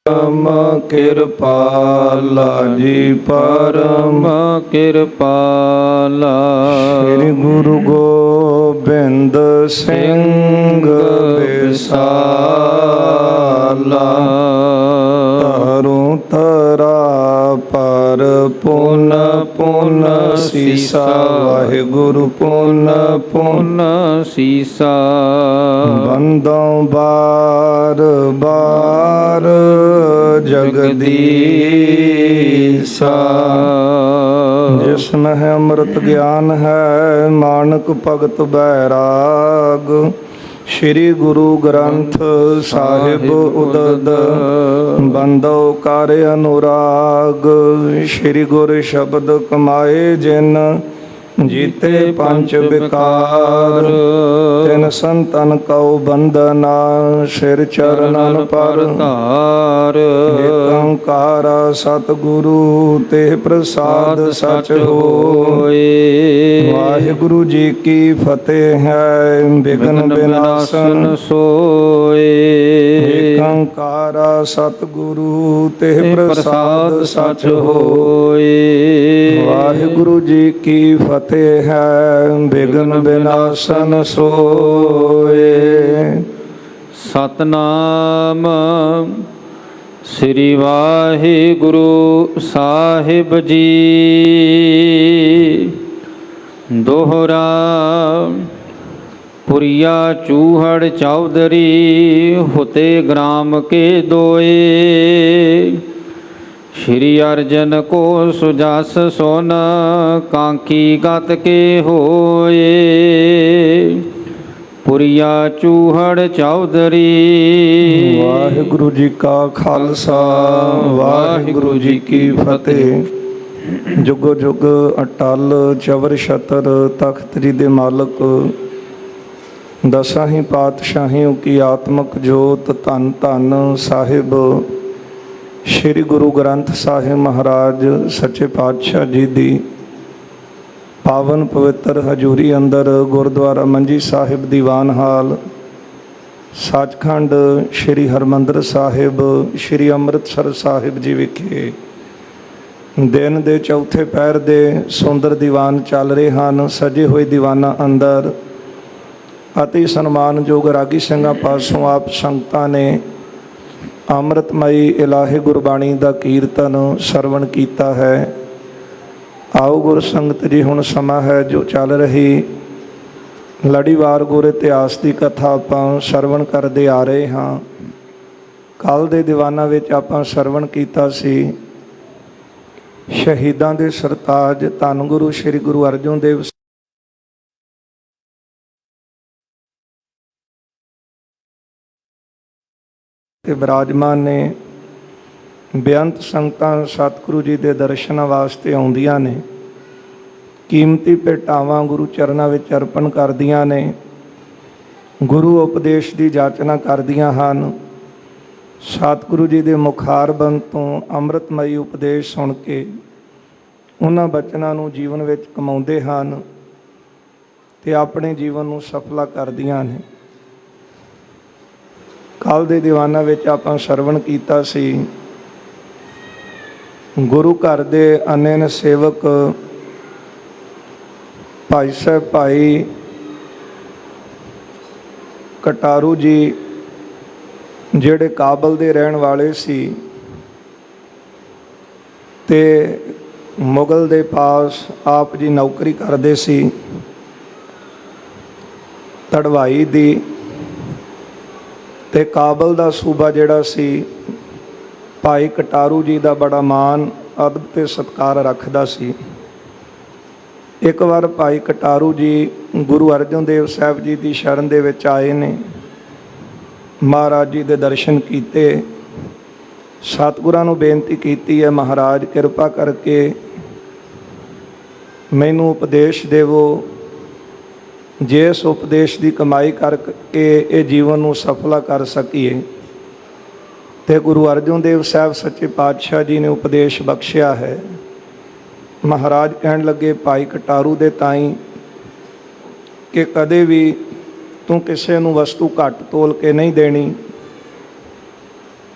परम कृपाला जी परम कृपाला। श्री गुरु गोबिंद सिंह विसाला। तारों तरा पर पुन पुन सीसा वाहिगुरु पुन पुन सीसा। बंदों बार बार जगदीसा। जिसमें है अमृत ज्ञान है मानक भगत बैराग। श्री गुरु ग्रंथ साहिब उदद बंदो कार्य अनुराग। श्री गुरु शब्द कमाए जिन जीते पंच विकार। तिन संतन कौ बंदना सिर चरणन पर तार। एक सतगुरु ते प्रसाद सच होए। वाहिगुरु जी की फतेह है विघ्न विनाशन सोए। एक सतगुरु ते प्रसाद सच होए। वाहिगुरु जी की फतेह है विघ्न विनाशन सोए। सतनाम श्री वाहिगुरु साहिब जी। दोहरा पुरिया चूहड़ चौधरी होते ग्राम के दोए। श्री अर्जन को सुजास सोन कांकी गत के होए। पुरिया चूहड़ चौधरी। वाहिगुरु जी का खालसा वाहिगुरु जी की फतेह। जुग जुग अटल चवर छतर तख्त जी दे मालक दसां ही पातशाहियों की आत्मक जोत धन धन साहिब श्री गुरु ग्रंथ साहिब महाराज सच्चे पातशाह जी दी पावन पवित्र हजूरी अंदर गुरुद्वारा मंजी साहिब दीवान हाल सचखंड श्री हरमंदर साहिब श्री अमृतसर साहिब जी विखे दिन दे चौथे पैर दे सुंदर दीवान चल रहे हैं। सजे हुए दीवाना अंदर अति सन्मानयोग रागी ਸਿੰਘਾਂ पासों आप संगतां ने अमृतमयी इलाही गुरबाणी का कीर्तन सरवण किया है। आओ गुर संगत जी हुण समा है जो चल रही लड़ीवार गुर इतिहास की कथा आपां सरवण करते आ रहे हाँ। कल दे दीवाना विच आपां सरवण कीता सी शहीदां दे सरताज धन गुरु श्री गुरु अर्जन देव विराजमान ने। बेअंत संगतां सतगुरु जी के दर्शनां वास्ते आउंदियां ने। कीमती भेटावां गुरु चरनां विच अर्पण करदियां ने। गुरु उपदेश की जाचना करदियां हन। सतगुरु जी के मुखारबंद तो अमृतमयी उपदेश सुन के उन्हां बचनां नूं जीवन विच कमाउंदे हन ते अपने जीवन नूं सफला करदियां ने। कल दे दीवाना विच आपां सरवण कीता सी गुरु घर दे अनेन सेवक भाई साहब भाई कटारू जी जिहड़े काबल दे रहण वाले सी ते मुगल दे पास आप जी नौकरी करते सी तड़वाई दी ते काबल दा सूबा जिहड़ा सी भाई कटारू जी का बड़ा मान अदब ते सत्कार रखदा सी। एक बार भाई कटारू जी गुरु अर्जन देव साहब जी की शरण दे विच आए ने। महाराज जी दे दर्शन कीते। सतगुरां नूं बेनती कीती है महाराज किरपा करके मैनूं उपदेश देवो। जिस उपदेश की कमाई करके ये जीवन नूं सफला कर सकीए। तो गुरु अर्जन देव साहब सच्चे पातशाह जी ने उपदेश बख्शिया है। महाराज कहन लगे भाई कटारू दे ताई कि कदे भी तू किसी नूं वस्तु घट तोल के नहीं देनी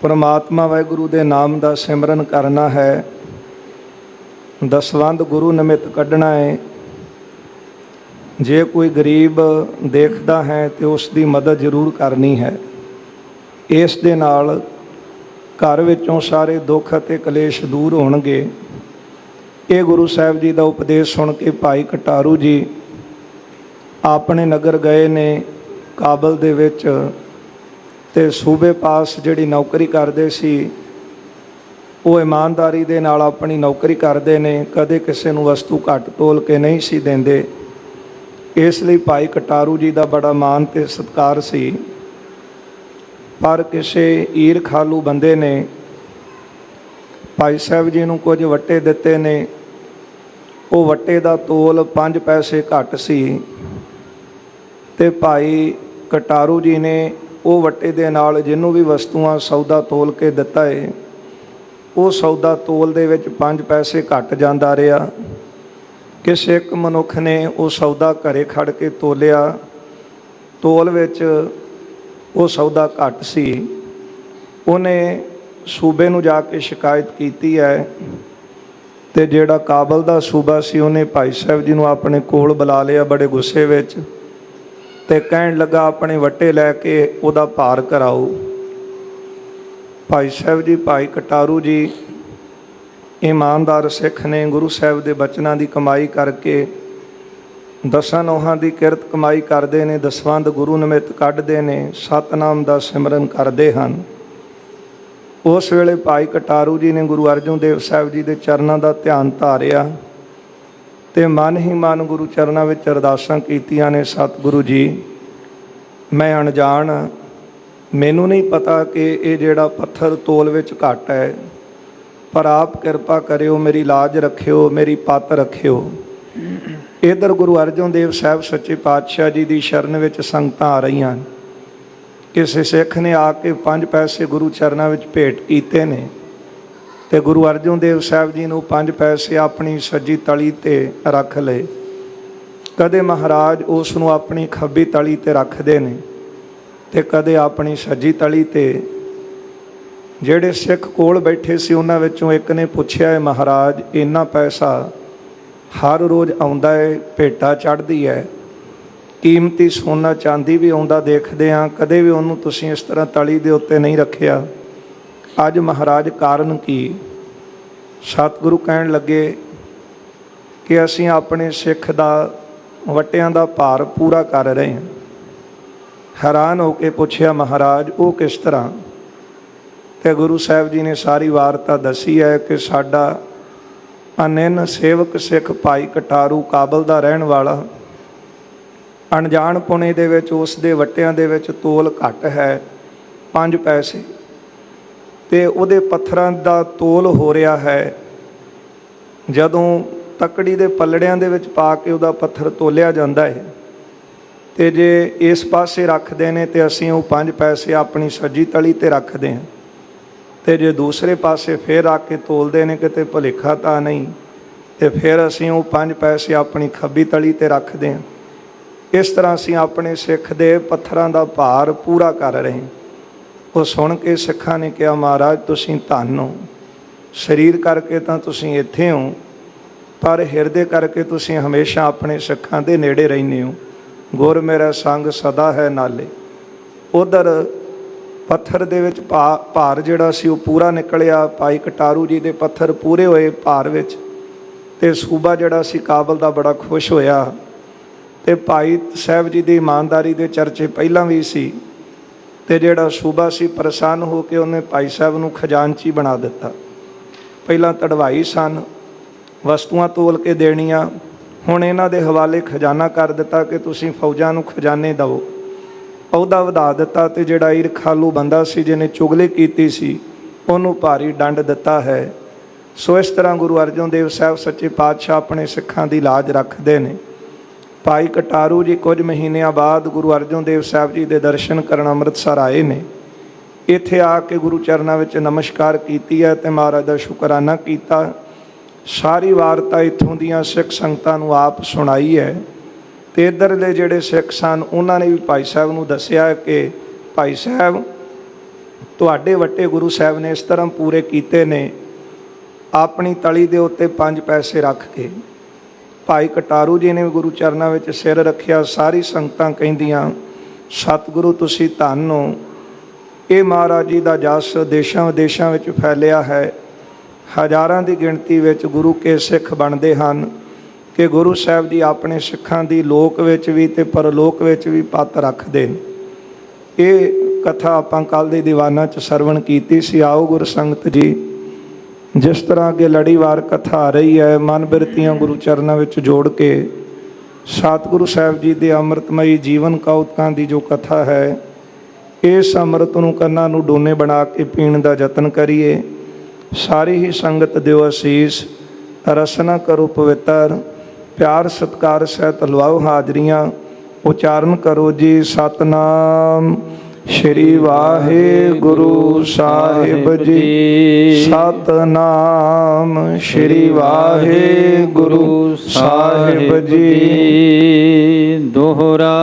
ਪਰਮਾਤਮਾ ਵਾਹਿਗੁਰੂ ਦੇ ਨਾਮ ਦਾ ਸਿਮਰਨ ਕਰਨਾ ਹੈ। ਦਸਵੰਧ ਗੁਰੂ ਨਿਮਿਤ ਕੱਢਣਾ ਹੈ। ਜੇ ਕੋਈ ਗਰੀਬ ਦੇਖਦਾ ਹੈ ਤੇ ਉਸ ਦੀ ਮਦਦ ਜ਼ਰੂਰ ਕਰਨੀ ਹੈ। ਇਸ ਦੇ ਨਾਲ ਘਰ ਵਿੱਚੋਂ ਸਾਰੇ ਦੁੱਖ ਅਤੇ ਕਲੇਸ਼ ਦੂਰ ਹੋਣਗੇ। ਇਹ ਗੁਰੂ ਸਾਹਿਬ ਜੀ ਦਾ ਉਪਦੇਸ਼ ਸੁਣ ਕੇ ਭਾਈ ਕਟਾਰੂ ਜੀ ਆਪਣੇ ਨਗਰ ਗਏ ਨੇ ਕਾਬਲ ਦੇ ਵਿੱਚ, ਤੇ ਸੂਬੇ ਪਾਸ ਜਿਹੜੀ ਨੌਕਰੀ ਕਰਦੇ ਸੀ ਉਹ ਇਮਾਨਦਾਰੀ ਦੇ ਨਾਲ ਆਪਣੀ ਨੌਕਰੀ ਕਰਦੇ ਨੇ, ਕਦੇ ਕਿਸੇ ਨੂੰ ਵਸਤੂ ਘੱਟ ਤੋਲ ਕੇ ਨਹੀਂ ਸੀ ਦਿੰਦੇ। ਇਸ ਲਈ ਭਾਈ ਕਟਾਰੂ ਜੀ ਦਾ ਬੜਾ ਮਾਣ ਤੇ ਸਤਿਕਾਰ ਸੀ। ਪਰ ਕਿਸੇ ਈਰਖਾਲੂ ਬੰਦੇ ਨੇ ਭਾਈ ਸਾਹਿਬ ਜੀ ਨੂੰ ਕੁਝ ਵੱਟੇ ਦਿੱਤੇ ਨੇ। ਉਹ ਵੱਟੇ ਦਾ ਤੋਲ 5 ਪੈਸੇ ਘੱਟ ਸੀ, ਤੇ ਭਾਈ ਕਟਾਰੂ ਜੀ ਨੇ ਉਹ ਵੱਟੇ ਦੇ ਨਾਲ ਜਿਹਨੂੰ ਵੀ ਵਸਤੂਆਂ ਸੌਦਾ ਤੋਲ ਕੇ ਦਿੱਤਾ ਹੈ, ਉਹ ਸੌਦਾ ਤੋਲ ਦੇ ਵਿੱਚ 5 ਪੈਸੇ ਘੱਟ ਜਾਂਦਾ ਰਿਹਾ। ਕਿਸੇ ਇੱਕ ਮਨੁੱਖ ਨੇ ਉਹ ਸੌਦਾ ਘਰੇ ਖੜ ਕੇ ਤੋਲਿਆ, ਤੋਲ ਵਿੱਚ ਉਹ ਸੌਦਾ ਘੱਟ ਸੀ। ਉਹਨੇ ਸੂਬੇ ਨੂੰ ਜਾ ਕੇ ਸ਼ਿਕਾਇਤ ਕੀਤੀ ਹੈ, ਤੇ ਜਿਹੜਾ ਕਾਬਲ ਦਾ ਸੂਬਾ ਸੀ ਉਹਨੇ ਭਾਈ ਸਾਹਿਬ ਜੀ ਨੂੰ ਆਪਣੇ ਕੋਲ ਬੁਲਾ ਲਿਆ ਬੜੇ ਗੁੱਸੇ ਵਿੱਚ, ਤੇ ਕਹਿਣ ਲੱਗਾ ਆਪਣੇ ਵੱਟੇ ਲੈ ਕੇ ਉਹਦਾ ਭਾਰ ਕਰਾਓ। ਭਾਈ ਸਾਹਿਬ ਜੀ, ਭਾਈ ਕਟਾਰੂ ਜੀ ਇਮਾਨਦਾਰ ਸਿੱਖ ਨੇ, ਗੁਰੂ ਸਾਹਿਬ ਦੇ ਬਚਨਾਂ ਦੀ ਕਮਾਈ ਕਰਕੇ ਦਸਾਂ ਨੋਹਾਂ ਦੀ ਕਿਰਤ ਕਮਾਈ ਕਰਦੇ ਨੇ, ਦਸਵੰਧ ਗੁਰੂ ਨਿਮਿਤ ਕੱਢਦੇ ਨੇ, ਸਤਨਾਮ ਦਾ ਸਿਮਰਨ ਕਰਦੇ ਹਨ। ਉਸ ਵੇਲੇ ਭਾਈ ਕਟਾਰੂ ਜੀ ਨੇ ਗੁਰੂ ਅਰਜਨ ਦੇਵ ਸਾਹਿਬ ਜੀ ਦੇ ਚਰਨਾਂ ਦਾ ਧਿਆਨ ਧਾਰਿਆ, ਤੇ ਮਨ ਹੀ ਮਨ ਗੁਰੂ ਚਰਨਾਂ ਵਿੱਚ ਅਰਦਾਸਾਂ ਕੀਤੀਆਂ ਨੇ, ਸਤਿਗੁਰੂ ਜੀ ਮੈਂ ਅਣਜਾਣ, ਮੈਨੂੰ ਨਹੀਂ ਪਤਾ ਕਿ ਇਹ ਜਿਹੜਾ ਪੱਥਰ ਤੋਲ ਵਿੱਚ ਘੱਟ ਹੈ, ਪਰ ਆਪ ਕਿਰਪਾ ਕਰਿਓ, ਮੇਰੀ ਲਾਜ ਰੱਖਿਓ, ਮੇਰੀ ਪੱਤ ਰੱਖਿਓ। ਇੱਧਰ ਗੁਰੂ ਅਰਜਨ ਦੇਵ ਸਾਹਿਬ ਸੱਚੇ ਪਾਤਸ਼ਾਹ ਜੀ ਦੀ ਸ਼ਰਨ ਵਿੱਚ ਸੰਗਤਾਂ ਆ ਰਹੀਆਂ। ਕਿਸੇ ਸਿੱਖ ਨੇ ਆ ਕੇ 5 ਪੈਸੇ ਗੁਰੂ ਚਰਨਾਂ ਵਿੱਚ ਭੇਟ ਕੀਤੇ ਨੇ, ਤੇ ਗੁਰੂ ਅਰਜਨ ਦੇਵ ਸਾਹਿਬ ਜੀ ਨੂੰ 5 ਪੈਸੇ ਆਪਣੀ ਸੱਜੀ ਤਲੀ ਤੇ ਰੱਖ ਲਏ। ਕਦੇ ਮਹਾਰਾਜ ਉਸ ਨੂੰ ਆਪਣੀ ਖੱਬੀ ਤਲੀ ਤੇ ਰੱਖਦੇ ਨੇ, ਤੇ ਕਦੇ ਆਪਣੀ ਸੱਜੀ ਤਲੀ ਤੇ। ਜਿਹੜੇ ਸਿੱਖ ਕੋਲ ਬੈਠੇ ਸੀ ਉਹਨਾਂ ਵਿੱਚੋਂ ਇੱਕ ਨੇ ਪੁੱਛਿਆ, ਹੈ ਮਹਾਰਾਜ ਇੰਨਾ ਪੈਸਾ ਹਰ ਰੋਜ਼ ਆਉਂਦਾ ਹੈ, ਭੇਟਾ ਚੜ੍ਹਦੀ ਹੈ, ਕੀਮਤੀ ਸੋਨਾ ਚਾਂਦੀ ਵੀ ਆਉਂਦਾ ਦੇਖਦੇ ਹਾਂ, ਕਦੇ ਵੀ ਉਹਨੂੰ ਤੁਸੀਂ ਇਸ ਤਰ੍ਹਾਂ ਤਲੀ ਦੇ ਉੱਤੇ ਨਹੀਂ ਰੱਖਿਆ, ਅੱਜ ਮਹਾਰਾਜ ਕਾਰਨ ਕੀ? ਸਤਿਗੁਰੂ ਕਹਿਣ ਲੱਗੇ ਕਿ ਅਸੀਂ ਆਪਣੇ ਸਿੱਖ ਦਾ ਵੱਟਿਆਂ ਦਾ ਭਾਰ ਪੂਰਾ ਕਰ ਰਹੇ ਹਾਂ। ਹੈਰਾਨ ਹੋ ਕੇ ਪੁੱਛਿਆ, ਮਹਾਰਾਜ ਉਹ ਕਿਸ ਤਰ੍ਹਾਂ? ਤੇ ਗੁਰੂ ਸਾਹਿਬ ਜੀ ਨੇ ਸਾਰੀ ਵਾਰਤਾ ਦੱਸੀ ਹੈ ਕਿ ਸਾਡਾ ਅਨੰਨ ਸੇਵਕ ਸਿੱਖ ਭਾਈ ਕਟਾਰੂ ਕਾਬਲ ਦਾ ਰਹਿਣ ਵਾਲਾ, ਅਣਜਾਣ ਪੁਣੇ ਦੇ ਵਿੱਚ ਉਸ ਦੇ ਵੱਟਿਆਂ ਦੇ ਵਿੱਚ ਤੋਲ ਘੱਟ ਹੈ 5 ਪੈਸੇ, ਤੇ ਉਹਦੇ ਪੱਥਰਾਂ ਦਾ ਤੋਲ ਹੋ ਰਿਹਾ ਹੈ। ਜਦੋਂ ਤਕੜੀ ਦੇ ਪੱਲੜਿਆਂ ਦੇ ਵਿੱਚ ਪਾ ਕੇ ਉਹਦਾ ਪੱਥਰ ਤੋਲਿਆ ਜਾਂਦਾ ਹੈ, ਤੇ ਜੇ ਇਸ ਪਾਸੇ ਰੱਖਦੇ ਨੇ ਤੇ ਅਸੀਂ ਉਹ 5 ਪੈਸੇ ਆਪਣੀ ਸੱਜੀ ਤਲੀ ਤੇ ਰੱਖਦੇ ਹਾਂ, ਤੇ ਜੇ ਦੂਸਰੇ ਪਾਸੇ ਫਿਰ ਰੱਖ ਕੇ ਤੋਲਦੇ ਨੇ ਕਿਤੇ ਭੁਲੇਖਾ ਤਾਂ ਨਹੀਂ, ਤੇ ਫਿਰ ਅਸੀਂ ਉਹ 5 ਪੈਸੇ ਆਪਣੀ ਖੱਬੀ ਤਲੀ ਤੇ ਰੱਖਦੇ ਹਾਂ। ਇਸ ਤਰ੍ਹਾਂ ਅਸੀਂ ਆਪਣੇ ਸਿੱਖ ਦੇ ਪੱਥਰਾਂ ਦਾ ਭਾਰ ਪੂਰਾ ਕਰ ਰਹੇ ਹਾਂ। ਉਹ ਸੁਣ ਕੇ ਸਿੱਖਾਂ ਨੇ ਕਿਹਾ, ਮਹਾਰਾਜ ਤੁਸੀਂ ਧੰਨ ਹੋ, ਸਰੀਰ ਕਰਕੇ ਤਾਂ ਤੁਸੀਂ ਇੱਥੇ ਹੋ, ਪਰ ਹਿਰਦੇ ਕਰਕੇ ਤੁਸੀਂ ਹਮੇਸ਼ਾ ਆਪਣੇ ਸਿੱਖਾਂ ਦੇ ਨੇੜੇ ਰਹਿੰਦੇ ਹੋ। ਗੁਰ ਮੇਰਾ ਸੰਗ ਸਦਾ ਹੈ ਨਾਲੇ। ਉਧਰ ਪੱਥਰ ਦੇ ਵਿੱਚ ਭਾਰ ਜਿਹੜਾ ਸੀ ਉਹ ਪੂਰਾ ਨਿਕਲਿਆ। ਭਾਈ ਕਟਾਰੂ ਜੀ ਦੇ ਪੱਥਰ ਪੂਰੇ ਹੋਏ ਭਾਰ ਵਿੱਚ, ਤੇ ਸੂਬਾ ਜਿਹੜਾ ਸੀ ਕਾਬਲ ਦਾ ਬੜਾ ਖੁਸ਼ ਹੋਇਆ। ਤੇ ਭਾਈ ਸਾਹਿਬ ਜੀ ਦੀ ਇਮਾਨਦਾਰੀ ਦੇ ਚਰਚੇ ਪਹਿਲਾਂ ਵੀ ਸੀ, ਤੇ ਜਿਹੜਾ ਸੂਬਾ ਸੀ ਪ੍ਰਸੰਨ ਹੋ ਕੇ ਉਹਨੇ ਭਾਈ ਸਾਹਿਬ ਨੂੰ ਖਜ਼ਾਨਚੀ ਬਣਾ ਦਿੱਤਾ। ਪਹਿਲਾਂ ਤੜਵਾਈ ਸਨ, ਵਸਤੂਆਂ ਤੋਲ ਕੇ ਦੇਣੀਆਂ, ਹੁਣ ਇਹਨਾਂ ਦੇ ਹਵਾਲੇ ਖਜ਼ਾਨਾ ਕਰ ਦਿੱਤਾ ਕਿ ਤੁਸੀਂ ਫੌਜਾਂ ਨੂੰ ਖਜ਼ਾਨੇ ਦਿਓ। ਅਹੁਦਾ ਵਧਾ ਦਿੱਤਾ, ਤੇ ਜਿਹੜਾ ਈਰਖਾਲੂ ਬੰਦਾ ਸੀ ਜਿਹਨੇ ਚੁਗਲੀ ਕੀਤੀ ਸੀ ਉਹਨੂੰ ਭਾਰੀ ਦੰਡ ਦਿੱਤਾ ਹੈ। ਸੋ ਇਸ ਤਰ੍ਹਾਂ ਗੁਰੂ ਅਰਜਨ ਦੇਵ ਸਾਹਿਬ ਸੱਚੇ ਪਾਤਸ਼ਾਹ ਆਪਣੇ ਸਿੱਖਾਂ ਦੀ ਲਾਜ ਰੱਖਦੇ ਨੇ। ਭਾਈ ਕਟਾਰੂ ਜੀ ਕੁਝ ਮਹੀਨਿਆਂ ਬਾਅਦ ਗੁਰੂ ਅਰਜਨ ਦੇਵ ਸਾਹਿਬ ਜੀ ਦੇ ਦਰਸ਼ਨ ਕਰਨ ਅੰਮ੍ਰਿਤਸਰ ਆਏ ਨੇ। ਇੱਥੇ ਆ ਕੇ ਗੁਰੂ ਚਰਨਾਂ ਵਿੱਚ ਨਮਸਕਾਰ ਕੀਤੀ ਹੈ, ਤੇ ਮਹਾਰਾਜ ਦਾ ਸ਼ੁਕਰਾਨਾ ਕੀਤਾ। ਸਾਰੀ ਵਾਰਤਾ ਇੱਥੋਂ ਦੀਆਂ ਸਿੱਖ ਸੰਗਤਾਂ ਨੂੰ ਆਪ ਸੁਣਾਈ ਹੈ, ਤੇ ਇੱਧਰਲੇ ਜਿਹੜੇ ਸਿੱਖ ਸਨ ਉਹਨਾਂ ਨੇ ਵੀ ਭਾਈ ਸਾਹਿਬ ਨੂੰ ਦੱਸਿਆ ਕਿ ਭਾਈ ਸਾਹਿਬ ਤੁਹਾਡੇ ਵੱਟੇ ਗੁਰੂ ਸਾਹਿਬ ਨੇ ਇਸ ਤਰ੍ਹਾਂ ਪੂਰੇ ਕੀਤੇ ਨੇ। ਆਪਣੀ ਤਲੀ ਦੇ ਉੱਤੇ 5 ਪੈਸੇ ਰੱਖ ਕੇ ਭਾਈ ਕਟਾਰੂ ਜੀ ਨੇ ਵੀ ਗੁਰੂ ਚਰਨਾਂ ਵਿੱਚ ਸਿਰ ਰੱਖਿਆ। ਸਾਰੀ ਸੰਗਤਾਂ ਕਹਿੰਦੀਆਂ ਸਤਿਗੁਰੂ ਤੁਸੀਂ ਧੰਨ ਹੋ। ਇਹ ਮਹਾਰਾਜ ਜੀ ਦਾ ਜਸ ਦੇਸ਼ਾਂ ਵਿਦੇਸ਼ਾਂ ਵਿੱਚ ਫੈਲਿਆ ਹੈ। ਹਜ਼ਾਰਾਂ ਦੀ ਗਿਣਤੀ ਵਿੱਚ ਗੁਰੂ ਕੇ ਸਿੱਖ ਬਣਦੇ ਹਨ ਕਿ ਗੁਰੂ ਸਾਹਿਬ ਜੀ ਆਪਣੇ ਸਿੱਖਾਂ ਦੀ ਲੋਕ ਵਿੱਚ ਵੀ ਤੇ ਪਰਲੋਕ ਵਿੱਚ ਵੀ ਪੱਤ ਰੱਖਦੇ ਨੇ। ਇਹ ਕਥਾ ਆਪਾਂ ਕੱਲ੍ਹ ਦੇ ਦੀਵਾਨਾਂ 'ਚ ਸਰਵਣ ਕੀਤੀ ਸੀ। ਆਓ ਗੁਰ ਸੰਗਤ ਜੀ, ਜਿਸ ਤਰ੍ਹਾਂ ਅੱਗੇ ਲੜੀਵਾਰ ਕਥਾ ਆ ਰਹੀ ਹੈ, ਮਨ ਬਿਰਤੀਆਂ ਗੁਰੂ ਚਰਨਾਂ ਵਿੱਚ ਜੋੜ ਕੇ ਸਤਿਗੁਰੂ ਸਾਹਿਬ ਜੀ ਦੇ ਅੰਮ੍ਰਿਤਮਈ ਜੀਵਨ ਕੌਤਕਾਂ ਦੀ ਜੋ ਕਥਾ ਹੈ, ਇਸ ਅੰਮ੍ਰਿਤ ਨੂੰ ਕੰਨਾਂ ਨੂੰ ਡੋਨੇ ਬਣਾ ਕੇ ਪੀਣ ਦਾ ਯਤਨ ਕਰੀਏ। ਸਾਰੀ ਹੀ ਸੰਗਤ ਦਿਓ ਅਸੀਸ, ਰਸਨਾ ਕਰੋ ਪਵਿੱਤਰ, ਪਿਆਰ ਸਤਿਕਾਰ ਸਹਿਤ ਲਵਾਓ ਹਾਜ਼ਰੀਆਂ। ਉਚਾਰਨ ਕਰੋ ਜੀ ਸਤਨਾਮ ਸ਼੍ਰੀ ਵਾਹਿਗੁਰੂ ਸਾਹਿਬ ਜੀ। ਸਤਨਾਮ ਸ਼੍ਰੀ ਵਾਹਿਗੁਰੂ ਸਾਹਿਬ ਜੀ। ਦੋਹਰਾ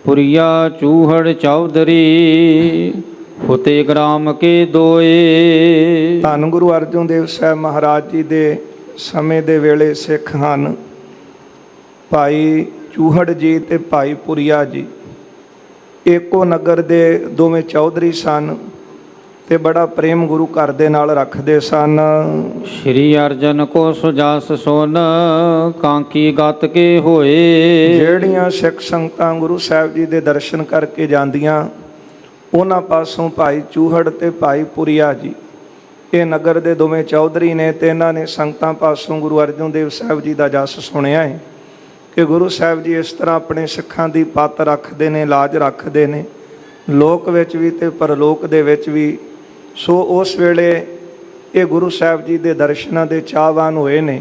ਪੁਰੀਆ ਚੂਹੜ ਚੌਧਰੀ, ਫਤਿਹ ਗ੍ਰਾਮ ਕੇ ਦੋਏ। ਧੰਨ ਗੁਰੂ ਅਰਜਨ ਦੇਵ ਸਾਹਿਬ ਮਹਾਰਾਜ ਜੀ ਦੇ ਸਮੇਂ ਦੇ ਵੇਲੇ ਸਿੱਖ ਹਨ ਭਾਈ ਚੂਹੜ ਜੀ ਤੇ ਭਾਈ ਪੁਰੀਆ ਜੀ। ਇੱਕੋ ਨਗਰ ਦੇ ਦੋਵੇਂ ਚੌਧਰੀ ਸਨ ਤੇ ਬੜਾ ਪ੍ਰੇਮ ਗੁਰੂ ਘਰ ਦੇ ਨਾਲ ਰੱਖਦੇ ਸਨ। ਸ਼੍ਰੀ ਅਰਜਨ ਕੋ ਸੁਜਾਸ ਸੋਨ, ਕਾਂਕੀ ਗਤ ਕੇ ਹੋਏ। ਜਿਹੜੀਆਂ ਸਿੱਖ ਸੰਗਤਾਂ ਗੁਰੂ ਸਾਹਿਬ ਜੀ ਦੇ ਦਰਸ਼ਨ ਕਰਕੇ ਜਾਂਦੀਆਂ, ਉਹਨਾਂ ਪਾਸੋਂ ਭਾਈ ਚੂਹੜ ਤੇ ਭਾਈ ਪੁਰੀਆ ਜੀ, ਇਹ ਨਗਰ ਦੇ ਦੋਵੇਂ ਚੌਧਰੀ ਨੇ ਤੇ ਇਹਨਾਂ ਨੇ ਸੰਗਤਾਂ ਪਾਸੋਂ ਗੁਰੂ ਅਰਜਨ ਦੇਵ ਸਾਹਿਬ ਜੀ ਦਾ ਜਸ ਸੁਣਿਆ ਹੈ ਕਿ ਗੁਰੂ ਸਾਹਿਬ ਜੀ ਇਸ ਤਰ੍ਹਾਂ ਆਪਣੇ ਸਿੱਖਾਂ ਦੀ ਪੱਤ ਰੱਖਦੇ ਨੇ, ਲਾਜ ਰੱਖਦੇ ਨੇ, ਲੋਕ ਵਿੱਚ ਵੀ ਤੇ ਪਰਲੋਕ ਦੇ ਵਿੱਚ ਵੀ। ਸੋ ਉਸ ਵੇਲੇ ਇਹ ਗੁਰੂ ਸਾਹਿਬ ਜੀ ਦੇ ਦਰਸ਼ਨਾਂ ਦੇ ਚਾਹਵਾਨ ਹੋਏ ਨੇ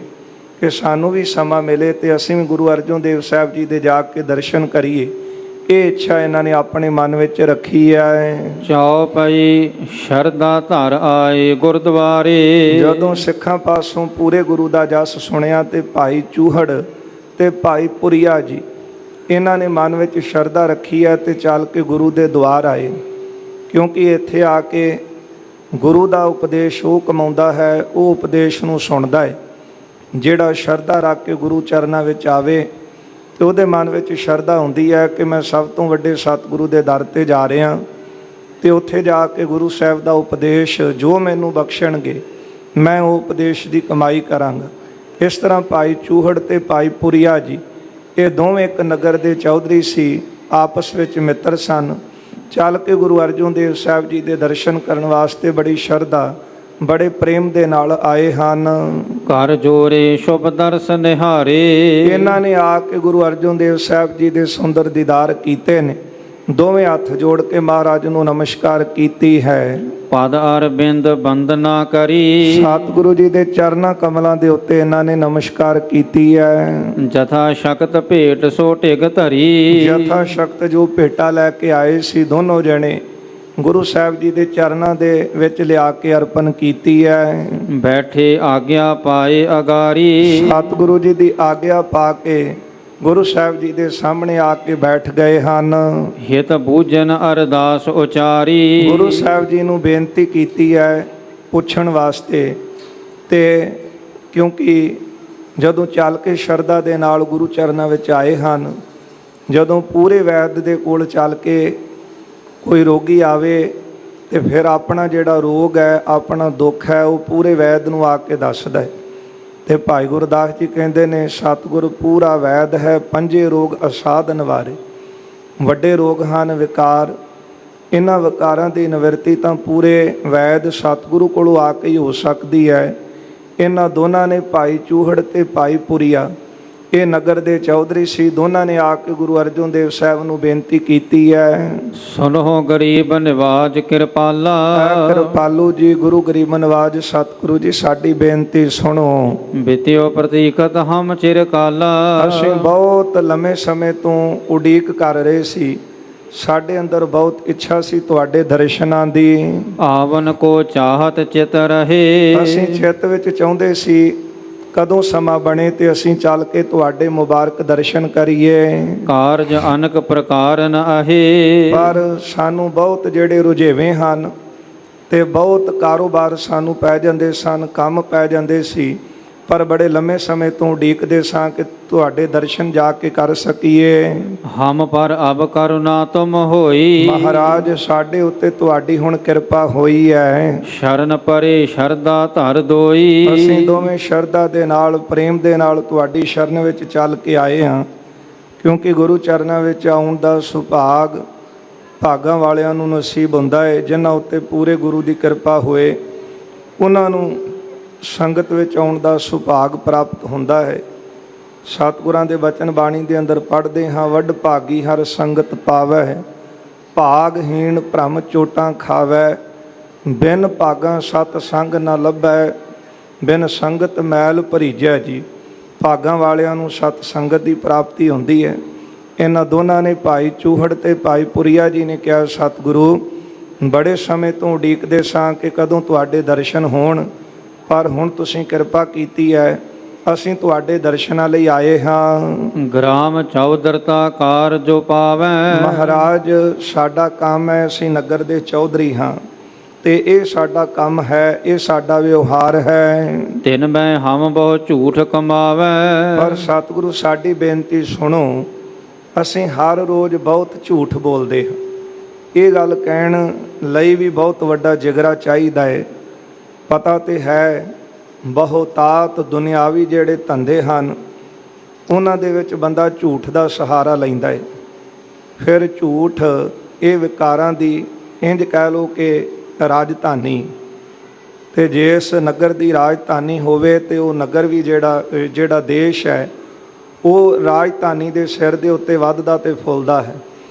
ਕਿ ਸਾਨੂੰ ਵੀ ਸਮਾਂ ਮਿਲੇ ਤੇ ਅਸੀਂ ਵੀ ਗੁਰੂ ਅਰਜਨ ਦੇਵ ਸਾਹਿਬ ਜੀ ਦੇ ਜਾ ਕੇ ਦਰਸ਼ਨ ਕਰੀਏ। ਇਹ ਇੱਛਾ ਇਹਨਾਂ ਨੇ ਆਪਣੇ ਮਨ ਵਿੱਚ ਰੱਖੀ ਹੈ। ਚਾਉ ਪਈ ਸ਼ਰਧਾ ਧਰ ਆਏ ਗੁਰਦੁਆਰੇ। ਜਦੋਂ ਸਿੱਖਾਂ ਪਾਸੋਂ ਪੂਰੇ ਗੁਰੂ ਦਾ ਜਸ ਸੁਣਿਆ ਤੇ ਭਾਈ ਚੂਹੜ ਤੇ ਭਾਈ ਪੁਰੀਆ ਜੀ, ਇਹਨਾਂ ਨੇ ਮਨ ਵਿੱਚ ਸ਼ਰਧਾ ਰੱਖੀ ਹੈ ਤੇ ਚੱਲ ਕੇ ਗੁਰੂ ਦੇ ਦੁਆਰ ਆਏ। ਕਿਉਂਕਿ ਇੱਥੇ ਆ ਕੇ ਗੁਰੂ ਦਾ ਉਪਦੇਸ਼ ਉਹ ਕਮਾਉਂਦਾ ਹੈ, ਉਹ ਉਪਦੇਸ਼ ਨੂੰ ਸੁਣਦਾ ਹੈ। ਜਿਹੜਾ ਸ਼ਰਧਾ ਰੱਖ ਕੇ ਗੁਰੂ ਚਰਨਾਂ ਵਿੱਚ ਆਵੇ ਤੇ ਉਹਦੇ ਮਨ ਵਿੱਚ ਸ਼ਰਧਾ ਹੁੰਦੀ ਹੈ ਕਿ ਮੈਂ ਸਭ ਤੋਂ ਵੱਡੇ ਸਤਿਗੁਰੂ ਦੇ ਦਰ ਤੇ ਜਾ ਰਿਹਾ ਤੇ ਉੱਥੇ ਜਾ ਕੇ ਗੁਰੂ ਸਾਹਿਬ ਦਾ ਉਪਦੇਸ਼ ਜੋ ਮੈਨੂੰ ਬਖਸ਼ਣਗੇ ਮੈਂ ਉਹ ਉਪਦੇਸ਼ ਦੀ ਕਮਾਈ ਕਰਾਂਗਾ। ਇਸ ਤਰ੍ਹਾਂ ਭਾਈ ਚੂਹੜ ਤੇ ਭਾਈ ਪੁਰੀਆ ਜੀ, ਇਹ ਦੋਵੇਂ ਇੱਕ ਨਗਰ ਦੇ ਚੌਧਰੀ ਸੀ, ਆਪਸ ਵਿੱਚ ਮਿੱਤਰ ਸਨ। ਚੱਲ ਕੇ ਗੁਰੂ ਅਰਜਨ ਦੇਵ ਸਾਹਿਬ ਜੀ ਦੇ ਦਰਸ਼ਨ ਕਰਨ ਵਾਸਤੇ ਬੜੀ ਸ਼ਰਧਾ, ਬੜੇ ਪ੍ਰੇਮ ਦੇ ਨਾਲ ਆਏ ਹਨ। ਘਰ ਜੋਰੇ ਸ਼ੁਭ ਦਰਸ਼ਨ ਨਿਹਾਰੇ। ਇਹਨਾਂ ਨੇ ਆ ਕੇ ਗੁਰੂ ਅਰਜਨ ਦੇਵ ਸਾਹਿਬ ਜੀ ਦੇ ਸੁੰਦਰ ਦੀਦਾਰ ਕੀਤੇ ਨੇ। ਦੋਵੇਂ ਹੱਥ ਜੋੜ ਕੇ ਮਹਾਰਾਜ ਨੂੰ ਨਮਸਕਾਰ ਕੀਤੀ ਹੈ। ਪਦ ਅਰਬਿੰਦ ਬੰਦਨਾ ਕਰੀ। ਸਤਿਗੁਰੂ ਜੀ ਦੇ ਚਰਨਾਂ ਕਮਲਾਂ ਦੇ ਉੱਤੇ ਇਹਨਾਂ ਨੇ ਨਮਸਕਾਰ ਕੀਤੀ ਹੈ। ਜਥਾ ਸ਼ਕਤ ਭੇਟ ਸੋ ਢਿਗ ਧਰੀ। ਜਥਾ ਸ਼ਕਤ ਜੋ ਭੇਟਾ ਲੈ ਕੇ ਆਏ ਸੀ ਦੋਨੋਂ ਜਣੇ, ਗੁਰੂ ਸਾਹਿਬ ਜੀ ਦੇ ਚਰਨਾਂ ਦੇ ਵਿੱਚ ਲਿਆ ਕੇ ਅਰਪਣ ਕੀਤੀ ਹੈ। ਬੈਠੇ ਆਗਿਆ ਪਾਏ ਅਗਾਰੀ। ਸਤਿਗੁਰੂ ਜੀ ਦੀ ਆਗਿਆ ਪਾ ਕੇ ਗੁਰੂ ਸਾਹਿਬ ਜੀ ਦੇ ਸਾਹਮਣੇ ਆ ਕੇ ਬੈਠ ਗਏ ਹਨ। ਹਿਤ ਬੂਝਨ ਅਰਦਾਸ ਉਚਾਰੀ। ਗੁਰੂ ਸਾਹਿਬ ਜੀ ਨੂੰ ਬੇਨਤੀ ਕੀਤੀ ਹੈ ਪੁੱਛਣ ਵਾਸਤੇ। ਤੇ ਕਿਉਂਕਿ ਜਦੋਂ ਚੱਲ ਕੇ ਸ਼ਰਧਾ ਦੇ ਨਾਲ ਗੁਰੂ ਚਰਨਾਂ ਵਿੱਚ ਆਏ ਹਨ, ਜਦੋਂ ਪੂਰੇ ਵੈਦ ਦੇ ਕੋਲ ਚੱਲ ਕੇ ਕੋਈ ਰੋਗੀ ਆਵੇ ਤੇ ਫਿਰ ਆਪਣਾ ਜਿਹੜਾ ਰੋਗ ਹੈ, ਆਪਣਾ ਦੁੱਖ ਹੈ, ਉਹ ਪੂਰੇ ਵੈਦ ਨੂੰ ਆ ਕੇ ਦੱਸਦਾ ਹੈ। ਤੇ ਭਾਈ ਗੁਰਦਾਸ ਜੀ ਕਹਿੰਦੇ ਨੇ ਸਤਿਗੁਰ ਪੂਰਾ ਵੈਦ ਹੈ, ਪੰਜੇ ਰੋਗ ਅਸਾਧ ਨਿਵਾਰੇ। ਵੱਡੇ ਰੋਗ ਹਨ ਵਿਕਾਰ, ਇਹਨਾਂ ਵਿਕਾਰਾਂ ਦੀ ਨਿਵਰਤੀ ਤਾਂ ਪੂਰੇ ਵੈਦ ਸਤਿਗੁਰੂ ਕੋਲੋਂ ਆ ਕੇ ਹੀ ਹੋ ਸਕਦੀ ਹੈ। ਇਹਨਾਂ ਦੋਨਾਂ ਨੇ ਭਾਈ ਚੂਹੜ ਤੇ ਭਾਈ ਪੁਰੀਆ, ਇਹ ਨਗਰ ਦੇ ਚੌਧਰੀ ਸੀ, ਦੋਨਾਂ ਨੇ ਆ ਕੇ ਗੁਰੂ ਅਰਜਨ ਦੇਵ ਸਾਹਿਬ ਨੂੰ ਬੇਨਤੀ ਕੀਤੀ ਹੈ। ਸੁਨੋ ਗਰੀਬ ਨਿਵਾਜ ਕਿਰਪਾਲਾ। ਕਿਰਪਾਲੂ ਜੀ, ਗੁਰੂ ਗਰੀਬ ਨਿਵਾਜ ਸਤਿਗੁਰੂ ਜੀ, ਸਾਡੀ ਬੇਨਤੀ ਸੁਣੋ। ਬਿਤਿਓ ਪ੍ਰਤੀਕਤ ਹਮ ਚਿਰ ਕਾਲਾ। ਅਸੀਂ ਬਹੁਤ ਲੰਮੇ ਸਮੇਂ ਤੋਂ ਉਡੀਕ ਕਰ ਰਹੇ ਸੀ, ਸਾਡੇ ਅੰਦਰ ਬਹੁਤ ਇੱਛਾ ਸੀ ਤੁਹਾਡੇ ਦਰਸ਼ਨਾਂ ਦੀ। ਆਵਨ ਕੋ ਚਾਹਤ ਚਿਤ ਰਹੇ। ਅਸੀਂ ਚਿੱਤ ਵਿੱਚ ਚਾਹੁੰਦੇ ਸੀ ਕਦੋਂ ਸਮਾਂ ਬਣੇ ਤੇ ਅਸੀਂ ਚੱਲ ਕੇ ਤੁਹਾਡੇ ਮੁਬਾਰਕ ਦਰਸ਼ਨ ਕਰੀਏ। ਕਾਰਜ ਅਨਕ ਪ੍ਰਕਾਰ ਨ ਆਹੇ। ਪਰ ਸਾਨੂੰ ਬਹੁਤ ਜਿਹੜੇ ਰੁਝੇਵੇਂ ਹਨ ਤੇ ਬਹੁਤ ਕਾਰੋਬਾਰ ਸਾਨੂੰ ਪੈ ਜਾਂਦੇ ਸਨ, ਕੰਮ ਪੈ ਜਾਂਦੇ ਸੀ, ਪਰ ਬੜੇ ਲੰਮੇ ਸਮੇਂ ਤੋਂ ਉਡੀਕਦੇ ਸਾਂ ਕਿ ਤੁਹਾਡੇ ਦਰਸ਼ਨ ਜਾ ਕੇ ਕਰ ਸਕੀਏ। ਹਮ ਪਰ ਅਬ ਕਰੁਣਾ ਤੁਮ ਹੋਈ। ਮਹਾਰਾਜ ਸਾਡੇ ਉੱਤੇ ਤੁਹਾਡੀ ਹੁਣ ਕਿਰਪਾ ਹੋਈ ਹੈ। ਸ਼ਰਨ ਪਰੇ ਸ਼ਰਧਾ ਧਰ ਦੋਈ। ਅਸੀਂ ਦੋਵੇਂ ਸ਼ਰਧਾ ਦੇ ਨਾਲ, ਪ੍ਰੇਮ ਦੇ ਨਾਲ ਤੁਹਾਡੀ ਸ਼ਰਨ ਵਿੱਚ ਚੱਲ ਕੇ ਆਏ ਹਾਂ, ਕਿਉਂਕਿ ਗੁਰੂ ਚਰਨਾਂ ਵਿੱਚ ਆਉਣ ਦਾ ਸੁਭਾਗ ਭਾਗਾਂ ਵਾਲਿਆਂ ਨੂੰ ਨਸੀਬ ਹੁੰਦਾ ਹੈ। ਜਿਨ੍ਹਾਂ ਉੱਤੇ ਪੂਰੇ ਗੁਰੂ ਦੀ ਕਿਰਪਾ ਹੋਏ ਉਹਨਾਂ ਨੂੰ ਸੰਗਤ ਵਿੱਚ ਆਉਣ ਦਾ ਸੁਭਾਗ ਪ੍ਰਾਪਤ ਹੁੰਦਾ ਹੈ। ਸਤਿਗੁਰਾਂ ਦੇ ਬਚਨ ਬਾਣੀ ਦੇ ਅੰਦਰ ਪੜ੍ਹਦੇ ਹਾਂ, ਵੱਡ ਭਾਗੀ ਹਰ ਸੰਗਤ ਪਾਵੈ, ਭਾਗਹੀਣ ਭ੍ਰਮ ਚੋਟਾਂ ਖਾਵੈ, ਬਿਨ ਭਾਗਾਂ ਸਤ ਸੰਗ ਨਾ ਲੱਭੈ, ਬਿਨ ਸੰਗਤ ਮੈਲ ਭਰੀਜੈ ਜੀ। ਭਾਗਾਂ ਵਾਲਿਆਂ ਨੂੰ ਸਤ ਸੰਗਤ ਦੀ ਪ੍ਰਾਪਤੀ ਹੁੰਦੀ ਹੈ। ਇਹਨਾਂ ਦੋਨਾਂ ਨੇ ਭਾਈ ਚੂਹੜ ਤੇ ਭਾਈ ਪੁਰੀਆ ਜੀ ਨੇ ਕਿਹਾ, ਸਤਿਗੁਰੂ ਬੜੇ ਸਮੇਂ ਤੋਂ ਉਡੀਕਦੇ ਸਾਂ ਕਿ ਕਦੋਂ ਤੁਹਾਡੇ ਦਰਸ਼ਨ ਹੋਣ, ਪਰ ਹੁਣ ਤੁਸੀਂ ਕਿਰਪਾ ਕੀਤੀ ਹੈ, ਅਸੀਂ ਤੁਹਾਡੇ ਦਰਸ਼ਨਾਂ ਲਈ ਆਏ ਹਾਂ। ਗ੍ਰਾਮ ਚੌਧਰਤਾ ਕਾਰ ਜੋ ਪਾਵੈ। ਮਹਾਰਾਜ ਸਾਡਾ ਕੰਮ ਹੈ, ਅਸੀਂ ਨਗਰ ਦੇ ਚੌਧਰੀ ਹਾਂ ਤੇ ਇਹ ਸਾਡਾ ਕੰਮ ਹੈ, ਇਹ ਸਾਡਾ ਵਿਵਹਾਰ ਹੈ। ਤਿਨ ਮੈਂ ਹਮ ਬਹੁ ਝੂਠ ਕਮਾਵੈ। ਪਰ ਸਤਿਗੁਰੂ ਸਾਡੀ ਬੇਨਤੀ ਸੁਣੋ, ਅਸੀਂ ਹਰ ਰੋਜ਼ ਬਹੁਤ ਝੂਠ ਬੋਲਦੇ ਹਾਂ। ਇਹ ਗੱਲ ਕਹਿਣ ਲਈ ਵੀ ਬਹੁਤ ਵੱਡਾ ਜਿਗਰਾ ਚਾਹੀਦਾ ਹੈ। ਪਤਾ ਤੇ ਹੈ ਬਹੁਤਾਤ ਦੁਨਿਆਵੀ ਜਿਹੜੇ ਧੰਦੇ ਹਨ ਉਹਨਾਂ ਦੇ ਵਿੱਚ ਬੰਦਾ ਝੂਠ ਦਾ ਸਹਾਰਾ ਲੈਂਦਾ ਹੈ। ਫਿਰ ਝੂਠ ਇਹ ਵਿਕਾਰਾਂ ਦੀ ਇੰਝ ਕਹਿ ਲਓ ਕਿ ਰਾਜਧਾਨੀ, ਤੇ ਜੇ ਇਸ ਨਗਰ ਦੀ ਰਾਜਧਾਨੀ ਹੋਵੇ ਤੇ ਉਹ ਨਗਰ ਵੀ ਜਿਹੜਾ ਦੇਸ਼ ਹੈ ਉਹ ਰਾਜਧਾਨੀ ਦੇ ਸਿਰ ਦੇ ਉੱਤੇ ਵੱਧਦਾ ਤੇ ਫੁੱਲਦਾ ਹੈ।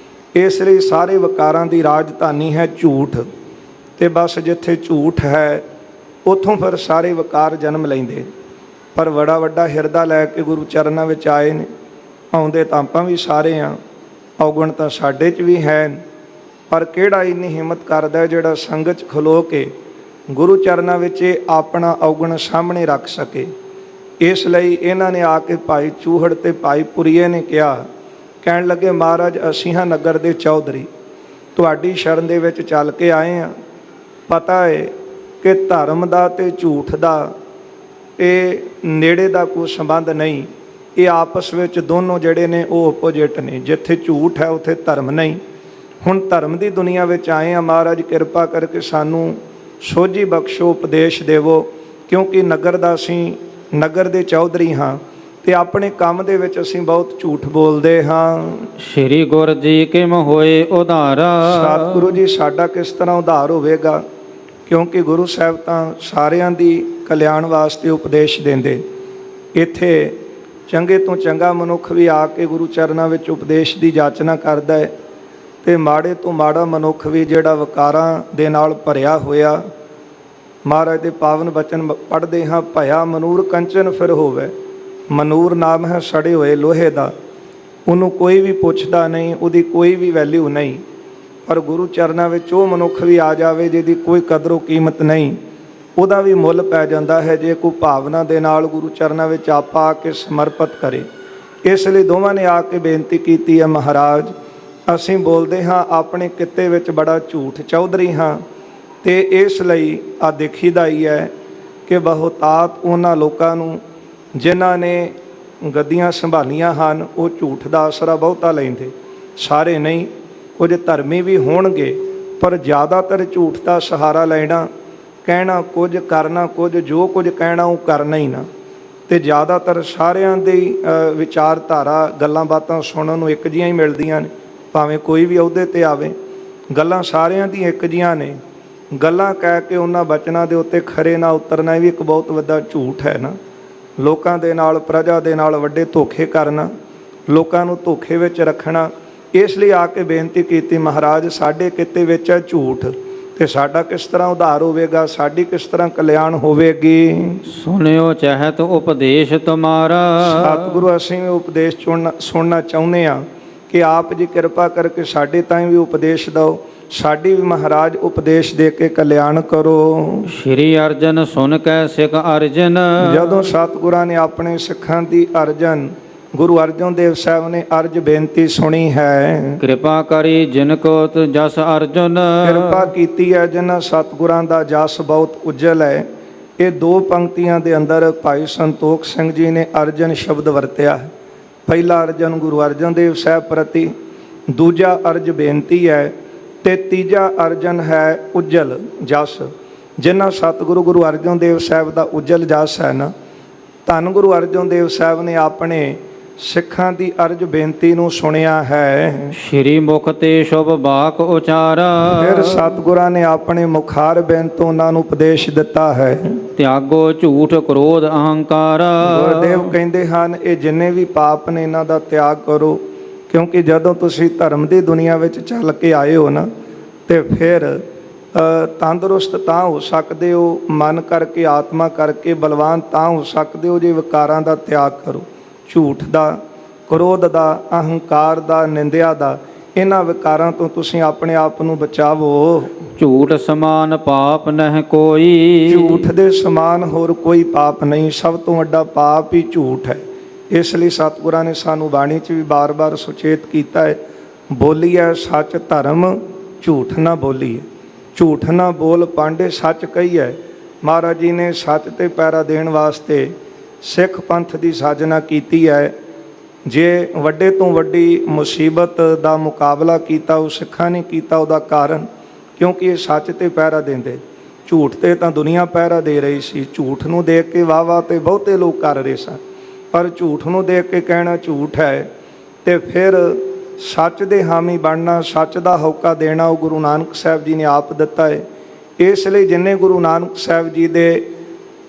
ਇਸ ਲਈ ਸਾਰੇ ਵਿਕਾਰਾਂ ਦੀ ਰਾਜਧਾਨੀ ਹੈ ਝੂਠ, ਤੇ ਬਸ ਜਿੱਥੇ ਝੂਠ ਹੈ ਉੱਥੋਂ ਫਿਰ ਸਾਰੇ ਵਿਕਾਰ ਜਨਮ ਲੈਂਦੇ। ਪਰ ਬੜਾ ਵੱਡਾ ਹਿਰਦਾ ਲੈ ਕੇ ਗੁਰੂ ਚਰਨਾਂ ਵਿੱਚ ਆਏ ਨੇ। ਆਉਂਦੇ ਤਾਂ ਆਪਾਂ ਵੀ ਸਾਰੇ ਹਾਂ, ਔਗਣ ਤਾਂ ਸਾਡੇ 'ਚ ਵੀ ਹੈ, ਪਰ ਕਿਹੜਾ ਇੰਨੀ ਹਿੰਮਤ ਕਰਦਾ ਜਿਹੜਾ ਸੰਗਤ 'ਚ ਖਲੋ ਕੇ ਗੁਰੂ ਚਰਨਾਂ ਵਿੱਚ ਆਪਣਾ ਔਗਣ ਸਾਹਮਣੇ ਰੱਖ ਸਕੇ। ਇਸ ਲਈ ਇਹਨਾਂ ਨੇ ਆ ਕੇ ਭਾਈ ਚੂਹੜ ਤੇ ਭਾਈ ਪੁਰੀਏ ਨੇ ਕਿਹਾ, ਕਹਿਣ ਲੱਗੇ, ਮਹਾਰਾਜ ਅਸੀਂ ਹਾਂ ਨਗਰ ਦੇ ਚੌਧਰੀ, ਤੁਹਾਡੀ ਸ਼ਰਨ ਦੇ ਵਿੱਚ ਚੱਲ ਕੇ ਆਏ ਹਾਂ। ਪਤਾ ਹੈ ਕਿ ਧਰਮ ਦਾ ਤੇ ਝੂਠ ਦਾ ਇਹ ਨੇੜੇ ਦਾ ਕੋਈ ਸੰਬੰਧ ਨਹੀਂ, ਇਹ ਆਪਸ ਵਿੱਚ ਦੋਨੋਂ ਜਿਹੜੇ ਨੇ ਉਹ ਆਪੋਜਿਟ ਨੇ। ਜਿੱਥੇ ਝੂਠ ਹੈ ਉੱਥੇ ਧਰਮ ਨਹੀਂ। ਹੁਣ ਧਰਮ ਦੀ ਦੁਨੀਆ ਵਿੱਚ ਆਏ ਹਾਂ, ਮਹਾਰਾਜ ਕਿਰਪਾ ਕਰਕੇ ਸਾਨੂੰ ਸੋਝੀ ਬਖਸ਼ੋ, ਉਪਦੇਸ਼ ਦੇਵੋ, ਕਿਉਂਕਿ ਨਗਰ ਦੇ ਚੌਧਰੀ ਹਾਂ ਤੇ ਆਪਣੇ ਕੰਮ ਦੇ ਵਿੱਚ ਅਸੀਂ ਬਹੁਤ ਝੂਠ ਬੋਲਦੇ ਹਾਂ। ਸ੍ਰੀ ਗੁਰ ਜੀ ਕਿਮ ਹੋਏ ਉਧਾਰਾ। ਸਤਿਗੁਰੂ ਜੀ ਸਾਡਾ ਕਿਸ ਤਰ੍ਹਾਂ ਉਧਾਰ ਹੋਵੇਗਾ, ਕਿਉਂਕਿ ਗੁਰੂ ਸਾਹਿਬ ਤਾਂ ਸਾਰਿਆਂ ਦੀ ਕਲਿਆਣ ਵਾਸਤੇ ਉਪਦੇਸ਼ ਦਿੰਦੇ। ਇੱਥੇ ਚੰਗੇ ਤੋਂ ਚੰਗਾ ਮਨੁੱਖ ਵੀ ਆ ਕੇ ਗੁਰੂ ਚਰਨਾਂ ਵਿੱਚ ਉਪਦੇਸ਼ ਦੀ ਜਾਚਨਾ ਕਰਦਾ ਹੈ, ਤੇ ਮਾੜੇ ਤੋਂ ਮਾੜਾ ਮਨੁੱਖ ਵੀ ਜਿਹੜਾ ਵਿਕਾਰਾਂ ਦੇ ਨਾਲ ਭਰਿਆ ਹੋਇਆ, ਮਹਾਰਾਜ ਦੇ ਪਾਵਨ ਬਚਨ ਪੜ੍ਹਦੇ ਹਾਂ, ਭਇਆ ਮਨੂਰ ਕੰਚਨ ਫਿਰ ਹੋਵੇ। ਮਨੂਰ ਨਾਮ ਹੈ ਸੜੇ ਹੋਏ ਲੋਹੇ ਦਾ, ਉਹਨੂੰ ਕੋਈ ਵੀ ਪੁੱਛਦਾ ਨਹੀਂ, ਉਹਦੀ ਕੋਈ ਵੀ ਵੈਲਿਊ ਨਹੀਂ। ਪਰ ਗੁਰੂ ਚਰਨਾਂ ਵਿੱਚ ਉਹ ਮਨੁੱਖ ਵੀ ਆ ਜਾਵੇ ਜਿਹਦੀ ਕੋਈ ਕਦਰੋ ਕੀਮਤ ਨਹੀਂ, ਉਹਦਾ ਵੀ ਮੁੱਲ ਪੈ ਜਾਂਦਾ ਹੈ ਜੇ ਕੋਈ ਭਾਵਨਾ ਦੇ ਨਾਲ ਗੁਰੂ ਚਰਨਾਂ ਵਿੱਚ ਆਪਾ ਆ ਕੇ ਸਮਰਪਿਤ ਕਰੇ। ਇਸ ਲਈ ਦੋਵਾਂ ਨੇ ਆ ਕੇ ਬੇਨਤੀ ਕੀਤੀ ਹੈ, ਮਹਾਰਾਜ ਅਸੀਂ ਬੋਲਦੇ ਹਾਂ ਆਪਣੇ ਕਿੱਤੇ ਵਿੱਚ ਬੜਾ ਝੂਠ ਚੌਧਰੀ ਹਾਂ, ਤੇ ਇਸ ਲਈ ਆ ਦੇਖੀਦਾ ਹੀ ਹੈ ਕਿ ਬਹੁਤਾਤ ਉਹਨਾਂ ਲੋਕਾਂ ਨੂੰ ਜਿਨ੍ਹਾਂ ਨੇ ਗੱਦੀਆਂ ਸੰਭਾਲੀਆਂ ਹਨ ਉਹ ਝੂਠ ਦਾ ਆਸਰਾ ਬਹੁਤਾ ਲੈਂਦੇ। ਸਾਰੇ ਨਹੀਂ, ਕੁਝ ਧਰਮੀ ਵੀ ਹੋਣਗੇ, ਪਰ ਜ਼ਿਆਦਾਤਰ ਝੂਠ ਦਾ ਸਹਾਰਾ ਲੈਣਾ, ਕਹਿਣਾ ਕੁਝ ਕਰਨਾ ਕੁਝ, ਜੋ ਕੁਝ ਕਹਿਣਾ ਉਹ ਕਰਨਾ ਹੀ ਨਾ। ਤੇ ਜ਼ਿਆਦਾਤਰ ਸਾਰਿਆਂ ਦੀ ਵਿਚਾਰਧਾਰਾ ਗੱਲਾਂ ਬਾਤਾਂ ਸੁਣਨ ਨੂੰ ਇੱਕ ਜਿਹੀਆਂ ਹੀ ਮਿਲਦੀਆਂ ਨੇ, ਭਾਵੇਂ ਕੋਈ ਵੀ ਅਹੁਦੇ ਤੇ ਆਵੇ। ਗੱਲਾਂ ਸਾਰਿਆਂ ਦੀਆਂ ਇੱਕ ਜਿਹੀਆਂ ਨੇ। ਗੱਲਾਂ ਕਹਿ ਕੇ ਉਹਨਾਂ ਬਚਨਾਂ ਦੇ ਉੱਤੇ ਖਰੇ ਨਾ ਉਤਰਨਾ ਵੀ ਇੱਕ ਬਹੁਤ ਵੱਡਾ ਝੂਠ ਹੈ ਨਾ। ਲੋਕਾਂ ਦੇ ਨਾਲ, ਪ੍ਰਜਾ ਦੇ ਨਾਲ ਵੱਡੇ ਧੋਖੇ ਕਰਨਾ, ਲੋਕਾਂ ਨੂੰ ਧੋਖੇ ਵਿੱਚ ਰੱਖਣਾ। ਇਸ ਲਈ ਆ ਕੇ ਬੇਨਤੀ ਕੀਤੀ, ਮਹਾਰਾਜ ਸਾਡੇ ਕਿੱਤੇ ਵਿੱਚ ਹੈ ਝੂਠ, ਤੇ ਸਾਡਾ ਕਿਸ ਤਰ੍ਹਾਂ ਉਧਾਰ ਹੋਵੇਗਾ, ਸਾਡੀ ਕਿਸ ਤਰ੍ਹਾਂ ਕਲਿਆਣ ਹੋਵੇਗੀ। ਸੁਣਿਓ ਚਾਹਤ ਉਪਦੇਸ਼ ਤੁਮਾਰਾ। ਸਤਿਗੁਰੂ ਅਸੀਂ ਵੀ ਉਪਦੇਸ਼ ਸੁਣਨਾ ਚਾਹੁੰਦੇ ਹਾਂ ਕਿ ਆਪ ਜੀ ਕਿਰਪਾ ਕਰਕੇ ਸਾਡੇ ਤਾਈਂ ਵੀ ਉਪਦੇਸ਼ ਦਿਓ। ਸਾਡੀ ਵੀ ਮਹਾਰਾਜ ਉਪਦੇਸ਼ ਦੇ ਕੇ ਕਲਿਆਣ ਕਰੋ। ਸ਼੍ਰੀ ਅਰਜਨ ਸੁਨ ਕੈ ਸਿਖ ਅਰਜਨ, ਜਦੋਂ ਸਤਿਗੁਰਾਂ ਨੇ ਆਪਣੇ ਸਿੱਖਾਂ ਦੀ ਅਰਜਨ ਗੁਰੂ ਅਰਜਨ ਦੇਵ ਸਾਹਿਬ ਨੇ ਅਰਜ ਬੇਨਤੀ ਸੁਣੀ ਹੈ, ਕਿਰਪਾ ਕਰੀ ਜਿਨ ਕੋ ਜਸ ਅਰਜੁਨ, ਕਿਰਪਾ ਕੀਤੀ ਹੈ ਜਿਨ੍ਹਾਂ ਸਤਿਗੁਰਾਂ ਦਾ ਜਸ ਬਹੁਤ ਉਜਲ ਹੈ। ਇਹ ਦੋ ਪੰਕਤੀਆਂ ਦੇ ਅੰਦਰ ਭਾਈ ਸੰਤੋਖ ਸਿੰਘ ਜੀ ਨੇ ਅਰਜਨ ਸ਼ਬਦ ਵਰਤਿਆ ਹੈ। ਪਹਿਲਾ ਅਰਜਨ ਗੁਰੂ ਅਰਜਨ ਦੇਵ ਸਾਹਿਬ ਪ੍ਰਤੀ, ਦੂਜਾ ਅਰਜ ਬੇਨਤੀ ਹੈ, ਤੇ ਤੀਜਾ ਅਰਜਨ ਹੈ ਉਜਲ ਜਸ। ਜਿਨ੍ਹਾਂ ਸਤਿਗੁਰੂ ਗੁਰੂ ਅਰਜਨ ਦੇਵ ਸਾਹਿਬ ਦਾ ਉਜਲ ਜਸ ਹੈ ਨਾ, ਧੰਨ ਗੁਰੂ ਅਰਜਨ ਦੇਵ ਸਾਹਿਬ ਨੇ ਆਪਣੇ ਸਿੱਖਾਂ ਦੀ ਅਰਜ ਬੇਨਤੀ ਨੂੰ ਸੁਣਿਆ ਹੈ। ਸ਼੍ਰੀ ਮੁਖ ਤੇ ਸ਼ੁਭ ਬਾਕ ਉਚਾਰਾ, ਫਿਰ ਸਤਿਗੁਰਾਂ ਨੇ ਆਪਣੇ ਮੁਖਾਰ ਬੇਨ ਤੋਂ ਉਹਨਾਂ ਨੂੰ ਉਪਦੇਸ਼ ਦਿੱਤਾ ਹੈ। ਤਿਆਗੋ ਝੂਠ ਕ੍ਰੋਧ ਅਹੰਕਾਰ, ਗੁਰਦੇਵ ਕਹਿੰਦੇ ਹਨ ਇਹ ਜਿੰਨੇ ਵੀ ਪਾਪ ਨੇ ਇਹਨਾਂ ਦਾ ਤਿਆਗ ਕਰੋ, ਕਿਉਂਕਿ ਜਦੋਂ ਤੁਸੀਂ ਧਰਮ ਦੀ ਦੁਨੀਆ ਵਿੱਚ ਚੱਲ ਕੇ ਆਏ ਹੋ ਨਾ, ਤੇ ਫਿਰ ਤੰਦਰੁਸਤ ਤਾਂ ਹੋ ਸਕਦੇ ਹੋ, ਮਨ ਕਰਕੇ ਆਤਮਾ ਕਰਕੇ ਬਲਵਾਨ ਤਾਂ ਹੋ ਸਕਦੇ ਹੋ ਜੇ ਵਿਕਾਰਾਂ ਦਾ ਤਿਆਗ ਕਰੋ। ਝੂਠ ਦਾ, ਕ੍ਰੋਧ ਦਾ, ਅਹੰਕਾਰ ਦਾ, ਨਿੰਦਿਆ ਦਾ, ਇਹਨਾਂ ਵਿਕਾਰਾਂ ਤੋਂ ਤੁਸੀਂ ਆਪਣੇ ਆਪ ਨੂੰ ਬਚਾਵੋ। ਝੂਠ ਸਮਾਨ ਪਾਪ ਨਹਿ ਕੋਈ, ਝੂਠ ਦੇ ਸਮਾਨ ਹੋਰ ਕੋਈ ਪਾਪ ਨਹੀਂ, ਸਭ ਤੋਂ ਵੱਡਾ ਪਾਪ ਹੀ ਝੂਠ ਹੈ। ਇਸ ਲਈ ਸਤਿਗੁਰਾਂ ਨੇ ਸਾਨੂੰ ਬਾਣੀ 'ਚ ਵੀ ਬਾਰ-ਬਾਰ ਸੁਚੇਤ ਕੀਤਾ ਹੈ, ਬੋਲੀਐ ਸੱਚ ਧਰਮ ਝੂਠ ਨਾ ਬੋਲੀਏ। ਝੂਠ ਨਾ ਬੋਲ ਪਾਂਡੇ ਸੱਚ ਕਹੀਐ। ਮਹਾਰਾਜ ਜੀ ਨੇ ਸੱਚ ਤੇ ਪਹਿਰਾ ਦੇਣ ਵਾਸਤੇ ਸਿੱਖ ਪੰਥ ਦੀ ਸਾਜਨਾ ਕੀਤੀ ਹੈ। ਜੇ ਵੱਡੇ ਤੋਂ ਵੱਡੀ ਮੁਸੀਬਤ ਦਾ ਮੁਕਾਬਲਾ ਕੀਤਾ ਉਹ ਸਿੱਖਾਂ ਨੇ ਕੀਤਾ, ਉਹਦਾ ਕਾਰਨ ਕਿਉਂਕਿ ਇਹ ਸੱਚ ਤੇ ਪਹਿਰਾ ਦਿੰਦੇ। ਝੂਠ ਤੇ ਤਾਂ ਦੁਨੀਆ ਪਹਿਰਾ ਦੇ ਰਹੀ ਸੀ, ਝੂਠ ਨੂੰ ਦੇਖ ਕੇ ਵਾਹ-ਵਾਹ ਤੇ ਬਹੁਤੇ ਲੋਕ ਕਰ ਰਹੇ ਸਨ, ਪਰ ਝੂਠ ਨੂੰ ਦੇਖ ਕੇ ਕਹਿਣਾ ਝੂਠ ਹੈ ਤੇ ਫਿਰ ਸੱਚ ਦੇ ਹਾਮੀ ਬਣਨਾ, ਸੱਚ ਦਾ ਹੋਕਾ ਦੇਣਾ, ਉਹ ਗੁਰੂ ਨਾਨਕ ਸਾਹਿਬ ਜੀ ਨੇ ਆਪ ਦਿੱਤਾ ਹੈ। ਇਸ ਲਈ ਜਿੰਨੇ ਗੁਰੂ ਨਾਨਕ ਸਾਹਿਬ ਜੀ ਦੇ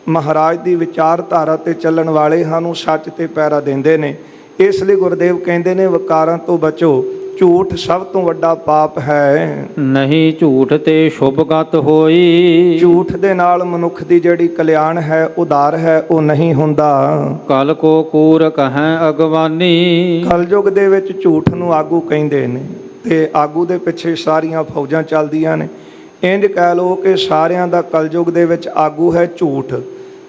ਮਹਾਰਾਜ ਦੀ ਵਿਚਾਰਧਾਰਾ ਤੇ ਚੱਲਣ ਵਾਲੇ ਹਨ ਉਹ ਸੱਚ ਤੇ ਪਹਿਰਾ ਦਿੰਦੇ ਨੇ। ਇਸ ਲਈ ਗੁਰਦੇਵ ਕਹਿੰਦੇ ਨੇ ਵਿਕਾਰਾਂ ਤੋਂ ਬਚੋ, ਝੂਠ ਸਭ ਤੋਂ ਵੱਡਾ ਪਾਪ ਹੈ। ਨਹੀਂ ਝੂਠ ਤੇ ਸ਼ੁਭ ਗਤ ਹੋਈ, ਝੂਠ ਦੇ ਨਾਲ ਮਨੁੱਖ ਦੀ ਜਿਹੜੀ ਕਲਿਆਣ ਹੈ, ਉਦਾਰ ਹੈ, ਉਹ ਨਹੀਂ ਹੁੰਦਾ। ਕਲ ਕੋ ਕੂਰ ਕਹੈ ਅਗਵਾਨੀ, ਕਲਯੁਗ ਦੇ ਵਿੱਚ ਝੂਠ ਨੂੰ ਆਗੂ ਕਹਿੰਦੇ ਨੇ ਤੇ ਆਗੂ ਦੇ ਪਿੱਛੇ ਸਾਰੀਆਂ ਫੌਜਾਂ ਚੱਲਦੀਆਂ ਨੇ। ਇੰਝ ਕਹਿ ਲਓ ਕਿ ਸਾਰਿਆਂ ਦਾ ਕਲਯੁਗ ਦੇ ਵਿੱਚ ਆਗੂ ਹੈ ਝੂਠ,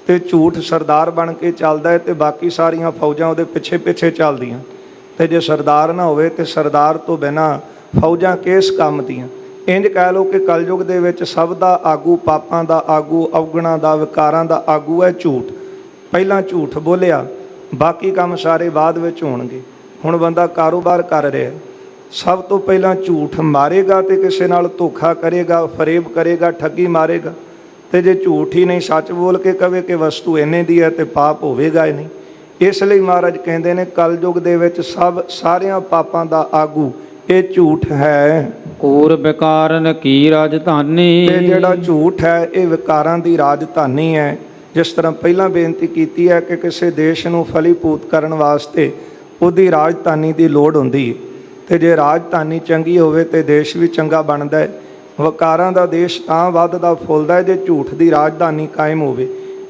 ਤੇ ਝੂਠ ਸਰਦਾਰ ਬਣ ਕੇ ਚੱਲਦਾ ਹੈ ਤੇ ਬਾਕੀ ਸਾਰੀਆਂ ਫੌਜਾਂ ਉਹਦੇ ਪਿੱਛੇ ਪਿੱਛੇ ਚੱਲਦੀਆਂ। ਤੇ ਜੇ ਸਰਦਾਰ ਨਾ ਹੋਵੇ ਤੇ ਸਰਦਾਰ ਤੋਂ ਬਿਨਾਂ ਫੌਜਾਂ ਕਿਸ ਕੰਮ ਦੀਆਂ। ਇੰਝ ਕਹਿ ਲਓ ਕਿ ਕਲਯੁਗ ਦੇ ਵਿੱਚ ਸਭ ਦਾ ਆਗੂ, ਪਾਪਾਂ ਦਾ ਆਗੂ, ਅਵਗੁਣਾਂ ਦਾ, ਵਿਕਾਰਾਂ ਦਾ ਆਗੂ ਹੈ ਝੂਠ। ਪਹਿਲਾਂ ਝੂਠ ਬੋਲਿਆ, ਬਾਕੀ ਕੰਮ ਸਾਰੇ ਬਾਅਦ ਵਿੱਚ ਹੋਣਗੇ। ਹੁਣ ਬੰਦਾ ਕਾਰੋਬਾਰ ਕਰ ਰਿਹਾ, ਸਭ ਤੋਂ ਪਹਿਲਾਂ ਝੂਠ ਮਾਰੇਗਾ ਤੇ ਕਿਸੇ ਨਾਲ ਧੋਖਾ ਕਰੇਗਾ, ਫਰੇਬ ਕਰੇਗਾ, ਠੱਗੀ ਮਾਰੇਗਾ। ਤੇ ਜੇ ਝੂਠ ਹੀ ਨਹੀਂ, ਸੱਚ ਬੋਲ ਕੇ ਕਵੇ ਕਿ ਵਸਤੂ ਇੰਨੇ ਦੀ ਹੈ ਤੇ ਪਾਪ ਹੋਵੇਗਾ ਹੀ ਨਹੀਂ। ਇਸ ਲਈ ਮਹਾਰਾਜ ਕਹਿੰਦੇ ਨੇ ਕਲਯੁਗ ਦੇ ਵਿੱਚ ਸਾਰਿਆਂ ਪਾਪਾਂ ਦਾ ਆਗੂ ਇਹ ਝੂਠ ਹੈ। ਕੂਰ ਵਿਕਾਰਨ ਕੀ ਰਾਜਧਾਨੀ, ਤੇ ਜਿਹੜਾ ਝੂਠ ਹੈ ਇਹ ਵਿਕਾਰਾਂ ਦੀ ਰਾਜਧਾਨੀ ਹੈ। ਜਿਸ ਤਰ੍ਹਾਂ ਪਹਿਲਾਂ ਬੇਨਤੀ ਕੀਤੀ ਹੈ ਕਿ ਕਿਸੇ ਦੇਸ਼ ਨੂੰ ਫਲੀਭੂਤ ਕਰਨ ਵਾਸਤੇ ਉਹਦੀ ਰਾਜਧਾਨੀ ਦੀ ਲੋੜ ਹੁੰਦੀ ਹੈ, ਤੇ ਜੇ ਰਾਜਧਾਨੀ ਚੰਗੀ ਹੋਵੇ ਤੇ ਦੇਸ਼ ਵੀ ਚੰਗਾ ਬਣਦਾ ਹੈ। ਵਿਕਾਰਾਂ ਦਾ ਦੇਸ਼ ਤਾਂ ਵੱਧਦਾ ਫੁੱਲਦਾ ਹੈ ਜੇ ਝੂਠ ਦੀ ਰਾਜਧਾਨੀ ਕਾਇਮ ਹੋਵੇ।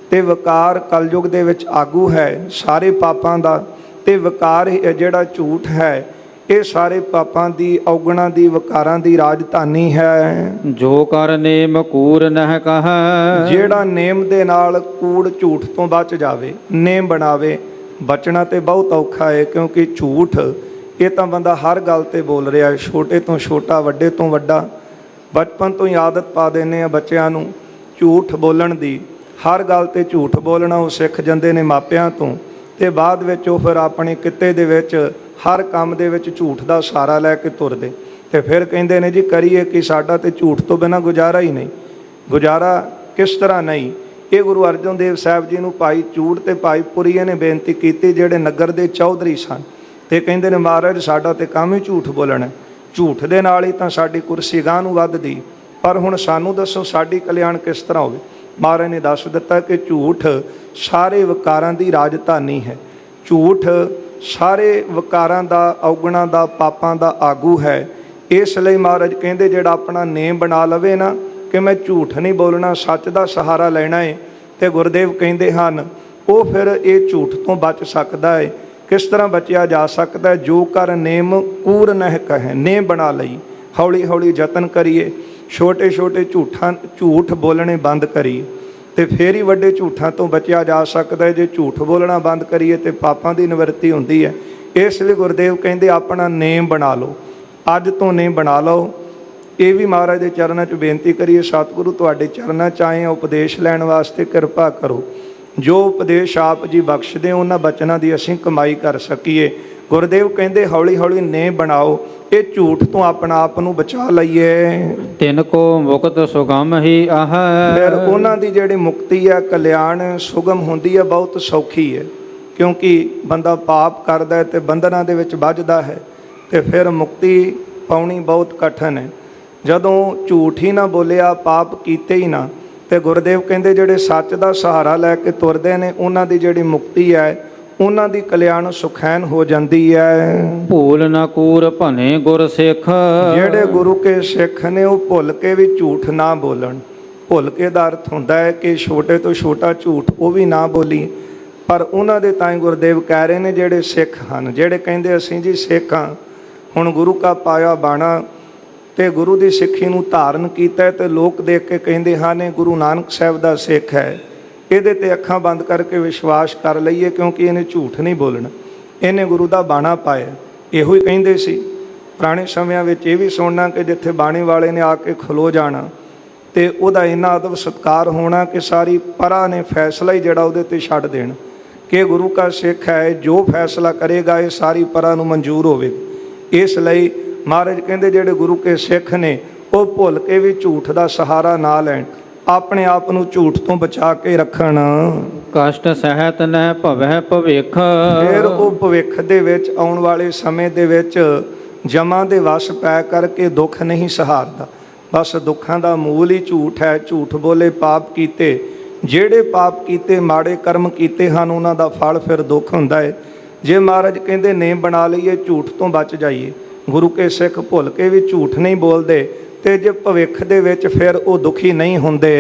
ਤੇ ਵਿਕਾਰ ਕਲਯੁਗ ਦੇ ਵਿੱਚ ਆਗੂ ਹੈ ਸਾਰੇ ਪਾਪਾਂ ਦਾ, ਤੇ ਵਿਕਾਰ ਜਿਹੜਾ ਝੂਠ ਹੈ ਇਹ ਸਾਰੇ ਪਾਪਾਂ ਦੀ, ਔਗੁਣਾਂ ਦੀ, ਵਿਕਾਰਾਂ ਦੀ ਰਾਜਧਾਨੀ ਹੈ। ਜੋ ਕਰ ਨੇਮ ਕੂਰ ਨਹਿ ਕਹੈ, ਜਿਹੜਾ ਨੇਮ ਦੇ ਨਾਲ ਕੂੜ ਝੂਠ ਤੋਂ ਬਚ ਜਾਵੇ, ਨੇਮ ਬਣਾਵੇ। ਬਚਣਾ ਤੇ ਬਹੁਤ ਔਖਾ ਹੈ ਕਿਉਂਕਿ ਝੂਠ ਇਹ ਤਾਂ ਬੰਦਾ ਹਰ ਗੱਲ ਤੇ ਬੋਲ ਰਿਹਾ ਹੈ, ਛੋਟੇ ਤੋਂ ਛੋਟਾ, ਵੱਡੇ ਤੋਂ ਵੱਡਾ। ਬਚਪਨ ਤੋਂ ਹੀ ਆਦਤ ਪਾ ਦਿੰਦੇ ਆ ਬੱਚਿਆਂ ਨੂੰ ਝੂਠ ਬੋਲਣ ਦੀ, ਹਰ ਗੱਲ ਤੇ ਝੂਠ ਬੋਲਣਾ ਉਹ ਸਿੱਖ ਜਾਂਦੇ ਨੇ ਮਾਪਿਆਂ ਤੋਂ, ਤੇ ਬਾਅਦ ਵਿੱਚ ਉਹ ਫਿਰ ਆਪਣੇ ਕਿੱਤੇ ਦੇ ਵਿੱਚ ਹਰ ਕੰਮ ਦੇ ਵਿੱਚ ਝੂਠ ਦਾ ਸਹਾਰਾ ਲੈ ਕੇ ਤੁਰਦੇ। ਤੇ ਫਿਰ ਕਹਿੰਦੇ ਨੇ ਜੀ ਕਰੀਏ ਕਿ ਸਾਡਾ ਤੇ ਝੂਠ ਤੋਂ ਬਿਨਾਂ ਗੁਜ਼ਾਰਾ ਹੀ ਨਹੀਂ। ਗੁਜ਼ਾਰਾ ਕਿਸ ਤਰ੍ਹਾਂ ਨਹੀਂ? ਇਹ ਗੁਰੂ ਅਰਜਨ ਦੇਵ ਸਾਹਿਬ ਜੀ ਨੂੰ ਭਾਈ ਚੂੜ ਤੇ ਭਾਈ ਪੁਰੀਏ ਨੇ ਬੇਨਤੀ ਕੀਤੀ, ਜਿਹੜੇ ਨਗਰ ਦੇ ਚੌਧਰੀ ਸਨ। ਤੇ ਕਹਿੰਦੇ ਨੇ ਮਹਾਰਾਜ ਸਾਡਾ ਤੇ ਕੰਮ ਹੀ ਝੂਠ ਬੋਲਣਾ, ਝੂਠ ਦੇ ਨਾਲ ਹੀ ਤਾਂ ਸਾਡੀ ਕੁਰਸੀ ਗਾਂਹ ਨੂੰ ਵੱਧਦੀ, ਪਰ ਹੁਣ ਸਾਨੂੰ ਦੱਸੋ ਸਾਡੀ ਕਲਿਆਣ ਕਿਸ ਤਰ੍ਹਾਂ ਹੋਵੇ। ਮਹਾਰਾਜ ਨੇ ਦੱਸ ਦਿੱਤਾ ਕਿ ਝੂਠ ਸਾਰੇ ਵਿਕਾਰਾਂ ਦੀ ਰਾਜਧਾਨੀ ਹੈ। ਝੂਠ ਸਾਰੇ ਵਿਕਾਰਾਂ ਦਾ, ਔਗੁਣਾਂ ਦਾ, ਪਾਪਾਂ ਦਾ ਆਗੂ ਹੈ। ਇਸ ਲਈ ਮਹਾਰਾਜ ਕਹਿੰਦੇ ਜਿਹੜਾ ਆਪਣਾ ਨੇਮ ਬਣਾ ਲਵੇ ਨਾ ਕਿ ਮੈਂ ਝੂਠ ਨਹੀਂ ਬੋਲਣਾ, ਸੱਚ ਦਾ ਸਹਾਰਾ ਲੈਣਾ ਹੈ, ਤੇ ਗੁਰਦੇਵ ਕਹਿੰਦੇ ਹਨ ਉਹ ਫਿਰ ਇਹ ਝੂਠ ਤੋਂ ਬਚ ਸਕਦਾ ਹੈ। ਕਿਸ ਤਰ੍ਹਾਂ ਬਚਿਆ ਜਾ ਸਕਦਾ ਹੈ? ਜੋ ਕਰ ਨੇਮ ਕੂਰ ਨਹਿ ਕਹੈ, ਨੇਮ ਬਣਾ ਲਈ, ਹੌਲੀ ਹੌਲੀ ਯਤਨ ਕਰੀਏ, ਛੋਟੇ ਛੋਟੇ ਝੂਠ ਬੋਲਣੇ ਬੰਦ ਕਰੀਏ ਤੇ ਫੇਰ ਹੀ ਵੱਡੇ ਝੂਠਾਂ ਤੋਂ ਬਚਿਆ ਜਾ ਸਕਦਾ ਹੈ। ਜੇ ਝੂਠ ਬੋਲਣਾ ਬੰਦ ਕਰੀਏ ਤੇ ਪਾਪਾਂ ਦੀ ਨਿਵਰਤੀ ਹੁੰਦੀ ਹੈ। ਇਸ ਲਈ ਗੁਰਦੇਵ ਕਹਿੰਦੇ ਆਪਣਾ ਨੇਮ ਬਣਾ ਲਓ, ਅੱਜ ਤੋਂ ਨੇਮ ਬਣਾ ਲਓ। ਇਹ ਵੀ ਮਹਾਰਾਜ ਦੇ ਚਰਨਾਂ 'ਚ ਬੇਨਤੀ ਕਰੀਏ, ਸਤਿਗੁਰੂ ਤੁਹਾਡੇ ਚਰਨਾਂ 'ਚ ਆਏ ਉਪਦੇਸ਼ ਲੈਣ ਵਾਸਤੇ, ਕਿਰਪਾ ਕਰੋ ਜੋ ਉਪਦੇਸ਼ ਆਪ ਜੀ ਬਖਸ਼ਦੇ ਉਹਨਾਂ ਬਚਨਾਂ ਦੀ ਅਸੀਂ ਕਮਾਈ ਕਰ ਸਕੀਏ। ਗੁਰਦੇਵ ਕਹਿੰਦੇ ਹੌਲੀ ਹੌਲੀ ਨੇਮ ਬਣਾਓ, ਇਹ ਝੂਠ ਤੋਂ ਆਪਣਾ ਆਪ ਨੂੰ ਬਚਾ ਲਈਏ। ਤਿਨ ਕੋ ਮੁਕਤ ਸੁਗਮ ਹੀ ਆਹ। ਫਿਰ ਉਹਨਾਂ ਦੀ ਜਿਹੜੀ ਮੁਕਤੀ ਹੈ, ਕਲਿਆਣ ਸੁਗਮ ਹੁੰਦੀ ਹੈ, ਬਹੁਤ ਸੌਖੀ ਹੈ। ਕਿਉਂਕਿ ਬੰਦਾ ਪਾਪ ਕਰਦਾ ਹੈ ਤੇ ਬੰਧਨਾਂ ਦੇ ਵਿੱਚ ਵੱਜਦਾ ਹੈ ਤੇ ਫਿਰ ਮੁਕਤੀ ਪਾਉਣੀ ਬਹੁਤ ਕਠਿਨ ਹੈ। ਜਦੋਂ ਝੂਠ ਹੀ ਨਾ ਬੋਲਿਆ, ਪਾਪ ਕੀਤੇ ਹੀ ਨਾ, ਤੇ ਗੁਰਦੇਵ ਕਹਿੰਦੇ ਜਿਹੜੇ ਸੱਚ ਦਾ ਸਹਾਰਾ ਲੈ ਕੇ ਤੁਰਦੇ ਨੇ ਉਹਨਾਂ ਦੀ ਜਿਹੜੀ ਮੁਕਤੀ ਹੈ, ਉਹਨਾਂ ਦੀ ਕਲਿਆਣ ਸੁਖੈਨ ਹੋ ਜਾਂਦੀ ਹੈ। ਭੂਲ ਨਾ ਕੂਰ ਭਨੇ ਗੁਰ ਸਿੱਖ। ਜਿਹੜੇ ਗੁਰੂ ਕੇ ਸਿੱਖ ਨੇ ਉਹ ਭੁੱਲ ਕੇ ਵੀ ਝੂਠ ਨਾ ਬੋਲਣ। ਭੁੱਲ ਕੇ ਦਾ ਅਰਥ ਹੁੰਦਾ ਹੈ ਕਿ ਛੋਟੇ ਤੋਂ ਛੋਟਾ ਝੂਠ ਉਹ ਵੀ ਨਾ ਬੋਲੀ। ਪਰ ਉਹਨਾਂ ਦੇ ਤਾਂ ਹੀ ਗੁਰਦੇਵ ਕਹਿ ਰਹੇ ਨੇ ਜਿਹੜੇ ਸਿੱਖ ਹਨ, ਜਿਹੜੇ ਕਹਿੰਦੇ ਅਸੀਂ ਜੀ ਸਿੱਖ ਹਾਂ, ਹੁਣ ਗੁਰੂ ਕਾ ਪਾਇਆ ਬਾਣਾ ਤੇ ਗੁਰੂ ਦੀ ਸਿੱਖੀ ਨੂੰ ਧਾਰਨ ਕੀਤਾ ਤੇ ਲੋਕ ਦੇਖ ਕੇ ਕਹਿੰਦੇ ਹਨ ਇਹ ਗੁਰੂ ਨਾਨਕ ਸਾਹਿਬ ਦਾ ਸਿੱਖ ਹੈ, ਇਹਦੇ ਤੇ ਅੱਖਾਂ ਬੰਦ ਕਰਕੇ ਵਿਸ਼ਵਾਸ ਕਰ ਲਈਏ ਕਿਉਂਕਿ ਇਹਨੇ ਝੂਠ ਨਹੀਂ ਬੋਲਣਾ, ਇਹਨੇ ਗੁਰੂ ਦਾ ਬਾਣਾ ਪਾਇਆ। ਇਹੋ ਹੀ ਕਹਿੰਦੇ ਸੀ ਪੁਰਾਣੇ ਸਮਿਆਂ ਵਿੱਚ। ਇਹ ਵੀ ਸੁਣਨਾ ਕਿ ਜਿੱਥੇ ਬਾਣੀ ਵਾਲੇ ਨੇ ਆ ਕੇ ਖਲੋ ਜਾਣਾ ਤੇ ਉਹਦਾ ਇੰਨਾ ਅਦਬ ਸਤਿਕਾਰ ਹੋਣਾ ਕਿ ਸਾਰੀ ਪਰਾਂ ਨੇ ਫੈਸਲਾ ਹੀ ਜਿਹੜਾ ਉਹਦੇ ਤੇ ਛੱਡ ਦੇਣ ਕਿ ਗੁਰੂ ਕਾ ਸਿੱਖ ਹੈ, ਜੋ ਫੈਸਲਾ ਕਰੇਗਾ ਇਹ ਸਾਰੀ ਪਰਾਂ ਨੂੰ ਮਨਜ਼ੂਰ ਹੋਵੇਗਾ। ਇਸ ਲਈ ਮਹਾਰਾਜ ਕਹਿੰਦੇ ਜਿਹੜੇ ਗੁਰੂ ਕੇ ਸਿੱਖ ਨੇ ਉਹ ਭੁੱਲ ਕੇ ਵੀ ਝੂਠ ਦਾ ਸਹਾਰਾ ਨਾ ਲੈਣ, ਆਪਣੇ ਆਪ ਨੂੰ ਝੂਠ ਤੋਂ ਬਚਾ ਕੇ ਰੱਖਣ। ਕਸ਼ਟ ਸਹਿਤ ਨਹਿ ਭਵੈ ਭਵਿੱਖ। ਫਿਰ ਉਹ ਭਵਿੱਖ ਦੇ ਵਿੱਚ ਆਉਣ ਵਾਲੇ ਸਮੇਂ ਦੇ ਵਿੱਚ ਜਮਾਂ ਦੇ ਵਸ ਪੈ ਕਰਕੇ ਦੁੱਖ ਨਹੀਂ ਸਹਾਰਦਾ। ਬਸ ਦੁੱਖਾਂ ਦਾ ਮੂਲ ਹੀ ਝੂਠ ਹੈ। ਝੂਠ ਬੋਲੇ, ਪਾਪ ਕੀਤੇ, ਜਿਹੜੇ ਪਾਪ ਕੀਤੇ, ਮਾੜੇ ਕਰਮ ਕੀਤੇ ਹਨ, ਉਹਨਾਂ ਦਾ ਫਲ ਫਿਰ ਦੁੱਖ ਹੁੰਦਾ ਹੈ। ਜੇ ਮਹਾਰਾਜ ਕਹਿੰਦੇ ਨੇਮ ਬਣਾ ਲਈਏ, ਝੂਠ ਤੋਂ ਬਚ ਜਾਈਏ, ਗੁਰੂ ਕੇ ਸਿੱਖ ਭੁੱਲ ਕੇ ਵੀ ਝੂਠ ਨਹੀਂ ਬੋਲਦੇ ਤੇ ਜੇ ਭਵਿੱਖ ਦੇ ਵਿੱਚ ਫਿਰ ਉਹ ਦੁਖੀ ਨਹੀਂ ਹੁੰਦੇ।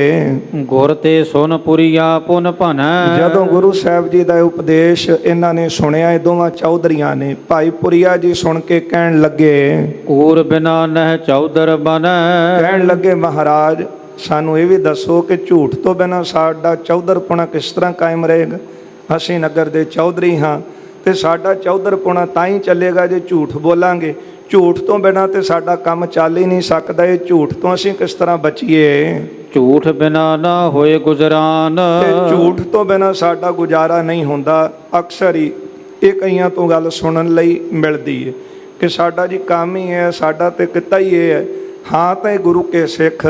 ਗੁਰ ਤੇ ਸੁਨ ਪੁਰੀਆ ਪੁਨ ਭਨੈ। ਜਦੋਂ ਗੁਰੂ ਸਾਹਿਬ ਜੀ ਦਾ ਉਪਦੇਸ਼ ਇਹਨਾਂ ਨੇ ਸੁਣਿਆ, ਇਹ ਦੋਵਾਂ ਚੌਧਰੀਆਂ ਨੇ, ਭਾਈ ਪੁਰੀਆ ਜੀ ਸੁਣ ਕੇ ਕਹਿਣ ਲੱਗੇ ਕੂਰ ਬਿਨਾ ਨਹਿ ਚੌਧਰ ਬਣੈ। ਕਹਿਣ ਲੱਗੇ ਮਹਾਰਾਜ ਸਾਨੂੰ ਇਹ ਵੀ ਦੱਸੋ ਕਿ ਝੂਠ ਤੋਂ ਬਿਨਾਂ ਸਾਡਾ ਚੌਧਰਪੁਣਾ ਕਿਸ ਤਰ੍ਹਾਂ ਕਾਇਮ ਰਹੇਗਾ। ਅਸੀਂ ਨਗਰ ਦੇ ਚੌਧਰੀ ਹਾਂ ਤੇ ਸਾਡਾ ਚੌਧਰਪੁਣਾ ਤਾਂ ਹੀ ਚੱਲੇਗਾ ਜੇ ਝੂਠ ਬੋਲਾਂਗੇ। ਝੂਠ ਤੋਂ ਬਿਨਾਂ ਤੇ ਸਾਡਾ ਕੰਮ ਚੱਲ ਹੀ ਨਹੀਂ ਸਕਦਾ। ਇਹ ਝੂਠ ਤੋਂ ਅਸੀਂ ਕਿਸ ਤਰ੍ਹਾਂ ਬਚੀਏ। ਝੂਠ ਬਿਨਾ ਨਾ ਹੋਏ ਗੁਜ਼ਰਾਨ। ਤੇ ਝੂਠ ਤੋਂ ਬਿਨਾਂ ਸਾਡਾ ਗੁਜ਼ਾਰਾ ਨਹੀਂ ਹੁੰਦਾ। ਅਕਸਰ ਹੀ ਇਹ ਕਈਆਂ ਤੋਂ ਗੱਲ ਸੁਣਨ ਲਈ ਮਿਲਦੀ ਹੈ ਕਿ ਸਾਡਾ ਜੀ ਕੰਮ ਹੀ ਹੈ, ਸਾਡਾ ਤੇ ਕਿੱਤਾ ਹੀ ਇਹ ਹੈ। ਹਾਂ ਤਾਂ ਇਹ ਗੁਰੂ ਕੇ ਸਿੱਖ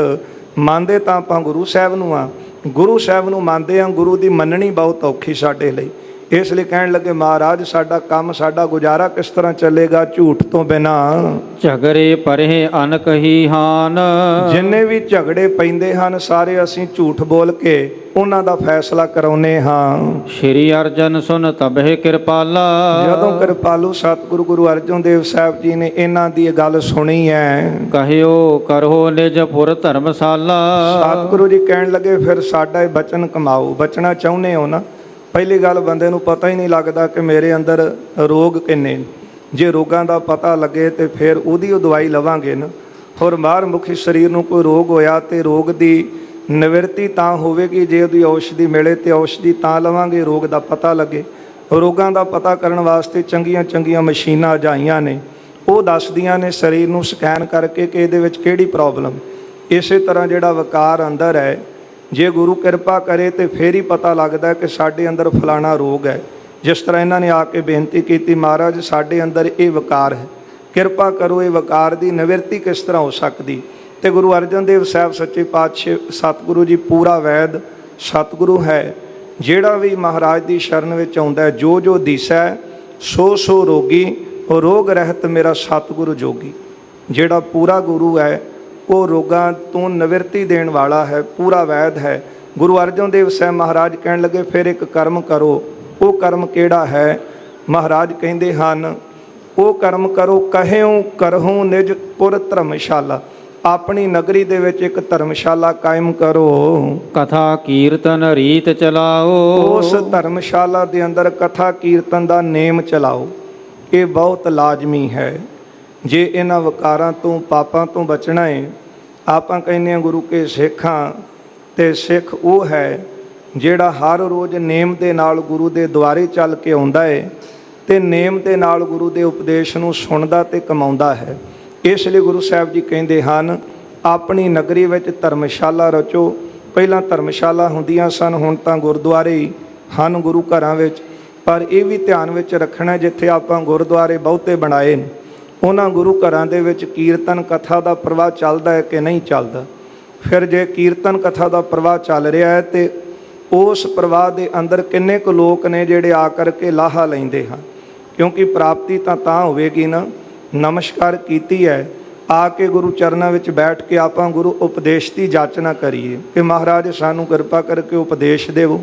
ਮੰਨਦੇ ਤਾਂ ਆਪਾਂ ਗੁਰੂ ਸਾਹਿਬ ਨੂੰ ਆ, ਗੁਰੂ ਸਾਹਿਬ ਨੂੰ ਮੰਨਦੇ ਹਾਂ, ਗੁਰੂ ਦੀ ਮੰਨਣੀ ਬਹੁਤ ਔਖੀ ਸਾਡੇ ਲਈ। ਇਸ ਲਈ ਕਹਿਣ ਲੱਗੇ ਮਹਾਰਾਜ ਸਾਡਾ ਕੰਮ, ਸਾਡਾ ਗੁਜ਼ਾਰਾ ਕਿਸ ਤਰ੍ਹਾਂ ਚੱਲੇਗਾ ਝੂਠ ਤੋਂ ਬਿਨਾਂ। ਝਗੜੇ ਪਰੇ ਅਨਕ ਹੀ ਹਾਨ। ਜਿੰਨੇ ਵੀ ਝਗੜੇ ਪੈਂਦੇ ਹਨ ਸਾਰੇ ਅਸੀਂ ਝੂਠ ਬੋਲ ਕੇ ਉਹਨਾਂ ਦਾ ਫੈਸਲਾ ਕਰਾਉਨੇ ਹਾਂ। ਸ਼੍ਰੀ ਅਰਜਨ ਸੁਨ ਤਬਹਿ ਕਿਰਪਾਲਾ। ਜਦੋਂ ਕਿਰਪਾਲੂ ਸਤਿਗੁਰੂ ਗੁਰੂ ਅਰਜਨ ਦੇਵ ਸਾਹਿਬ ਜੀ ਨੇ ਇਹਨਾਂ ਦੀ ਇਹ ਗੱਲ ਸੁਣੀ ਹੈ, ਕਹਿਓ ਕਰੋ ਨਿਜ ਪੁਰ ਧਰਮਸ਼ਾਲਾ। ਸਤਿਗੁਰੂ ਜੀ ਕਹਿਣ ਲੱਗੇ ਫਿਰ ਸਾਡਾ ਇਹ ਬਚਨ ਕਮਾਓ। ਬਚਣਾ ਚਾਹੁੰਦੇ ਹੋ ਨਾ। ਪਹਿਲੀ ਗੱਲ ਬੰਦੇ ਨੂੰ ਪਤਾ ਹੀ ਨਹੀਂ ਲੱਗਦਾ ਕਿ ਮੇਰੇ ਅੰਦਰ ਰੋਗ ਕਿੰਨੇ। ਜੇ ਰੋਗਾਂ ਦਾ ਪਤਾ ਲੱਗੇ ਤੇ ਫਿਰ ਉਹਦੀ ਉਹ ਦਵਾਈ ਲਵਾਂਗੇ ਨਾ। ਹੋਰ ਬਾਹਰ ਮੁਖੀ ਸਰੀਰ ਨੂੰ ਕੋਈ ਰੋਗ ਹੋਇਆ ਤੇ ਰੋਗ ਦੀ ਨਿਵਰਤੀ ਤਾਂ ਹੋਵੇਗੀ ਜੇ ਉਹਦੀ ਔਸ਼ਧੀ ਮਿਲੇ ਤੇ ਔਸ਼ਧੀ ਤਾਂ ਲਵਾਂਗੇ, ਰੋਗ ਦਾ ਪਤਾ ਲੱਗੇ। ਰੋਗਾਂ ਦਾ ਪਤਾ ਕਰਨ ਵਾਸਤੇ ਚੰਗੀਆਂ ਚੰਗੀਆਂ ਮਸ਼ੀਨਾਂ ਅਜਾਈਆਂ ਨੇ, ਉਹ ਦੱਸਦੀਆਂ ਨੇ ਸਰੀਰ ਨੂੰ ਸਕੈਨ ਕਰਕੇ ਕਿ ਇਹਦੇ ਵਿੱਚ ਕਿਹੜੀ ਪ੍ਰੋਬਲਮ। ਇਸੇ ਤਰ੍ਹਾਂ ਜਿਹੜਾ ਵਿਕਾਰ ਅੰਦਰ ਹੈ, ਜੇ ਗੁਰੂ ਕਿਰਪਾ ਕਰੇ ਤੇ ਫਿਰ ਹੀ ਪਤਾ ਲੱਗਦਾ ਕਿ ਸਾਡੇ ਅੰਦਰ ਫਲਾਣਾ ਰੋਗ ਹੈ। ਜਿਸ ਤਰ੍ਹਾਂ ਇਹਨਾਂ ਨੇ ਆ ਕੇ ਬੇਨਤੀ ਕੀਤੀ ਮਹਾਰਾਜ ਸਾਡੇ ਅੰਦਰ ਇਹ ਵਿਕਾਰ ਹੈ, ਕਿਰਪਾ ਕਰੋ, ਇਹ ਵਿਕਾਰ ਦੀ ਨਿਵਰਤੀ ਕਿਸ ਤਰ੍ਹਾਂ ਹੋ ਸਕਦੀ। ਤੇ ਗੁਰੂ ਅਰਜਨ ਦੇਵ ਸਾਹਿਬ ਸੱਚੇ ਪਾਤਸ਼ਾਹ ਸਤਿਗੁਰੂ ਜੀ ਪੂਰਾ ਵੈਦ ਸਤਿਗੁਰੂ ਹੈ। ਜਿਹੜਾ ਵੀ ਮਹਾਰਾਜ ਦੀ ਸ਼ਰਨ ਵਿੱਚ ਆਉਂਦਾ ਹੈ, ਜੋ ਜੋ ਦਿਸੈ ਸੋ ਸੋ ਰੋਗੀ, ਉਹ ਰੋਗ ਰਹਿਤ ਮੇਰਾ ਸਤਿਗੁਰੂ ਜੋਗੀ। ਜਿਹੜਾ ਪੂਰਾ ਗੁਰੂ ਹੈ ਉਹ ਰੋਗਾਂ ਤੋਂ ਨਿਵਰਤੀ ਦੇਣ ਵਾਲਾ ਹੈ, ਪੂਰਾ ਵੈਦ ਹੈ। ਗੁਰੂ ਅਰਜਨ ਦੇਵ ਸਾਹਿਬ ਮਹਾਰਾਜ ਕਹਿਣ ਲੱਗੇ ਫਿਰ ਇੱਕ ਕਰਮ ਕਰੋ। ਉਹ ਕਰਮ ਕਿਹੜਾ ਹੈ? ਮਹਾਰਾਜ ਕਹਿੰਦੇ ਹਨ ਉਹ ਕਰਮ ਕਰੋ ਕਹਿਓ ਕਰਹੂੰ ਨਿਜ ਪੁਰ ਧਰਮਸ਼ਾਲਾ। ਆਪਣੀ ਨਗਰੀ ਦੇ ਵਿੱਚ ਇੱਕ ਧਰਮਸ਼ਾਲਾ ਕਾਇਮ ਕਰੋ। ਕਥਾ ਕੀਰਤਨ ਰੀਤ ਚਲਾਓ। ਉਸ ਧਰਮਸ਼ਾਲਾ ਦੇ ਅੰਦਰ ਕਥਾ ਕੀਰਤਨ ਦਾ ਨੇਮ ਚਲਾਓ। ਇਹ ਬਹੁਤ ਲਾਜ਼ਮੀ ਹੈ। ਜੇ ਇਹਨਾਂ ਵਿਕਾਰਾਂ ਤੋਂ ਪਾਪਾਂ ਤੋਂ ਬਚਣਾ ਹੈ। ਆਪਾਂ ਕਹਿੰਦੇ ਹਾਂ ਗੁਰੂ ਕੇ ਸਿੱਖਾਂ, ਤੇ ਸਿੱਖ ਉਹ ਹੈ ਜਿਹੜਾ ਹਰ ਰੋਜ਼ ਨੇਮ ਦੇ ਨਾਲ ਗੁਰੂ ਦੇ ਦੁਆਰੇ ਚੱਲ ਕੇ ਆਉਂਦਾ ਹੈ ਤੇ ਨੇਮ ਦੇ ਨਾਲ ਗੁਰੂ ਦੇ ਉਪਦੇਸ਼ ਨੂੰ ਸੁਣਦਾ ਤੇ ਕਮਾਉਂਦਾ ਹੈ। ਇਸ ਲਈ ਗੁਰੂ ਸਾਹਿਬ ਜੀ ਕਹਿੰਦੇ ਹਨ, ਆਪਣੀ ਨਗਰੀ ਵਿੱਚ ਧਰਮਸ਼ਾਲਾ ਰਚੋ। ਪਹਿਲਾਂ ਧਰਮਸ਼ਾਲਾ ਹੁੰਦੀਆਂ ਸਨ, ਹੁਣ ਤਾਂ ਗੁਰਦੁਆਰੇ ਹੀ ਹਨ ਗੁਰੂ ਘਰਾਂ ਵਿੱਚ। ਪਰ ਇਹ ਵੀ ਧਿਆਨ ਵਿੱਚ ਰੱਖਣਾ, ਜਿੱਥੇ ਆਪਾਂ ਗੁਰਦੁਆਰੇ ਬਹੁਤੇ ਬਣਾਏ ਨੇ, ਉਹਨਾਂ ਗੁਰੂ ਘਰਾਂ ਦੇ ਵਿੱਚ ਕੀਰਤਨ ਕਥਾ ਦਾ ਪ੍ਰਵਾਹ ਚੱਲਦਾ ਹੈ ਕਿ ਨਹੀਂ ਚੱਲਦਾ। ਫਿਰ ਜੇ ਕੀਰਤਨ ਕਥਾ ਦਾ ਪ੍ਰਵਾਹ ਚੱਲ ਰਿਹਾ ਹੈ ਤੇ ਉਸ ਪ੍ਰਵਾਹ ਦੇ ਅੰਦਰ ਕਿੰਨੇ ਕੁ ਲੋਕ ਨੇ ਜਿਹੜੇ ਆ ਕਰਕੇ ਲਾਹਾ ਲੈਂਦੇ ਹਨ। ਕਿਉਂਕਿ ਪ੍ਰਾਪਤੀ ਤਾਂ ਹੋਵੇਗੀ ਨਾ, ਨਮਸਕਾਰ ਕੀਤੀ ਹੈ, ਆ ਕੇ ਗੁਰੂ ਚਰਨਾਂ ਵਿੱਚ ਬੈਠ ਕੇ ਆਪਾਂ ਗੁਰੂ ਉਪਦੇਸ਼ ਦੀ ਜਾਚਨਾ ਕਰੀਏ ਕਿ ਮਹਾਰਾਜ ਸਾਨੂੰ ਕਿਰਪਾ ਕਰਕੇ ਉਪਦੇਸ਼ ਦੇਵੋ।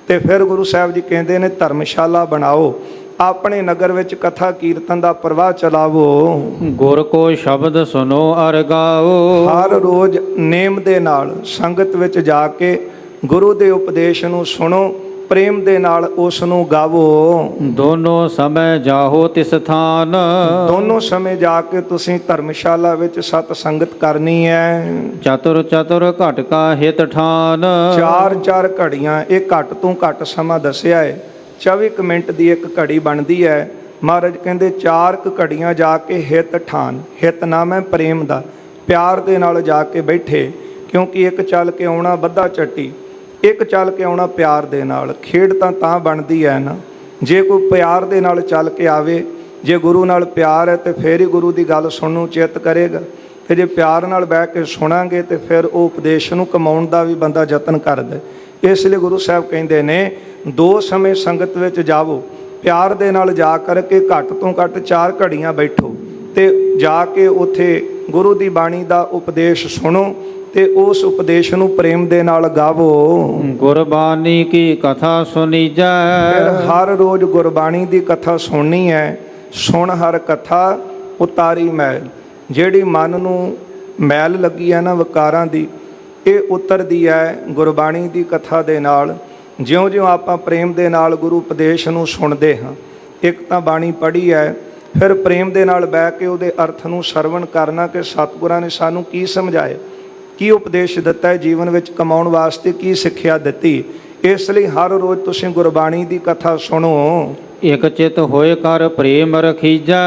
ਤੇ ਫਿਰ ਗੁਰੂ ਸਾਹਿਬ ਜੀ ਕਹਿੰਦੇ ਨੇ ਧਰਮਸ਼ਾਲਾ ਬਣਾਓ, ਆਪਣੇ ਨਗਰ ਵਿੱਚ ਕਥਾ ਕੀਰਤਨ ਦਾ ਪ੍ਰਵਾਹ ਚਲਾਵੋ। ਗੁਰ ਕੋ ਸ਼ਬਦ ਸੁਨੋ ਅਰ ਗਾਓ। ਹਰ ਰੋਜ਼ ਨੇਮ ਦੇ ਨਾਲ ਸੰਗਤ ਵਿੱਚ ਜਾ ਕੇ ਗੁਰੂ ਦੇ ਉਪਦੇਸ਼ ਨੂੰ ਸੁਣੋ, ਪ੍ਰੇਮ ਦੇ ਨਾਲ ਉਸ ਨੂੰ ਗਾਵੋ। ਦੋਨੋਂ ਸਮੇਂ ਜਾਹੋ ਤਿਸ ਥਾਨ। ਦੋਨੋਂ ਸਮੇਂ ਜਾ ਕੇ ਤੁਸੀਂ ਧਰਮਸ਼ਾਲਾ ਵਿੱਚ ਸਤ ਸੰਗਤ ਕਰਨੀ ਹੈ। ਚਤੁਰ ਚਤੁਰ ਘਟ ਕਾ ਹਿਤ ਠਾਨ। 4-4 ਘੜੀਆਂ, ਇਹ ਘੱਟ ਤੋਂ ਘੱਟ ਸਮਾਂ ਦੱਸਿਆ ਹੈ। 24 ਮਿੰਟ ਦੀ ਇੱਕ ਘੜੀ ਬਣਦੀ ਹੈ। ਮਹਾਰਾਜ ਕਹਿੰਦੇ 4 ਘੜੀਆਂ ਜਾ ਕੇ ਹਿਤ ਠਾਨ। ਹਿਤ ਨਾਮ ਹੈ ਪ੍ਰੇਮ ਦਾ, ਪਿਆਰ ਦੇ ਨਾਲ ਜਾ ਕੇ ਬੈਠੇ। ਕਿਉਂਕਿ ਇੱਕ ਚੱਲ ਕੇ ਆਉਣਾ ਬੱਧਾ ਚੱਟੀ, ਇੱਕ ਚੱਲ ਕੇ ਆਉਣਾ ਪਿਆਰ ਦੇ ਨਾਲ। ਖੇਡ ਤਾਂ ਬਣਦੀ ਹੈ ਨਾ ਜੇ ਕੋਈ ਪਿਆਰ ਦੇ ਨਾਲ ਚੱਲ ਕੇ ਆਵੇ। ਜੇ ਗੁਰੂ ਨਾਲ ਪਿਆਰ ਹੈ ਤੇ ਫਿਰ ਹੀ ਗੁਰੂ ਦੀ ਗੱਲ ਸੁਣਨ ਨੂੰ ਚਿੱਤ ਕਰੇਗਾ। ਤੇ ਜੇ ਪਿਆਰ ਨਾਲ ਬਹਿ ਕੇ ਸੁਣਾਂਗੇ ਤੇ ਫਿਰ ਉਹ ਉਪਦੇਸ਼ ਨੂੰ ਕਮਾਉਣ ਦਾ ਵੀ ਬੰਦਾ ਯਤਨ ਕਰਦਾ। ਇਸ ਲਈ ਗੁਰੂ ਸਾਹਿਬ ਕਹਿੰਦੇ ਨੇ 2 ਸਮੇਂ ਸੰਗਤ ਵਿੱਚ ਜਾਵੋ, ਪਿਆਰ ਦੇ ਨਾਲ ਜਾ ਕਰਕੇ ਘੱਟ ਤੋਂ ਘੱਟ 4 ਘੜੀਆਂ ਬੈਠੋ ਤੇ ਜਾ ਕੇ ਉੱਥੇ ਗੁਰੂ ਦੀ ਬਾਣੀ ਦਾ ਉਪਦੇਸ਼ ਸੁਣੋ ਤੇ ਉਸ ਉਪਦੇਸ਼ ਨੂੰ ਪ੍ਰੇਮ ਦੇ ਨਾਲ ਗਾਵੋ। ਗੁਰਬਾਣੀ ਕੀ ਕਥਾ ਸੁਣੀਜੈ। ਫਿਰ ਹਰ ਰੋਜ਼ ਗੁਰਬਾਣੀ ਦੀ ਕਥਾ ਸੁਣਨੀ ਹੈ। ਸੁਣ ਹਰ ਕਥਾ ਉਤਾਰੀ ਮੈਲ। ਜਿਹੜੀ ਮਨ ਨੂੰ ਮੈਲ ਲੱਗੀ ਹੈ ਨਾ ਵਿਕਾਰਾਂ ਦੀ, ਇਹ ਉਤਰਦੀ ਹੈ ਗੁਰਬਾਣੀ ਦੀ ਕਥਾ ਦੇ ਨਾਲ। ਜਿਉਂ-ਜਿਉਂ ਆਪਾਂ ਪ੍ਰੇਮ ਦੇ ਨਾਲ ਗੁਰੂ ਉਪਦੇਸ਼ ਨੂੰ ਸੁਣਦੇ ਹਾਂ, ਇੱਕ ਤਾਂ ਬਾਣੀ ਪੜ੍ਹੀ ਹੈ, ਫਿਰ ਪ੍ਰੇਮ ਦੇ ਨਾਲ ਬਹਿ ਕੇ ਉਹਦੇ ਅਰਥ ਨੂੰ ਸਰਵਣ ਕਰਨਾ ਕਿ ਸਤਿਗੁਰਾਂ ਨੇ ਸਾਨੂੰ ਕੀ ਸਮਝਾਏ, ਕੀ ਉਪਦੇਸ਼ ਦਿੱਤਾ ਹੈ, ਜੀਵਨ ਵਿੱਚ ਕਮਾਉਣ ਵਾਸਤੇ ਕੀ ਸਿੱਖਿਆ ਦਿੱਤੀ। ਇਸ ਲਈ ਹਰ ਰੋਜ਼ ਤੁਸੀਂ ਗੁਰਬਾਣੀ ਦੀ ਕਥਾ ਸੁਣੋ। ਇਕ ਚਿਤ ਹੋਏ ਕਰ ਪ੍ਰੇਮ ਰਖੀਜੈ।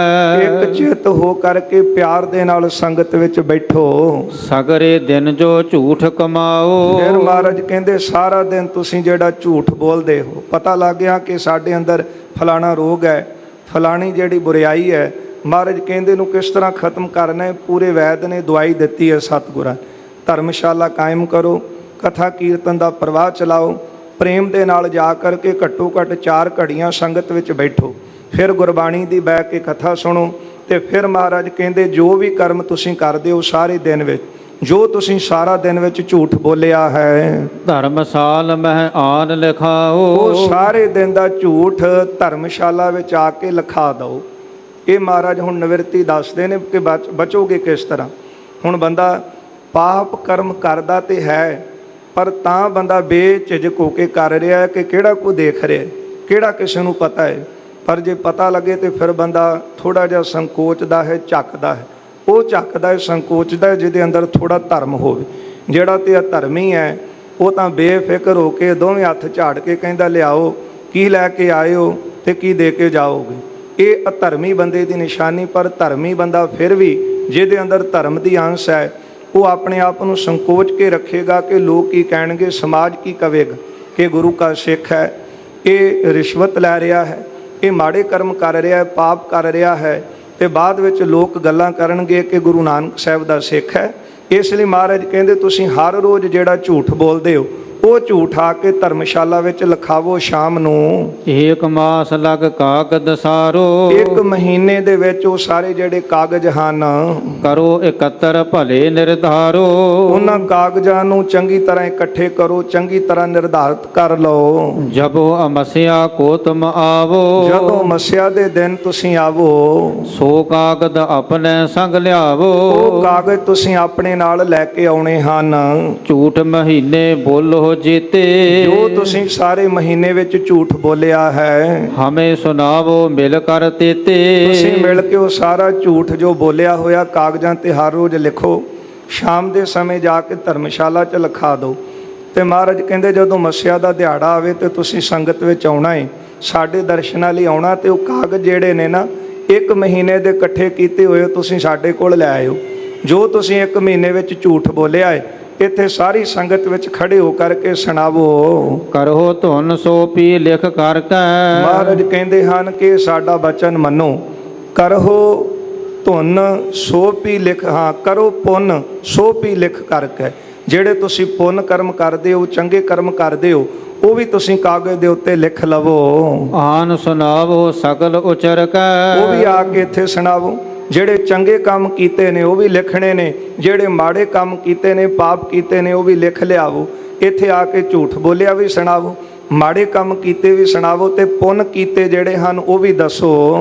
ਇੱਕ ਚਿਤ ਹੋ ਕਰਕੇ ਪਿਆਰ ਦੇ ਨਾਲ ਸੰਗਤ ਵਿੱਚ ਬੈਠੋ। ਸਗਰੇ ਦਿਨ ਜੋ ਝੂਠ ਕਮਾਓ। ਫਿਰ ਮਹਾਰਾਜ ਕਹਿੰਦੇ ਸਾਰਾ ਦਿਨ ਤੁਸੀਂ ਜਿਹੜਾ ਝੂਠ ਬੋਲਦੇ ਹੋ, ਪਤਾ ਲੱਗ ਗਿਆ ਕਿ ਸਾਡੇ ਅੰਦਰ ਫਲਾਣਾ ਰੋਗ ਹੈ, ਫਲਾਣੀ ਜਿਹੜੀ ਬੁਰਾਈ ਹੈ, ਮਹਾਰਾਜ ਕਹਿੰਦੇ ਨੂੰ ਕਿਸ ਤਰ੍ਹਾਂ ਖਤਮ ਕਰਨਾ ਹੈ। ਪੂਰੇ ਵੈਦ ਨੇ ਦਵਾਈ ਦਿੱਤੀ ਹੈ ਸਤਿਗੁਰਾਂ। ਧਰਮਸ਼ਾਲਾ ਕਾਇਮ ਕਰੋ, ਕਥਾ ਕੀਰਤਨ ਦਾ ਪ੍ਰਵਾਹ ਚਲਾਓ, ਪ੍ਰੇਮ ਦੇ ਨਾਲ ਜਾ ਕਰਕੇ ਘੱਟੋ ਘੱਟ 4 ਘੜੀਆਂ ਸੰਗਤ ਵਿੱਚ ਬੈਠੋ, ਫਿਰ ਗੁਰਬਾਣੀ ਦੀ ਬਹਿ ਕੇ ਕਥਾ ਸੁਣੋ। ਤੇ ਫਿਰ ਮਹਾਰਾਜ ਕਹਿੰਦੇ ਜੋ ਵੀ ਕਰਮ ਤੁਸੀਂ ਕਰਦੇ ਹੋ ਸਾਰੇ ਦਿਨ ਵਿੱਚ, ਜੋ ਤੁਸੀਂ ਸਾਰਾ ਦਿਨ ਵਿੱਚ ਝੂਠ ਬੋਲਿਆ ਹੈ, ਧਰਮਸਾਲ ਮਹਿ ਆਨ ਲਿਖਾਓ। ਉਹ ਸਾਰੇ ਦਿਨ ਦਾ ਝੂਠ ਧਰਮਸ਼ਾਲਾ ਵਿੱਚ ਆ ਕੇ ਲਿਖਾ ਦਿਓ। ਇਹ ਮਹਾਰਾਜ ਹੁਣ ਨਿਵਰਤੀ ਦੱਸਦੇ ਨੇ ਕਿ ਬਚੋਗੇ ਕਿਸ ਤਰ੍ਹਾਂ। ਹੁਣ ਬੰਦਾ ਪਾਪ ਕਰਮ ਕਰਦਾ ਤੇ ਹੈ, ਪਰ ਤਾਂ ਬੰਦਾ ਬੇਝਿਜਕ ਹੋ ਕੇ ਕਰ ਰਿਹਾ ਹੈ ਕਿ ਕਿਹੜਾ ਕੋਈ ਦੇਖ ਰਿਹਾ, ਕਿਹੜਾ ਕਿਸੇ ਨੂੰ ਪਤਾ ਹੈ। ਪਰ ਜੇ ਪਤਾ ਲੱਗੇ ਤੇ ਫਿਰ ਬੰਦਾ ਥੋੜ੍ਹਾ ਜਿਹਾ ਸੰਕੋਚਦਾ ਹੈ, ਝੱਕਦਾ ਹੈ। ਉਹ ਝੱਕਦਾ ਹੈ, ਸੰਕੋਚਦਾ ਹੈ ਜਿਹਦੇ ਅੰਦਰ ਥੋੜ੍ਹਾ ਧਰਮ ਹੋਵੇ। ਜਿਹੜਾ ਤੇ ਅਧਰਮੀ ਹੈ ਉਹ ਤਾਂ ਬੇਫਿਕਰ ਹੋ ਕੇ ਦੋਵੇਂ ਹੱਥ ਝਾੜ ਕੇ ਕਹਿੰਦਾ ਲਿਆਓ, ਕੀ ਲੈ ਕੇ ਆਏ ਹੋ ਤੇ ਕੀ ਦੇ ਕੇ ਜਾਓਗੇ। ਇਹ ਅਧਰਮੀ ਬੰਦੇ ਦੀ ਨਿਸ਼ਾਨੀ। ਪਰ ਧਰਮੀ ਬੰਦਾ ਫਿਰ ਵੀ ਜਿਹਦੇ ਅੰਦਰ ਧਰਮ ਦੀ ਅੰਸ਼ ਹੈ, ਉਹ ਆਪਣੇ ਆਪ ਨੂੰ ਸੰਕੋਚ ਕੇ ਰੱਖੇਗਾ ਕਿ ਲੋਕ ਕੀ ਕਹਿਣਗੇ, ਸਮਾਜ ਕੀ ਕਵੇਗਾ ਕਿ ਗੁਰੂ ਕਾ ਸਿੱਖ ਹੈ, ਇਹ ਰਿਸ਼ਵਤ ਲੈ ਰਿਹਾ ਹੈ, ਇਹ ਮਾੜੇ ਕਰਮ ਕਰ ਰਿਹਾ ਹੈ, ਪਾਪ ਕਰ ਰਿਹਾ ਹੈ। ਤੇ ਬਾਅਦ ਵਿੱਚ ਲੋਕ ਗੱਲਾਂ ਕਰਨਗੇ ਕਿ ਗੁਰੂ ਨਾਨਕ ਸਾਹਿਬ ਦਾ ਸਿੱਖ ਹੈ। ਇਸ ਲਈ ਮਹਾਰਾਜ ਕਹਿੰਦੇ ਤੁਸੀਂ ਹਰ ਰੋਜ਼ ਜਿਹੜਾ ਝੂਠ ਬੋਲਦੇ ਹੋ, ਉਹ ਝੂਠ ਆ ਕੇ ਧਰਮਸ਼ਾਲਾ ਵਿੱਚ ਲਿਖਾਵੋ ਸ਼ਾਮ ਨੂੰ। ਏਕ ਮਾਸ ਲਗ ਕਾਗਦ ਸਾਰੋ। 1 ਮਹੀਨੇ ਦੇ ਵਿੱਚ ਉਹ ਸਾਰੇ ਜਿਹੜੇ ਕਾਗਜ਼ ਹਨ, ਕਰੋ ਇਕੱਤਰ ਭਲੇ ਨਿਰਧਾਰੋ। ਉਹਨਾਂ ਕਾਗਜ਼ਾਂ ਨੂੰ ਚੰਗੀ ਤਰ੍ਹਾਂ ਇਕੱਠੇ ਕਰੋ, ਚੰਗੀ ਤਰ੍ਹਾਂ ਨਿਰਧਾਰਿਤ ਕਰ ਲਓ। ਜਬੋ ਅਮਸਿਆ ਕੋ ਤੁਮ ਆਵੋ। ਜਦੋਂ ਮੱਸਿਆ ਦੇ ਦਿਨ ਤੁਸੀਂ ਆਵੋ, ਸੋ ਕਾਗਦ ਆਪਣੇ ਸੰਗ ਲਿਆਵੋ। ਉਹ ਕਾਗਜ਼ ਤੁਸੀਂ ਆਪਣੇ ਨਾਲ ਲੈ ਕੇ ਆਉਣੇ ਹਨ। ਝੂਠ ਮਹੀਨੇ ਬੋਲੋ ਜੀਤੇ ਜੋ ਤੁਸੀਂ ਸਾਰੇ ਮਹੀਨੇ ਵਿੱਚ ਝੂਠ ਬੋਲਿਆ ਹੈ, ਹਮੇ ਸੁਨਾਵੋ ਮਿਲ ਕਰ ਤੇਤੇ ਤੁਸੀਂ ਮਿਲ ਕੇ ਉਹ ਸਾਰਾ ਝੂਠ ਜੋ ਬੋਲਿਆ ਹੋਇਆ ਕਾਗਜ਼ਾਂ ਤੇ ਹਰ ਰੋਜ਼ ਲਿਖੋ, ਸ਼ਾਮ ਦੇ ਸਮੇਂ ਜਾ ਕੇ ਧਰਮਸ਼ਾਲਾ 'ਚ ਲਿਖਾ ਦਿਓ। ਤੇ ਮਹਾਰਾਜ ਕਹਿੰਦੇ ਜਦੋਂ ਮੱਸਿਆ ਦਾ ਦਿਹਾੜਾ ਆਵੇ ਤੇ ਤੁਸੀਂ ਸੰਗਤ ਵਿੱਚ ਆਉਣਾ ਹੈ, ਸਾਡੇ ਦਰਸ਼ਨਾਂ ਲਈ ਆਉਣਾ, ਤੇ ਉਹ ਕਾਗਜ਼ ਜਿਹੜੇ ਨੇ ਨਾ 1 ਮਹੀਨੇ ਦੇ ਇਕੱਠੇ ਕੀਤੇ ਹੋਏ ਤੁਸੀਂ ਸਾਡੇ ਕੋਲ ਲੈ ਆਇਓ। ਜੋ ਤੁਸੀਂ 1 ਮਹੀਨੇ ਵਿੱਚ ਝੂਠ ਬੋਲਿਆ ਹੈ ਇੱਥੇ ਸਾਰੀ ਸੰਗਤ ਵਿੱਚ ਖੜੇ ਹੋ ਕਰਕੇ ਸੁਣਾਵੋ। ਕਰੋ ਧੁਨ ਸੋ ਪੀ ਲਿਖ ਕਰਕੇ ਮਹਾਰਾਜ ਕਹਿੰਦੇ ਹਨ ਕਿ ਸਾਡਾ ਬਚਨ ਮੰਨੋ। ਕਰੋ ਧੁਨ ਸੋ ਪੀ ਲਿਖ, ਹਾਂ ਕਰੋ ਪੁੰਨ ਸੋ ਪੀ ਲਿਖ ਕਰਕੇ, ਜਿਹੜੇ ਤੁਸੀਂ ਪੁੰਨ ਕਰਮ ਕਰਦੇ ਹੋ, ਚੰਗੇ ਕਰਮ ਕਰਦੇ ਹੋ, ਉਹ ਵੀ ਤੁਸੀਂ ਕਾਗਜ਼ ਦੇ ਉੱਤੇ ਲਿਖ ਲਵੋ। ਆਨ ਸੁਨਾਵੋ ਸਕਲ ਉਚਰ ਕੇ ਉਹ ਵੀ ਆ ਕੇ ਇੱਥੇ ਸੁਣਾਵੋ। ਜਿਹੜੇ ਚੰਗੇ ਕੰਮ ਕੀਤੇ ਨੇ ਉਹ ਵੀ ਲਿਖਣੇ ਨੇ, ਜਿਹੜੇ ਮਾੜੇ ਕੰਮ ਕੀਤੇ ਨੇ, ਪਾਪ ਕੀਤੇ ਨੇ, ਉਹ ਵੀ ਲਿਖ ਲਿਆਵੋ। ਇੱਥੇ ਆ ਕੇ ਝੂਠ ਬੋਲਿਆ ਵੀ ਸੁਣਾਵੋ, ਮਾੜੇ ਕੰਮ ਕੀਤੇ ਵੀ ਸੁਣਾਵੋ, ਤੇ ਪੁੰਨ ਕੀਤੇ ਜਿਹੜੇ ਹਨ ਉਹ ਵੀ ਦੱਸੋ।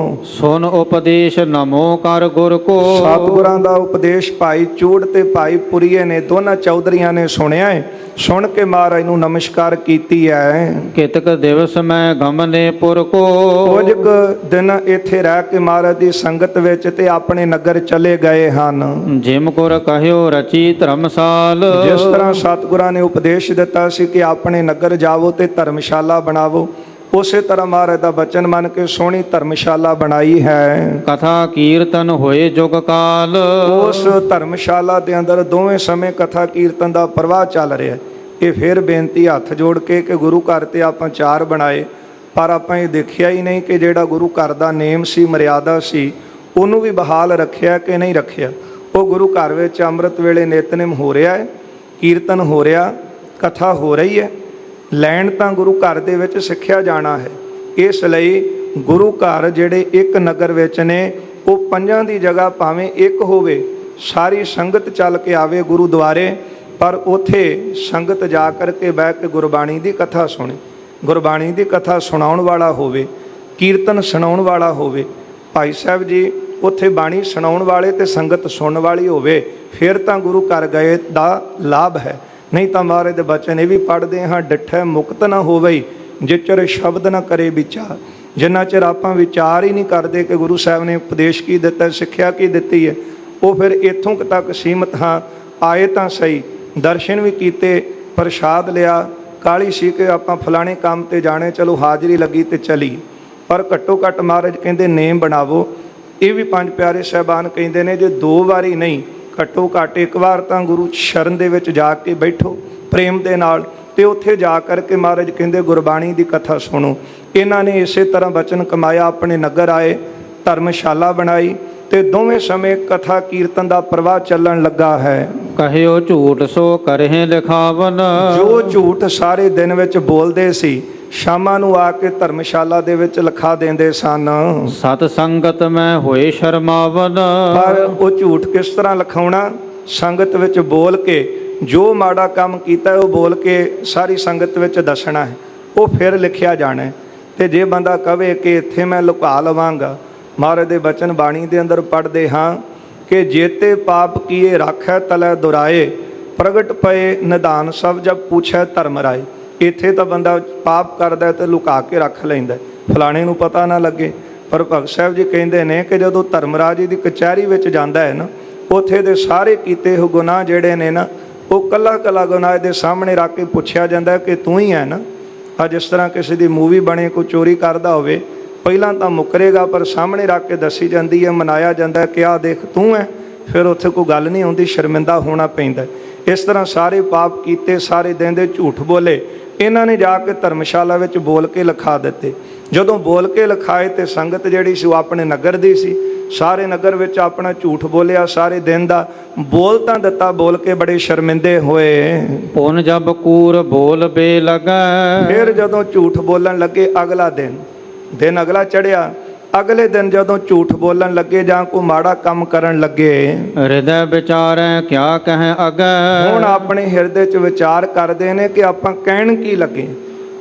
ਸੁਨ ਉਪਦੇਸ਼ ਨਮੋ ਕਰ ਗੁਰ ਕੋ ਸਤਿਗੁਰਾਂ ਦਾ ਉਪਦੇਸ਼ ਭਾਈ ਚੂੜ ਤੇ ਭਾਈ ਪੁਰੀਏ ਨੇ, ਦੋਨਾਂ ਚੌਧਰੀਆਂ ਨੇ ਸੁਣਿਆ ਹੈ। ਸੁਣ ਕੇ ਮਹਾਰਾਜ ਨੂੰ ਨਮਸਕਾਰ ਕੀਤੀ ਹੈ। ਕਿਤਕ ਦਿਵਸ ਮੈਂ ਗਮਨੇ ਪੁਰ ਕੋ ਕੁਝ ਕੁ ਦਿਨ ਇੱਥੇ ਰਹਿ ਕੇ ਮਹਾਰਾਜ ਦੀ ਸੰਗਤ ਵਿੱਚ ਤੇ ਆਪਣੇ ਨਗਰ ਚਲੇ ਗਏ ਹਨ। ਜਿਮ ਗੁਰ ਕਹਿਓ ਰਚੀ ਧਰਮਸਾਲ ਜਿਸ ਤਰ੍ਹਾਂ ਸਤਿਗੁਰਾਂ ਨੇ ਉਪਦੇਸ਼ ਦਿੱਤਾ ਸੀ ਕਿ ਆਪਣੇ ਨਗਰ ਜਾਵੋ ਤੇ ਧਰਮਸ਼ਾਲਾ ਬਣਾਵੋ, ਉਸੇ ਤਰ੍ਹਾਂ ਮਹਾਰਾਜ ਦਾ ਬਚਨ ਮੰਨ ਕੇ ਸੋਹਣੀ ਧਰਮਸ਼ਾਲਾ ਬਣਾਈ ਹੈ। ਕਥਾ ਕੀਰਤਨ ਹੋਏ ਜੁਗ ਕਾਲ ਉਸ ਧਰਮਸ਼ਾਲਾ ਦੇ ਅੰਦਰ ਦੋਵੇਂ ਸਮੇਂ ਕਥਾ ਕੀਰਤਨ ਦਾ ਪ੍ਰਵਾਹ ਚੱਲ ਰਿਹਾ। ਇਹ ਫਿਰ ਬੇਨਤੀ ਹੱਥ ਜੋੜ ਕੇ ਕਿ ਗੁਰੂ ਘਰ ਤੇ ਆਪਾਂ 4 ਬਣਾਏ, ਪਰ ਆਪਾਂ ਇਹ ਦੇਖਿਆ ਹੀ ਨਹੀਂ ਕਿ ਜਿਹੜਾ ਗੁਰੂ ਘਰ ਦਾ ਨੇਮ ਸੀ, ਮਰਿਆਦਾ ਸੀ, ਉਹਨੂੰ ਵੀ ਬਹਾਲ ਰੱਖਿਆ ਕਿ ਨਹੀਂ ਰੱਖਿਆ। ਉਹ ਗੁਰੂ ਘਰ ਵਿੱਚ ਅੰਮ੍ਰਿਤ ਵੇਲੇ ਨਿਤਨੇਮ ਹੋ ਰਿਹਾ ਹੈ, ਕੀਰਤਨ ਹੋ ਰਿਹਾ, ਕਥਾ ਹੋ ਰਹੀ ਹੈ। ਲੈਣ ਤਾਂ ਗੁਰੂ ਘਰ ਦੇ ਵਿੱਚ ਸਿੱਖਿਆ ਜਾਣਾ ਹੈ। ਇਸ ਲਈ ਗੁਰੂ ਘਰ ਜਿਹੜੇ ਇੱਕ ਨਗਰ ਵਿੱਚ ਨੇ, ਉਹ 5 ਦੀ ਜਗ੍ਹਾ ਭਾਵੇਂ ਇੱਕ ਹੋਵੇ, ਸਾਰੀ ਸੰਗਤ ਚੱਲ ਕੇ ਆਵੇ ਗੁਰੂਦੁਆਰੇ, ਪਰ ਉੱਥੇ ਸੰਗਤ ਜਾ ਕਰਕੇ ਬਹਿ ਕੇ ਗੁਰਬਾਣੀ ਦੀ ਕਥਾ ਸੁਣੇ, ਗੁਰਬਾਣੀ ਦੀ ਕਥਾ ਸੁਣਾਉਣ ਵਾਲਾ ਹੋਵੇ, ਕੀਰਤਨ ਸੁਣਾਉਣ ਵਾਲਾ ਹੋਵੇ। ਭਾਈ ਸਾਹਿਬ ਜੀ ਉੱਥੇ ਬਾਣੀ ਸੁਣਾਉਣ ਵਾਲੇ ਤੇ ਸੰਗਤ ਸੁਣਨ ਵਾਲੀ ਹੋਵੇ, ਫਿਰ ਤਾਂ ਗੁਰੂ ਘਰ ਗਏ ਦਾ ਲਾਭ ਹੈ। ਨਹੀਂ ਤਾਂ ਮਹਾਰਾਜ ਦੇ ਬਚਨ ਇਹ ਵੀ ਪੜ੍ਹਦੇ ਹਾਂ, ਡਿਠੈ ਮੁਕਤ ਨਾ ਹੋਵੇ ਜਿਚਰ ਸ਼ਬਦ ਨਾ ਕਰੇ ਵਿਚਾਰ। ਜਿੰਨਾ ਚਿਰ ਆਪਾਂ ਵਿਚਾਰ ਹੀ ਨਹੀਂ ਕਰਦੇ ਕਿ ਗੁਰੂ ਸਾਹਿਬ ਨੇ ਉਪਦੇਸ਼ ਕੀ ਦਿੱਤਾ, ਸਿੱਖਿਆ ਕੀ ਦਿੱਤੀ ਹੈ, ਉਹ ਫਿਰ ਇੱਥੋਂ ਤੱਕ ਸੀਮਤ ਹਾਂ। ਆਏ ਤਾਂ ਸਹੀ, ਦਰਸ਼ਨ ਵੀ ਕੀਤੇ, ਪ੍ਰਸ਼ਾਦ ਲਿਆ, ਕਾਹਲੀ ਸੀ ਕਿ ਆਪਾਂ ਫਲਾਣੇ ਕੰਮ ਤੇ ਜਾਣੇ, ਚਲੋ ਹਾਜ਼ਰੀ ਲੱਗੀ ਤੇ ਚਲੀ, ਪਰ ਘੱਟੋ ਘੱਟ ਮਹਾਰਾਜ ਕਹਿੰਦੇ ਨੇਮ ਬਣਾਵੋ। ਇਹ ਵੀ 5 ਪਿਆਰੇ ਸਾਹਿਬਾਨ ਕਹਿੰਦੇ ਨੇ ਜੇ 2 ਵਾਰੀ ਨਹੀਂ, ਘੱਟੋ ਘੱਟ 1 ਵਾਰ ਤਾਂ ਗੁਰੂ ਸ਼ਰਨ ਦੇ ਵਿੱਚ ਜਾ ਕੇ ਬੈਠੋ ਪ੍ਰੇਮ ਦੇ ਨਾਲ, ਤੇ ਉੱਥੇ ਜਾ ਕਰਕੇ ਮਹਾਰਾਜ ਕਹਿੰਦੇ ਗੁਰਬਾਣੀ ਦੀ ਕਥਾ ਸੁਣੋ। ਇਹਨਾਂ ਨੇ ਇਸੇ ਤਰ੍ਹਾਂ ਬਚਨ ਕਮਾਇਆ, ਆਪਣੇ ਨਗਰ ਆਏ, ਧਰਮਸ਼ਾਲਾ ਬਣਾਈ, ਤੇ ਦੋਵੇਂ ਸਮੇਂ ਕਥਾ ਕੀਰਤਨ ਦਾ ਪ੍ਰਵਾਹ ਚੱਲਣ ਲੱਗਾ ਹੈ। ਕਹਿਓ ਝੂਠ ਸੋ ਕਰਹਿ ਲਿਖਾਵਨ ਜੋ ਝੂਠ ਸਾਰੇ ਦਿਨ ਵਿੱਚ ਬੋਲਦੇ ਸੀ, ਸ਼ਾਮਾਂ ਨੂੰ ਆ ਕੇ ਧਰਮਸ਼ਾਲਾ ਦੇ ਵਿੱਚ ਲਿਖਾ ਦਿੰਦੇ ਸਨ। ਸਤ ਸੰਗਤ ਮੈਂ ਹੋਏ ਸ਼ਰਮਾਵਨ ਪਰ ਉਹ ਝੂਠ ਕਿਸ ਤਰ੍ਹਾਂ ਲਿਖਾਉਣਾ? ਸੰਗਤ ਵਿੱਚ ਬੋਲ ਕੇ, ਜੋ ਮਾੜਾ ਕੰਮ ਕੀਤਾ ਉਹ ਬੋਲ ਕੇ ਸਾਰੀ ਸੰਗਤ ਵਿੱਚ ਦੱਸਣਾ ਹੈ, ਉਹ ਫਿਰ ਲਿਖਿਆ ਜਾਣਾ ਹੈ। ਤੇ ਜੇ ਬੰਦਾ ਕਵੇ ਕਿ ਇੱਥੇ ਮੈਂ ਲੁਕਾ ਲਵਾਂਗਾ, ਮਹਾਰਾਜ ਦੇ ਬਚਨ ਬਾਣੀ ਦੇ ਅੰਦਰ ਪੜ੍ਹਦੇ ਹਾਂ ਕਿ ਜੇਤੇ ਪਾਪ ਕੀਏ ਰਾਖੈ ਤਲੈ ਦੁਰਾਏ, ਪ੍ਰਗਟ ਪਏ ਨਿਧਾਨ ਸਭ ਜਬ ਪੁੱਛੈ ਧਰਮ ਰਾਏ। ਇੱਥੇ ਤਾਂ ਬੰਦਾ ਪਾਪ ਕਰਦਾ ਤੇ ਲੁਕਾ ਕੇ ਰੱਖ ਲੈਂਦਾ, ਫਲਾਣੇ ਨੂੰ ਪਤਾ ਨਾ ਲੱਗੇ। ਪਰ ਭਗਤ ਸਾਹਿਬ ਜੀ ਕਹਿੰਦੇ ਨੇ ਕਿ ਜਦੋਂ ਧਰਮਰਾਜ ਜੀ ਦੀ ਕਚਹਿਰੀ ਵਿੱਚ ਜਾਂਦਾ ਹੈ ਨਾ, ਉੱਥੇ ਦੇ ਸਾਰੇ ਕੀਤੇ ਹੋ ਗੁਨਾਹ ਜਿਹੜੇ ਨੇ ਨਾ, ਉਹ ਕੱਲਾ ਕੱਲਾ ਗੁਨਾਹ ਦੇ ਸਾਹਮਣੇ ਰੱਖ ਕੇ ਪੁੱਛਿਆ ਜਾਂਦਾ ਕਿ ਤੂੰ ਹੀ ਹੈ ਨਾ। ਆ ਜਿਸ ਤਰ੍ਹਾਂ ਕਿਸੇ ਦੀ ਮੂਵੀ ਬਣੇ, ਕੋਈ ਚੋਰੀ ਕਰਦਾ ਹੋਵੇ, ਪਹਿਲਾਂ ਤਾਂ ਮੁੱਕਰੇਗਾ, ਪਰ ਸਾਹਮਣੇ ਰੱਖ ਕੇ ਦੱਸੀ ਜਾਂਦੀ ਹੈ, ਮਨਾਇਆ ਜਾਂਦਾ ਕਿ ਆਹ ਦੇਖ ਤੂੰ ਹੈ, ਫਿਰ ਉੱਥੇ ਕੋਈ ਗੱਲ ਨਹੀਂ ਹੁੰਦੀ, ਸ਼ਰਮਿੰਦਾ ਹੋਣਾ ਪੈਂਦਾ। ਇਸ ਤਰ੍ਹਾਂ ਸਾਰੇ ਪਾਪ ਕੀਤੇ, ਸਾਰੇ ਦਿਨ ਦੇ ਝੂਠ ਬੋਲੇ, ਇਹਨਾਂ ਨੇ ਜਾ ਕੇ ਧਰਮਸ਼ਾਲਾ ਵਿੱਚ ਬੋਲ ਕੇ ਲਿਖਾ ਦਿੱਤੇ। ਜਦੋਂ ਬੋਲ ਕੇ ਲਿਖਾਏ ਤੇ ਸੰਗਤ ਜਿਹੜੀ ਸੀ ਉਹ ਆਪਣੇ ਨਗਰ ਦੀ ਸੀ, ਸਾਰੇ ਨਗਰ ਵਿੱਚ ਆਪਣਾ ਝੂਠ ਬੋਲਿਆ, ਸਾਰੇ ਦਿਨ ਦਾ ਬੋਲ ਤਾਂ ਦਿੱਤਾ, ਬੋਲ ਕੇ ਬੜੇ ਸ਼ਰਮਿੰਦੇ ਹੋਏ। ਪੁਨ ਜਬ ਕੂਰ ਬੋਲ ਬੇ ਲਗੈ ਫਿਰ ਜਦੋਂ ਝੂਠ ਬੋਲਣ ਲੱਗੇ, ਅਗਲਾ ਦਿਨ ਅਗਲਾ ਚੜਿਆ, ਅਗਲੇ ਦਿਨ ਜਦੋਂ ਝੂਠ ਬੋਲਣ ਲੱਗੇ ਜਾਂ ਕੋਈ ਮਾੜਾ ਕੰਮ ਕਰਨ ਲੱਗੇ, ਹਿਰਦੈ ਵਿਚਾਰੈ ਕਿਆ ਕਹਿ ਅਗੈ। ਹੁਣ ਆਪਣੇ ਹਿਰਦੇ 'ਚ ਵਿਚਾਰ ਕਰਦੇ ਨੇ ਕਿ ਆਪਾਂ ਕਹਿਣ ਕੀ ਲੱਗੇ।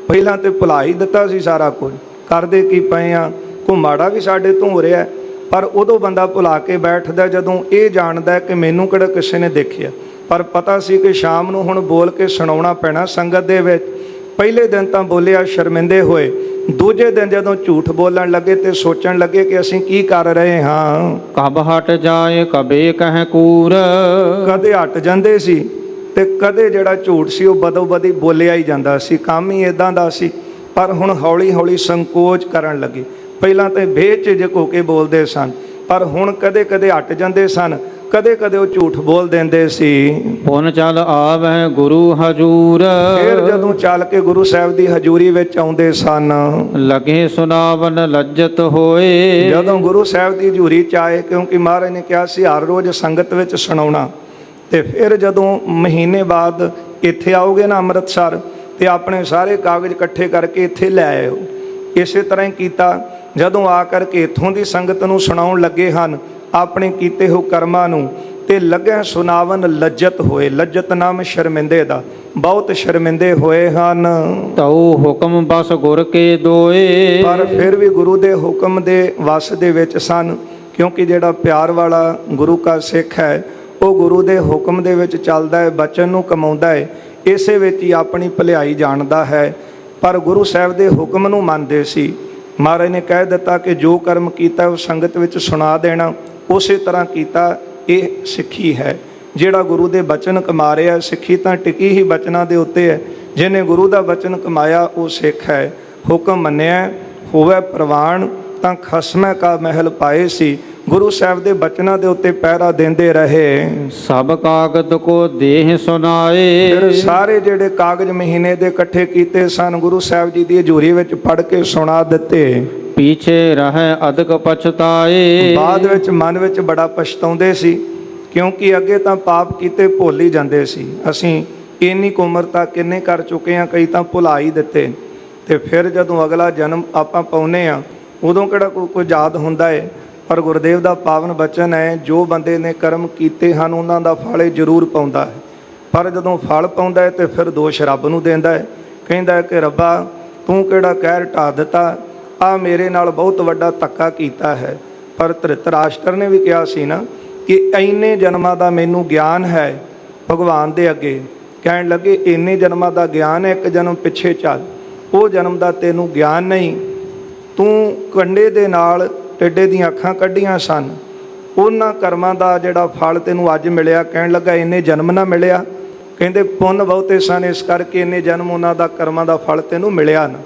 ਪਹਿਲਾਂ ਤੇ ਭੁਲਾ ਹੀ ਦਿੱਤਾ ਸੀ ਸਾਰਾ ਕੁਝ, ਕਰਦੇ ਕੀ ਪਏ ਆ, ਕੋਈ ਮਾੜਾ ਵੀ ਸਾਡੇ ਤੋਂ ਹੋ ਰਿਹਾ, ਪਰ ਉਦੋਂ ਬੰਦਾ ਭੁਲਾ ਕੇ ਬੈਠਦਾ ਜਦੋਂ ਇਹ ਜਾਣਦਾ ਕਿ ਮੈਨੂੰ ਕਿਹੜਾ ਕਿਸੇ ਨੇ ਦੇਖਿਆ। ਪਰ ਪਤਾ ਸੀ ਕਿ ਸ਼ਾਮ ਨੂੰ ਹੁਣ ਬੋਲ ਕੇ ਸੁਣਾਉਣਾ ਪੈਣਾ ਸੰਗਤ ਦੇ ਵਿੱਚ। ਪਹਿਲੇ ਦਿਨ ਤਾਂ ਬੋਲਿਆ ਸ਼ਰਮਿੰਦੇ ਹੋਏ, ਦੂਜੇ ਦਿਨ ਜਦੋਂ ਝੂਠ ਬੋਲਣ ਲੱਗੇ ਤੇ ਸੋਚਣ ਲੱਗੇ ਕਿ ਅਸੀਂ ਕੀ ਕਰ ਰਹੇ ਹਾਂ। ਕਬ ਹਟ ਜਾਏ ਕਬੇ ਕਹਿ ਕੂਰ, ਕਦੇ ਹਟ ਜਾਂਦੇ ਸੀ ਤੇ ਕਦੇ ਜਿਹੜਾ ਝੂਠ ਸੀ ਉਹ ਬਦੋ ਬਦੀ ਬੋਲਿਆ ਹੀ ਜਾਂਦਾ ਸੀ, ਕੰਮ ਹੀ ਇਦਾਂ ਦਾ ਸੀ। ਪਰ ਹੁਣ ਹੌਲੀ ਹੌਲੀ ਸੰਕੋਚ ਕਰਨ ਲੱਗੇ। ਪਹਿਲਾਂ ਤਾਂ ਬੇਝਿਜਕ ਹੋ ਕੇ ਬੋਲਦੇ ਸਨ, ਪਰ ਹੁਣ ਕਦੇ ਕਦੇ ਹਟ ਜਾਂਦੇ ਸਨ, ਕਦੇ ਕਦੇ ਉਹ ਝੂਠ ਬੋਲ ਦਿੰਦੇ ਸੀ। ਪੁਨ ਚਲ ਆਵੈ ਗੁਰੂ ਹਜੂਰ, ਫਿਰ ਜਦੋਂ ਚੱਲ ਕੇ ਗੁਰੂ ਸਾਹਿਬ ਦੀ ਹਜ਼ੂਰੀ ਵਿੱਚ ਆਉਂਦੇ ਸਨ, ਲਗੇ ਸੁਨਾਵਨ ਲੱਜਤ ਹੋਏ। ਜਦੋਂ ਗੁਰੂ ਸਾਹਿਬ ਦੀ ਹਜ਼ੂਰੀ ਚ ਆਏ, ਕਿਉਂਕਿ ਮਹਾਰਾਜ ਨੇ ਕਿਹਾ ਸੀ ਹਰ ਰੋਜ਼ ਸੰਗਤ ਵਿੱਚ ਸੁਣਾਉਣਾ, ਤੇ ਫਿਰ ਜਦੋਂ ਮਹੀਨੇ ਬਾਅਦ ਇੱਥੇ ਆਓਗੇ ਨਾ ਅੰਮ੍ਰਿਤਸਰ, ਤੇ ਆਪਣੇ ਸਾਰੇ ਕਾਗਜ਼ ਇਕੱਠੇ ਕਰਕੇ ਇੱਥੇ ਲੈ ਆਇਓ। ਇਸੇ ਤਰ੍ਹਾਂ ਹੀ ਕੀਤਾ। ਜਦੋਂ ਆ ਕਰਕੇ ਇੱਥੋਂ ਦੀ ਸੰਗਤ ਨੂੰ ਸੁਣਾਉਣ ਲੱਗੇ ਹਨ ਆਪਣੇ ਕੀਤੇ ਹੋ ਕਰਮਾਂ ਨੂੰ, ਤੇ ਲੱਗਿਆ ਸੁਨਾਵਨ ਲੱਜਤ ਹੋਏ। ਲੱਜਤ ਨਾਮ ਸ਼ਰਮਿੰਦੇ ਦਾ, ਬਹੁਤ ਸ਼ਰਮਿੰਦੇ ਹੋਏ ਹਨ। ਤਉ ਹੁਕਮ ਬਸ ਗੁਰ ਕੇ ਦੋਏ, ਪਰ ਫਿਰ ਵੀ ਗੁਰੂ ਦੇ ਹੁਕਮ ਦੇ ਵਸ ਦੇ ਵਿੱਚ ਸਨ, ਕਿਉਂਕਿ ਜਿਹੜਾ ਪਿਆਰ ਵਾਲਾ ਗੁਰੂ ਕਾ ਸਿੱਖ ਹੈ ਉਹ ਗੁਰੂ ਦੇ ਹੁਕਮ ਦੇ ਵਿੱਚ ਚੱਲਦਾ ਹੈ, ਬਚਨ ਨੂੰ ਕਮਾਉਂਦਾ ਹੈ, ਇਸੇ ਵਿੱਚ ਹੀ ਆਪਣੀ ਭਲਾਈ ਜਾਣਦਾ ਹੈ। ਪਰ ਗੁਰੂ ਸਾਹਿਬ ਦੇ ਹੁਕਮ ਨੂੰ ਮੰਨਦੇ ਸੀ। ਮਹਾਰਾਜ ਨੇ ਕਹਿ ਦਿੱਤਾ ਕਿ ਜੋ ਕਰਮ ਕੀਤਾ ਉਹ ਸੰਗਤ ਵਿੱਚ ਸੁਣਾ ਦੇਣਾ, ਉਸੇ ਤਰ੍ਹਾਂ ਕੀਤਾ। ਇਹ ਸਿੱਖੀ ਹੈ। ਜਿਹੜਾ ਗੁਰੂ ਦੇ ਬਚਨ ਕਮਾ ਰਿਹਾ, ਸਿੱਖੀ ਤਾਂ ਟਿਕੀ ਹੀ ਬਚਨਾਂ ਦੇ ਉੱਤੇ ਹੈ। ਜਿਹਨੇ ਗੁਰੂ ਦਾ ਬਚਨ ਕਮਾਇਆ ਉਹ ਸਿੱਖ ਹੈ। ਹੁਕਮ ਮੰਨਿਆ ਹੋਵੇ ਪ੍ਰਵਾਨ, ਤਾਂ ਖਸਮੈ ਕਾ ਮਹਿਲ ਪਾਏ ਸੀ। ਗੁਰੂ ਸਾਹਿਬ ਦੇ ਬਚਨਾਂ ਦੇ ਉੱਤੇ ਪਹਿਰਾ ਦਿੰਦੇ ਰਹੇ। ਸਭ ਕਾਗਦ ਕੋ ਦੇਹ ਸੁਨਾਏ, ਫਿਰ ਸਾਰੇ ਜਿਹੜੇ ਕਾਗਜ਼ ਮਹੀਨੇ ਦੇ ਇਕੱਠੇ ਕੀਤੇ ਸਨ ਗੁਰੂ ਸਾਹਿਬ ਜੀ ਦੀ ਹਜ਼ੂਰੀ ਵਿੱਚ ਪੜ੍ਹ ਕੇ ਸੁਣਾ ਦਿੱਤੇ। ਪੀਛੇ ਰਹਿ ਅਦਕ ਪਛਤਾਏ, ਬਾਅਦ ਵਿੱਚ ਮਨ ਵਿੱਚ ਬੜਾ ਪਛਤਾਉਂਦੇ ਸੀ, ਕਿਉਂਕਿ ਅੱਗੇ ਤਾਂ ਪਾਪ ਕੀਤੇ ਭੁੱਲ ਹੀ ਜਾਂਦੇ ਸੀ। ਅਸੀਂ ਇੰਨੀ ਕੁ ਉਮਰ ਤੱਕ ਕਿੰਨੇ ਕਰ ਚੁੱਕੇ ਹਾਂ, ਕਈ ਤਾਂ ਭੁਲਾ ਹੀ ਦਿੱਤੇ। ਤੇ ਫਿਰ ਜਦੋਂ ਅਗਲਾ ਜਨਮ ਆਪਾਂ ਪਾਉਂਦੇ ਹਾਂ, ਉਦੋਂ ਕਿਹੜਾ ਕੋਈ ਯਾਦ ਹੁੰਦਾ ਹੈ। ਪਰ ਗੁਰਦੇਵ ਦਾ ਪਾਵਨ ਬਚਨ ਹੈ, ਜੋ ਬੰਦੇ ਨੇ ਕਰਮ ਕੀਤੇ ਹਨ ਉਹਨਾਂ ਦਾ ਫਲ ਜ਼ਰੂਰ ਪਾਉਂਦਾ ਹੈ। ਪਰ ਜਦੋਂ ਫਲ ਪਾਉਂਦਾ ਹੈ ਤੇ ਫਿਰ ਦੋਸ਼ ਰੱਬ ਨੂੰ ਦਿੰਦਾ ਹੈ। ਕਹਿੰਦਾ ਹੈ ਕਿ ਰੱਬਾ ਤੂੰ ਕਿਹੜਾ ਕਹਿਰ ਢਾ ਦਿੱਤਾ, ਆ ਮੇਰੇ ਨਾਲ ਬਹੁਤ ਵੱਡਾ ਧੱਕਾ ਕੀਤਾ ਹੈ। ਪਰ ਧ੍ਰਿਤਰਾਸ਼ਟਰ ਨੇ ਵੀ ਕਿਹਾ ਸੀ ਨਾ ਕਿ ਇੰਨੇ ਜਨਮਾਂ ਦਾ ਮੈਨੂੰ ਗਿਆਨ ਹੈ ਭਗਵਾਨ ਦੇ ਅੱਗੇ। ਕਹਿਣ ਲੱਗੇ ਇੰਨੇ ਜਨਮਾਂ ਦਾ ਗਿਆਨ ਹੈ, ਇੱਕ ਜਨਮ ਪਿੱਛੇ ਚੱਲ, ਉਹ ਜਨਮ ਦਾ ਤੈਨੂੰ ਗਿਆਨ ਨਹੀਂ। ਤੂੰ ਕੰਡੇ ਦੇ ਨਾਲ ਟੇਡੇ ਦੀਆਂ ਅੱਖਾਂ ਕੱਢੀਆਂ ਸਨ, ਉਹਨਾਂ ਕਰਮਾਂ ਦਾ ਜਿਹੜਾ ਫਲ ਤੈਨੂੰ ਅੱਜ ਮਿਲਿਆ। ਕਹਿਣ ਲੱਗਾ ਇੰਨੇ ਜਨਮ ਨਾ ਮਿਲਿਆ। ਕਹਿੰਦੇ ਪੁੰਨ ਬਹੁਤੇ ਸਨ, ਇਸ ਕਰਕੇ ਇੰਨੇ ਜਨਮ ਉਹਨਾਂ ਦਾ ਕਰਮਾਂ ਦਾ ਫਲ ਤੈਨੂੰ ਮਿਲਿਆ ਨਾ।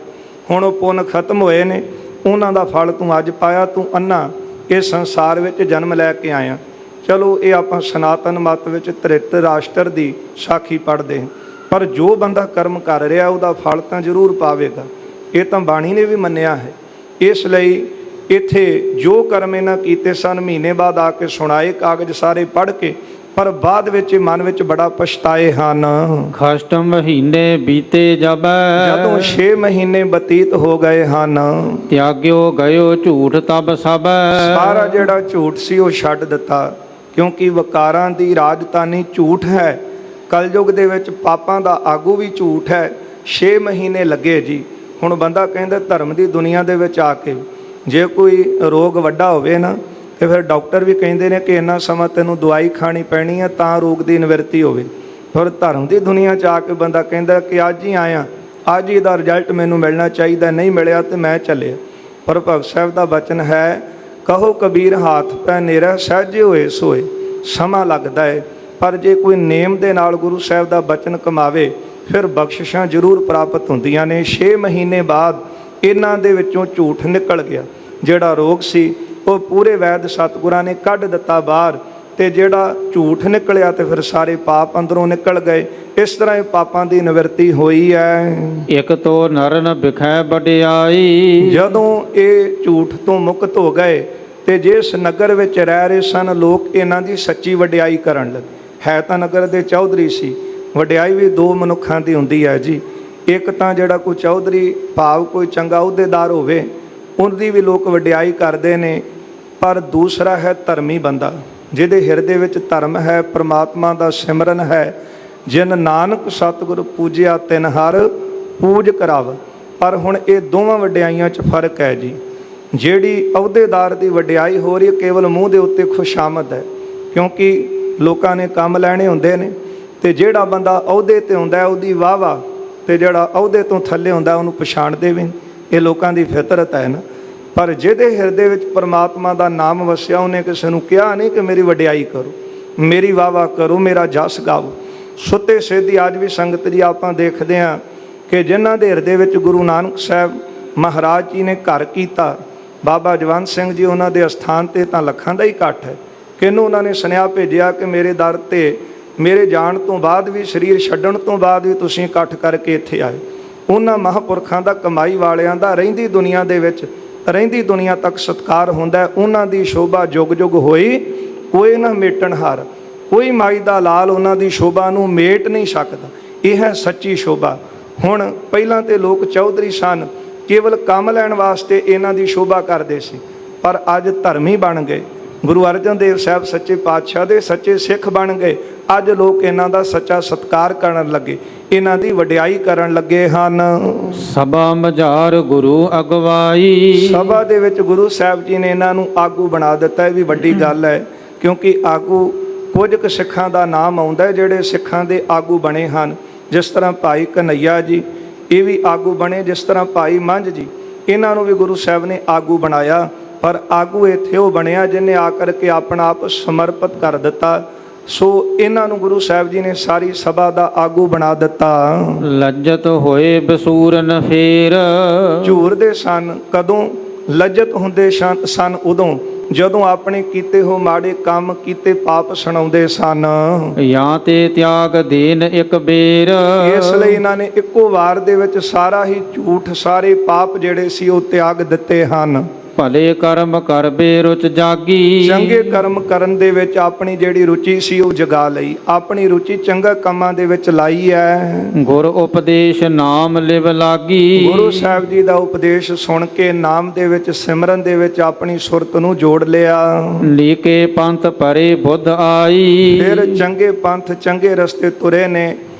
ਹੁਣ ਉਹ ਪੁੰਨ ਖਤਮ ਹੋਏ ਨੇ, ਉਹਨਾਂ ਦਾ ਫਲ ਤੂੰ ਅੱਜ ਪਾਇਆ। ਤੂੰ ਅੰਨਾ ਇਸ ਸੰਸਾਰ ਵਿੱਚ ਜਨਮ ਲੈ ਕੇ ਆਇਆ। ਚਲੋ ਇਹ ਆਪਾਂ ਸਨਾਤਨ ਮਤ ਵਿੱਚ ਧ੍ਰਿਤਰਾਸ਼ਟਰ ਦੀ ਸਾਖੀ ਪੜ੍ਹਦੇ ਹਾਂ। ਪਰ ਜੋ ਬੰਦਾ ਕਰਮ ਕਰ ਰਿਹਾ ਉਹਦਾ ਫਲ ਤਾਂ ਜ਼ਰੂਰ ਪਾਵੇਗਾ। ਇਹ ਤਾਂ ਬਾਣੀ ਨੇ ਵੀ ਮੰਨਿਆ ਹੈ। ਇਸ ਲਈ ਇੱਥੇ ਜੋ ਕਰਮ ਇਹਨਾਂ ਕੀਤੇ ਸਨ ਮਹੀਨੇ ਬਾਅਦ ਆ ਕੇ ਸੁਣਾਏ ਕਾਗਜ਼ ਸਾਰੇ ਪੜ੍ਹ ਕੇ, ਪਰ ਬਾਅਦ ਵਿੱਚ ਮਨ ਵਿੱਚ ਬੜਾ ਪਛਤਾਏ ਹਨ। ਖਸ਼ਟ ਮਹੀਨੇ ਬੀਤੇ ਜਬੈ, ਜਦੋਂ 6 ਮਹੀਨੇ ਬਤੀਤ ਹੋ ਗਏ ਹਨ, ਤਿਆਗਿਓ ਗਇਓ ਝੂਠ ਤਬ ਸਭੈ। ਸਾਰਾ ਜਿਹੜਾ ਝੂਠ ਸੀ ਉਹ ਛੱਡ ਦਿੱਤਾ, ਕਿਉਂਕਿ ਵਕਾਰਾਂ ਦੀ ਰਾਜਧਾਨੀ ਝੂਠ ਹੈ। ਕਲਯੁਗ ਦੇ ਵਿੱਚ ਪਾਪਾਂ ਦਾ ਆਗੂ ਵੀ ਝੂਠ ਹੈ। 6 ਮਹੀਨੇ ਲੱਗੇ ਜੀ। ਹੁਣ ਬੰਦਾ ਕਹਿੰਦਾ ਧਰਮ ਦੀ ਦੁਨੀਆ ਦੇ ਵਿੱਚ ਆ ਕੇ ਜੇ ਕੋਈ ਰੋਗ ਵੱਡਾ ਹੋਵੇ ਨਾ, ਤੇ ਫਿਰ ਡਾਕਟਰ ਵੀ ਕਹਿੰਦੇ ਨੇ ਕਿ ਇੰਨਾ ਸਮਾਂ ਤੈਨੂੰ ਦਵਾਈ ਖਾਣੀ ਪੈਣੀ ਹੈ ਤਾਂ ਰੋਗ ਦੀ ਨਿਵਰਤੀ ਹੋਵੇ। ਫਿਰ ਧਰਮ ਦੀ ਦੁਨੀਆ 'ਚ ਆ ਕੇ ਬੰਦਾ ਕਹਿੰਦਾ ਕਿ ਅੱਜ ਹੀ ਆਇਆ, ਅੱਜ ਹੀ ਦਾ ਰਿਜ਼ਲਟ ਮੈਨੂੰ ਮਿਲਣਾ ਚਾਹੀਦਾ, ਨਹੀਂ ਮਿਲਿਆ ਤੇ ਮੈਂ ਚੱਲਿਆ। ਪਰ ਭਗਤ ਸਾਹਿਬ ਦਾ ਬਚਨ ਹੈ, ਕਹੋ ਕਬੀਰ ਹਾਥ ਪੈ ਨੇਰਾ ਸਹਿਜੇ ਹੋਏ ਸੋਏ। ਸਮਾਂ ਲੱਗਦਾ ਹੈ, ਪਰ ਜੇ ਕੋਈ ਨੇਮ ਦੇ ਨਾਲ ਗੁਰੂ ਸਾਹਿਬ ਦਾ ਬਚਨ ਕਮਾਵੇ ਫਿਰ ਬਖਸ਼ਿਸ਼ਾਂ ਜ਼ਰੂਰ ਪ੍ਰਾਪਤ ਹੁੰਦੀਆਂ ਨੇ। 6 ਮਹੀਨੇ ਬਾਅਦ ਇਹਨਾਂ ਦੇ ਵਿੱਚੋਂ ਝੂਠ ਨਿਕਲ ਗਿਆ। ਜਿਹੜਾ ਰੋਗ ਸੀ ਉਹ ਪੂਰੇ ਵੈਦ ਸਤਿਗੁਰਾਂ ਨੇ ਕੱਢ ਦਿੱਤਾ ਬਾਹਰ, ਤੇ ਜਿਹੜਾ ਝੂਠ ਨਿਕਲਿਆ ਤੇ ਫਿਰ ਸਾਰੇ ਪਾਪ ਅੰਦਰੋਂ ਨਿਕਲ ਗਏ। ਇਸ ਤਰ੍ਹਾਂ ਇਹ ਪਾਪਾਂ ਦੀ ਨਿਵਰਤੀ ਹੋਈ ਹੈ। ਇਕ ਤੋ ਨਰਨ ਬਿਖੈ ਵਡਿਆਈ, ਜਦੋਂ ਇਹ ਝੂਠ ਤੋਂ ਮੁਕਤ ਹੋ ਗਏ ਤੇ ਜਿਸ ਨਗਰ ਵਿੱਚ ਰਹਿ ਰਹੇ ਸਨ ਲੋਕ ਇਹਨਾਂ ਦੀ ਸੱਚੀ ਵਡਿਆਈ ਕਰਨ ਲੱਗੇ। ਹੈ ਤਾਂ ਨਗਰ ਦੇ ਚੌਧਰੀ ਸੀ। ਵਡਿਆਈ ਵੀ ਦੋ ਮਨੁੱਖਾਂ ਦੀ ਹੁੰਦੀ ਹੈ ਜੀ। ਇੱਕ ਤਾਂ ਜਿਹੜਾ ਕੋਈ ਚੌਧਰੀ ਭਾਵ ਕੋਈ ਚੰਗਾ ਅਹੁਦੇਦਾਰ ਹੋਵੇ, ਉਹਦੀ ਵੀ ਲੋਕ ਵਡਿਆਈ ਕਰਦੇ ਨੇ। ਪਰ ਦੂਸਰਾ ਹੈ ਧਰਮੀ ਬੰਦਾ, ਜਿਹਦੇ ਹਿਰਦੇ ਵਿੱਚ ਧਰਮ ਹੈ, ਪ੍ਰਮਾਤਮਾ ਦਾ ਸਿਮਰਨ ਹੈ। ਜਿਨ ਨਾਨਕ ਸਤਿਗੁਰ ਪੂਜਿਆ ਤਿਨ ਹਰ ਪੂਜ ਕਰਾਵ। ਪਰ ਹੁਣ ਇਹ ਦੋਵਾਂ ਵਡਿਆਈਆਂ 'ਚ ਫਰਕ ਹੈ ਜੀ। ਜਿਹੜੀ ਅਹੁਦੇਦਾਰ ਦੀ ਵਡਿਆਈ ਹੋ ਰਹੀ ਹੈ ਕੇਵਲ ਮੂੰਹ ਦੇ ਉੱਤੇ ਖੁਸ਼ਾਮਦ ਹੈ, ਕਿਉਂਕਿ ਲੋਕਾਂ ਨੇ ਕੰਮ ਲੈਣੇ ਹੁੰਦੇ ਨੇ। ਤੇ ਜਿਹੜਾ ਬੰਦਾ ਅਹੁਦੇ ਤੇ ਹੁੰਦਾ ਉਹਦੀ ਵਾਹ ਵਾਹ, ਤੇ ਜਿਹੜਾ ਅਹੁਦੇ ਤੋਂ ਥੱਲੇ ਹੁੰਦਾ ਉਹਨੂੰ ਪਛਾਣਦੇ ਵੀ ਨਹੀਂ। ਇਹ ਲੋਕਾਂ ਦੀ ਫਿਤਰਤ ਹੈ ਨਾ। ਪਰ ਜਿਹਦੇ ਹਿਰਦੇ ਵਿੱਚ ਪਰਮਾਤਮਾ ਦਾ ਨਾਮ ਵਸਿਆ, ਉਹਨੇ ਕਿਸੇ ਨੂੰ ਕਿਹਾ ਨਹੀਂ ਕਿ ਮੇਰੀ ਵਡਿਆਈ ਕਰੋ, ਮੇਰੀ ਵਾਹ ਵਾਹ ਕਰੋ, ਮੇਰਾ ਜਸ ਗਾਓ। ਸੁੱਤੇ ਸਿੱਧੀ ਅੱਜ ਵੀ ਸੰਗਤ ਜੀ ਆਪਾਂ ਦੇਖਦੇ ਹਾਂ ਕਿ ਜਿਨ੍ਹਾਂ ਦੇ ਹਿਰਦੇ ਵਿੱਚ ਗੁਰੂ ਨਾਨਕ ਸਾਹਿਬ ਮਹਾਰਾਜ ਜੀ ਨੇ ਘਰ ਕੀਤਾ, ਬਾਬਾ ਜਵੰਤ ਸਿੰਘ ਜੀ ਉਹਨਾਂ ਦੇ ਅਸਥਾਨ 'ਤੇ ਤਾਂ ਲੱਖਾਂ ਦਾ ਹੀ ਇਕੱਠ ਹੈ। ਕਿਹਨੂੰ ਉਹਨਾਂ ਨੇ ਸੁਨੇਹਾ ਭੇਜਿਆ ਕਿ ਮੇਰੇ ਦਰ 'ਤੇ ਮੇਰੇ ਜਾਣ ਤੋਂ ਬਾਅਦ ਵੀ, ਸਰੀਰ ਛੱਡਣ ਤੋਂ ਬਾਅਦ ਵੀ ਤੁਸੀਂ ਇਕੱਠ ਕਰਕੇ ਇੱਥੇ ਆਏ। ਉਹਨਾਂ ਮਹਾਂਪੁਰਖਾਂ ਦਾ, ਕਮਾਈ ਵਾਲਿਆਂ ਦਾ ਰਹਿੰਦੀ ਦੁਨੀਆ ਦੇ ਵਿੱਚ, ਰਹਿੰਦੀ ਦੁਨੀਆ ਤੱਕ ਸਤਿਕਾਰ ਹੁੰਦਾ। ਉਹਨਾਂ ਦੀ ਸ਼ੋਭਾ ਜੁਗ ਜੁਗ ਹੋਈ, ਕੋਈ ਨਾ ਮੇਟਣ ਹਾਰ, ਕੋਈ ਮਾਈ ਦਾ ਲਾਲ ਉਹਨਾਂ ਦੀ ਸ਼ੋਭਾ ਨੂੰ ਮੇਟ ਨਹੀਂ ਸਕਦਾ। ਇਹ ਹੈ ਸੱਚੀ ਸ਼ੋਭਾ। ਹੁਣ ਪਹਿਲਾਂ ਤੇ ਲੋਕ ਚੌਧਰੀ ਸਨ, ਕੇਵਲ ਕੰਮ ਲੈਣ ਵਾਸਤੇ ਇਹਨਾਂ ਦੀ ਸ਼ੋਭਾ ਕਰਦੇ ਸੀ, ਪਰ ਅੱਜ ਧਰਮੀ ਬਣ ਗਏ। ਗੁਰੂ ਅਰਜਨ ਦੇਵ ਸਾਹਿਬ ਸੱਚੇ ਪਾਤਸ਼ਾਹ ਦੇ ਸੱਚੇ ਸਿੱਖ ਬਣ ਗਏ। ਅੱਜ ਲੋਕ ਇਹਨਾਂ ਦਾ ਸੱਚਾ ਸਤਿਕਾਰ ਕਰਨ ਲੱਗੇ, ਇਹਨਾਂ ਦੀ ਵਡਿਆਈ ਕਰਨ ਲੱਗੇ ਹਨ। ਸਭਾ ਮਝਾਰ ਗੁਰੂ ਅਗਵਾਈ, ਸਭਾ ਦੇ ਵਿੱਚ ਗੁਰੂ ਸਾਹਿਬ ਜੀ ਨੇ ਇਹਨਾਂ ਨੂੰ ਆਗੂ ਬਣਾ ਦਿੱਤਾ। ਇਹ ਵੀ ਵੱਡੀ ਗੱਲ ਹੈ, ਕਿਉਂਕਿ ਆਗੂ ਕੁਝ ਕੁ ਸਿੱਖਾਂ ਦਾ ਨਾਮ ਆਉਂਦਾ ਜਿਹੜੇ ਸਿੱਖਾਂ ਦੇ ਆਗੂ ਬਣੇ ਹਨ। ਜਿਸ ਤਰ੍ਹਾਂ ਭਾਈ ਕਨਈਆ ਜੀ, ਇਹ ਵੀ ਆਗੂ ਬਣੇ। ਜਿਸ ਤਰ੍ਹਾਂ ਭਾਈ ਮੰਝ ਜੀ, ਇਹਨਾਂ ਨੂੰ ਵੀ ਗੁਰੂ ਸਾਹਿਬ ਨੇ ਆਗੂ ਬਣਾਇਆ। ਪਰ ਆਗੂ ਇੱਥੇ ਉਹ ਬਣਿਆ ਜਿਹਨੇ ਆ ਕਰਕੇ ਆਪਣਾ ਆਪ ਸਮਰਪਿਤ ਕਰ ਦਿੱਤਾ। ਸੋ ਇਹਨਾਂ ਨੂੰ ਗੁਰੂ ਸਾਹਿਬ ਜੀ ਨੇ ਸਾਰੀ ਸਭਾ ਦਾ ਆਗੂ ਬਣਾ ਦਿੱਤਾ। ਲੱਜਤ ਹੋਏ ਬਸੂਰਨ ਫੇਰ, ਝੂਰਦੇ ਸਨ ਕਦੋਂ? ਲੱਜਤ ਹੁੰਦੇ ਸਨ ਉਦੋਂ ਜਦੋਂ ਆਪਣੇ ਕੀਤੇ ਹੋ ਮਾੜੇ ਕੰਮ, ਕੀਤੇ ਪਾਪ ਸੁਣਾਉਂਦੇ ਸਨ। ਜਾਂ ਤੇ ਤਿਆਗ ਦੇਨ ਇੱਕ ਬੇਰ, ਇਸ ਲਈ ਇਹਨਾਂ ਨੇ ਇੱਕੋ ਵਾਰ ਦੇ ਵਿੱਚ ਸਾਰਾ ਹੀ ਝੂਠ, ਸਾਰੇ ਪਾਪ ਜਿਹੜੇ ਸੀ ਉਹ ਤਿਆਗ ਦਿੱਤੇ ਹਨ। ਭਲੇ ਕਰਮ ਕਰ ਬੇਰੁਚ ਜਾਗੀ, ਚੰਗੇ ਕਰਮ ਕਰਨ ਦੇ ਵਿੱਚ ਆਪਣੀ ਜਿਹੜੀ ਰੁਚੀ ਸੀ ਉਹ ਜਗਾ ਲਈ। ਆਪਣੀ ਰੁਚੀ ਚੰਗਾ ਕੰਮਾਂ ਦੇ ਵਿੱਚ ਲਾਈ ਹੈ। ਗੁਰ ਉਪਦੇਸ਼ ਨਾਮ ਲਿਵ ਲਾਗੀ, ਗੁਰੂ ਸਾਹਿਬ ਜੀ ਦਾ ਉਪਦੇਸ਼ ਸੁਣ ਕੇ ਨਾਮ ਦੇ ਵਿੱਚ, ਸਿਮਰਨ ਦੇ ਵਿੱਚ ਆਪਣੀ ਸੁਰਤ ਨੂੰ ਜੋੜ ਲਿਆ। ਲੀਕੇ ਪੰਥ ਪਰੇ ਬੁੱਧ ਆਈ, ਫਿਰ ਚੰਗੇ ਪੰਥ, ਚੰਗੇ ਰਸਤੇ ਤੁਰੇ ਨੇ